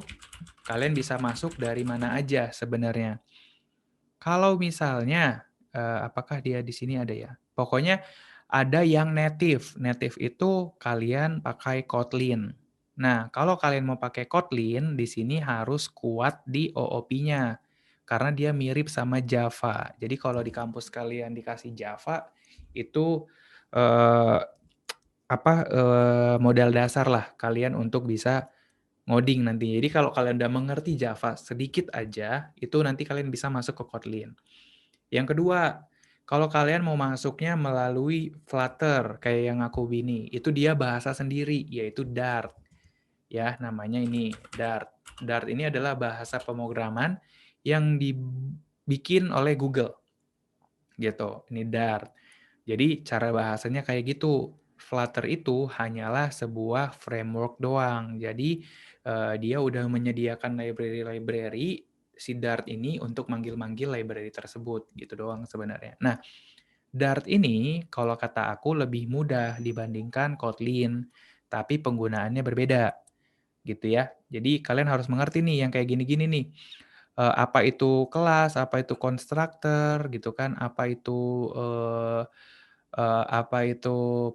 kalian bisa masuk dari mana aja sebenarnya. Kalau misalnya, apakah dia di sini ada ya? Pokoknya ada yang native. Native itu kalian pakai Kotlin. Nah, kalau kalian mau pakai Kotlin, di sini harus kuat di OOP-nya. Karena dia mirip sama Java. Jadi kalau di kampus kalian dikasih Java, itu modal dasar lah kalian untuk bisa ngoding nanti. Jadi kalau kalian udah mengerti Java sedikit aja, itu nanti kalian bisa masuk ke Kotlin. Yang kedua, kalau kalian mau masuknya melalui Flutter kayak yang aku ini, itu dia bahasa sendiri yaitu Dart. Ya, namanya ini Dart. Dart ini adalah bahasa pemrograman yang dibikin oleh Google. Gitu. Ini Dart. Jadi cara bahasanya kayak gitu. Flutter itu hanyalah sebuah framework doang. Jadi dia udah menyediakan library-library si Dart ini untuk manggil-manggil library tersebut gitu doang sebenarnya. Nah, Dart ini kalau kata aku lebih mudah dibandingkan Kotlin, tapi penggunaannya berbeda gitu ya. Jadi kalian harus mengerti nih yang kayak gini-gini nih. Apa itu kelas, apa itu constructor gitu kan, apa itu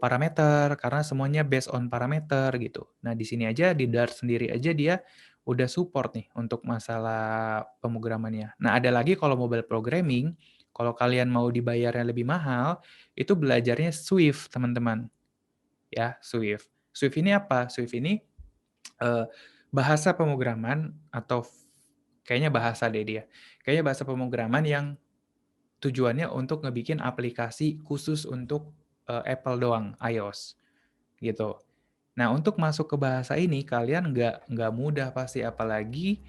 parameter, karena semuanya based on parameter gitu. Nah, di sini aja di Dart sendiri aja dia udah support nih untuk masalah pemrogramannya. Nah, ada lagi kalau mobile programming, kalau kalian mau dibayarnya lebih mahal, itu belajarnya Swift, teman-teman. Ya, Swift. Swift ini apa? Swift ini bahasa pemrograman atau kayaknya bahasa deh dia. Kayaknya bahasa pemrograman yang tujuannya untuk ngebikin aplikasi khusus untuk Apple doang, iOS gitu. Nah, untuk masuk ke bahasa ini kalian nggak mudah pasti, apalagi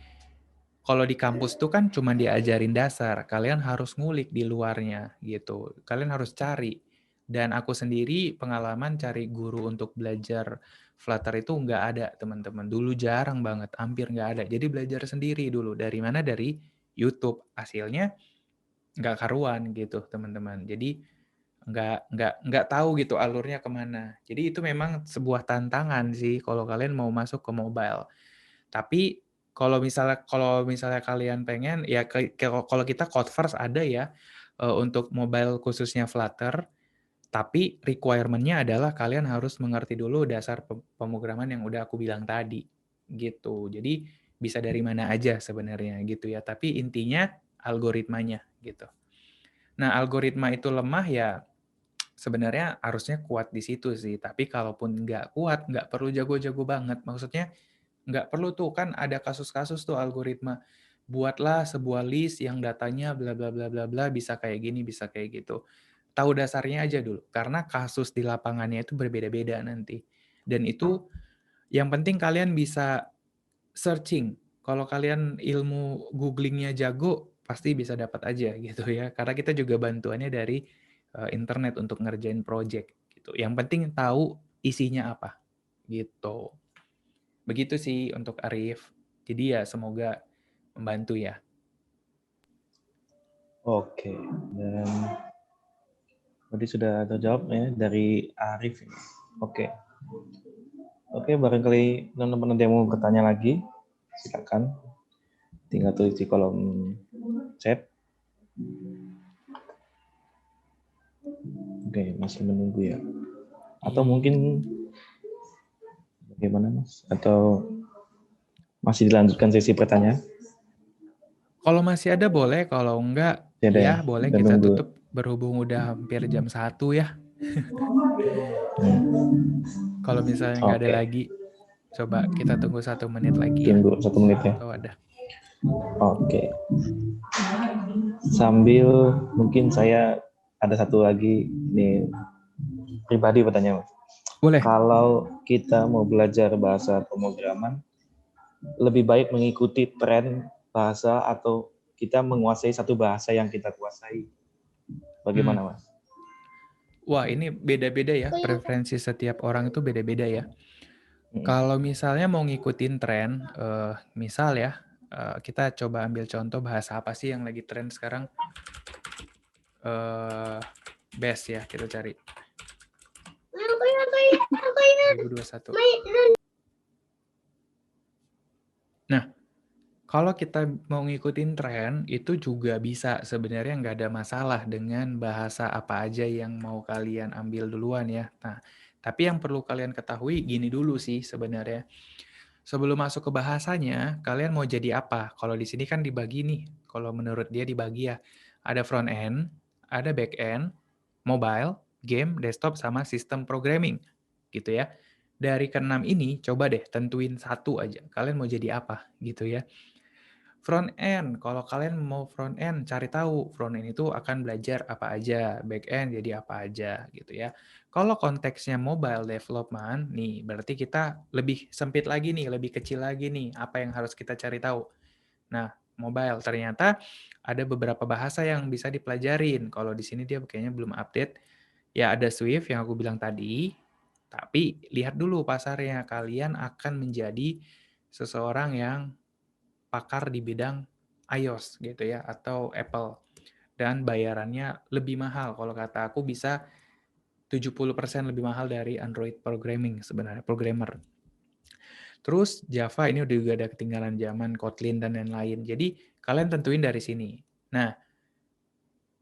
kalau di kampus tuh kan cuma diajarin dasar, kalian harus ngulik di luarnya gitu. Kalian harus cari. Dan aku sendiri pengalaman cari guru untuk belajar Flutter itu nggak ada, teman-teman. Dulu jarang banget, hampir nggak ada. Jadi belajar sendiri dulu. Dari mana? Dari YouTube. Hasilnya nggak karuan gitu, teman-teman. Jadi nggak tahu gitu alurnya kemana. Jadi itu memang sebuah tantangan sih kalau kalian mau masuk ke mobile. Tapi kalau misalnya kalian pengen ya kalau kita Code-First ada ya untuk mobile khususnya Flutter, tapi requirement-nya adalah kalian harus mengerti dulu dasar pemrograman yang udah aku bilang tadi gitu. Jadi bisa dari mana aja sebenarnya gitu ya, tapi intinya algoritmanya gitu. Nah, algoritma itu lemah ya sebenarnya harusnya kuat di situ sih, tapi kalaupun nggak kuat, nggak perlu jago-jago banget. Maksudnya nggak perlu tuh, kan ada kasus-kasus tuh algoritma. Buatlah sebuah list yang datanya bla bla bla bla bla, bisa kayak gini, bisa kayak gitu. Tahu dasarnya aja dulu, karena kasus di lapangannya itu berbeda-beda nanti. Dan itu yang penting kalian bisa searching. Kalau kalian ilmu googlingnya jago, pasti bisa dapat aja gitu ya. Karena kita juga bantuannya dari internet untuk ngerjain project gitu. Yang penting tahu isinya apa gitu. Begitu sih untuk Arif. Jadi ya semoga membantu ya. Oke, dan tadi sudah terjawab ya dari Arif ini. Oke. Oke, barangkali teman-teman ada yang mau bertanya lagi, silakan. Tinggal tulis di kolom chat. Oke, masih menunggu ya. Atau mungkin bagaimana, Mas? Atau masih dilanjutkan sesi pertanyaan? Kalau masih ada boleh, kalau enggak Ya, ada ya ya. boleh Kita kita tunggu. tutup, berhubung udah hampir jam 1 ya. Kalau misalnya nggak ada Oke, lagi, coba kita tunggu 1 menit lagi ya. tunggu 1 menit ya. Atau ada. Oke. Sambil mungkin saya ada satu lagi ini pribadi pertanyaan, Mas. Boleh. Kalau kita mau belajar bahasa pemrograman, lebih baik mengikuti tren bahasa atau kita menguasai satu bahasa yang kita kuasai? Bagaimana, Mas? Wah, ini beda-beda ya. Preferensi setiap orang itu beda-beda ya. Kalau misalnya mau ngikutin tren, misal ya, kita coba ambil contoh bahasa apa sih yang lagi tren sekarang? Best ya, kita cari. 2021. Nah, kalau kita mau ngikutin tren, itu juga bisa sebenarnya nggak ada masalah dengan bahasa apa aja yang mau kalian ambil duluan ya. Nah, tapi yang perlu kalian ketahui gini dulu sih sebenarnya. Sebelum masuk ke bahasanya, kalian mau jadi apa? Kalau di sini kan dibagi nih. Kalau menurut dia dibagi ya. Ada front end, ada back end, mobile, game, desktop, sama sistem programming. Gitu ya. Dari keenam ini, coba deh tentuin satu aja. Kalian mau jadi apa gitu ya. Front end, kalau kalian mau front end, cari tahu front end itu akan belajar apa aja, back end jadi apa aja gitu ya. Kalau konteksnya mobile development, nih berarti kita lebih sempit lagi nih, lebih kecil lagi nih, apa yang harus kita cari tahu. Nah, mobile ternyata ada beberapa bahasa yang bisa dipelajarin. Kalau di sini dia kayaknya belum update. Ya ada Swift yang aku bilang tadi, Tapi lihat dulu pasarnya, kalian akan menjadi seseorang yang pakar di bidang iOS gitu ya, atau Apple. Dan bayarannya lebih mahal. Kalau kata aku bisa 70% lebih mahal dari Android programming sebenarnya, programmer. Terus Java ini udah juga ada ketinggalan zaman, Kotlin dan lain-lain. Jadi kalian tentuin dari sini. Nah,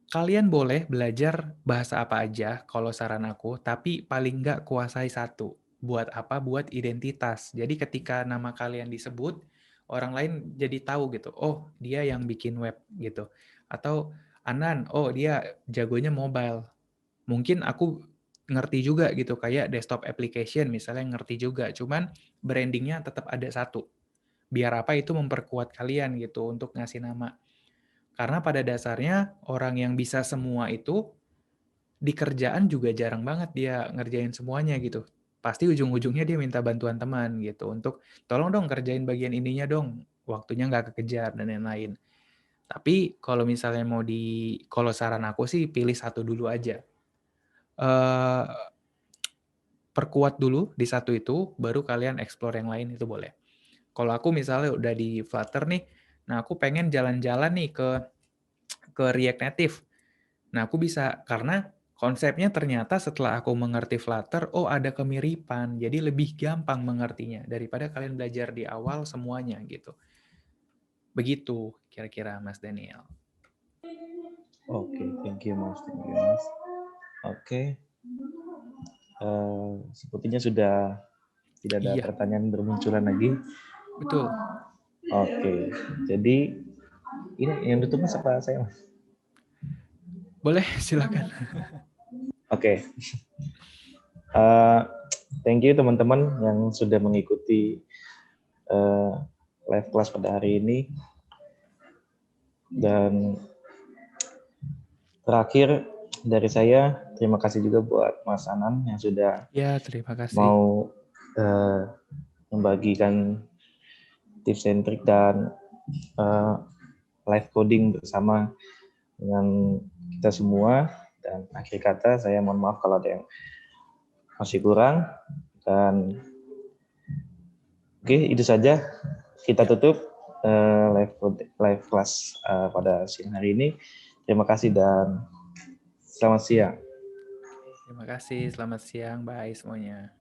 kalian boleh belajar bahasa apa aja kalau saran aku, tapi paling nggak kuasai satu. Buat apa? Buat identitas. Jadi ketika nama kalian disebut, orang lain jadi tahu gitu. Oh, dia yang bikin web gitu. Atau Anan, oh dia jagonya mobile. Mungkin aku ngerti juga gitu, kayak desktop application misalnya ngerti juga. Cuman brandingnya tetap ada satu. Biar apa itu memperkuat kalian gitu untuk ngasih nama. Karena pada dasarnya orang yang bisa semua itu di kerjaan juga jarang banget dia ngerjain semuanya gitu. Pasti ujung-ujungnya dia minta bantuan teman gitu untuk tolong dong kerjain bagian ininya dong, waktunya nggak kekejar dan lain-lain. Tapi kalau misalnya kalau saran aku sih pilih satu dulu aja. Eh, Perkuat dulu di satu itu, baru kalian explore yang lain itu boleh. Kalau aku misalnya udah di Flutter nih, nah aku pengen jalan-jalan nih ke React Native. Nah, aku bisa karena konsepnya ternyata setelah aku mengerti Flutter, oh ada kemiripan. Jadi lebih gampang mengertinya daripada kalian belajar di awal semuanya gitu. Begitu kira-kira Mas Daniel. Oke, thank you Mas. Thank you, Mas. Oke, sepertinya sudah tidak ada Iya, pertanyaan bermunculan lagi. betul. Oke, jadi ini yang tutup Mas apa saya Mas? Boleh, silakan. Oke. Eh, thank you teman-teman yang sudah mengikuti live class pada hari ini. Dan terakhir dari saya, terima kasih juga buat Mas Anan yang sudah Ya, terima kasih. mau membagikan tips and trick dan live coding bersama dengan kita semua. Dan akhir kata saya mohon maaf kalau ada yang masih kurang. Dan oke, itu saja kita tutup live class pada siang hari ini. Terima kasih dan selamat siang. Terima kasih, selamat siang, bye semuanya.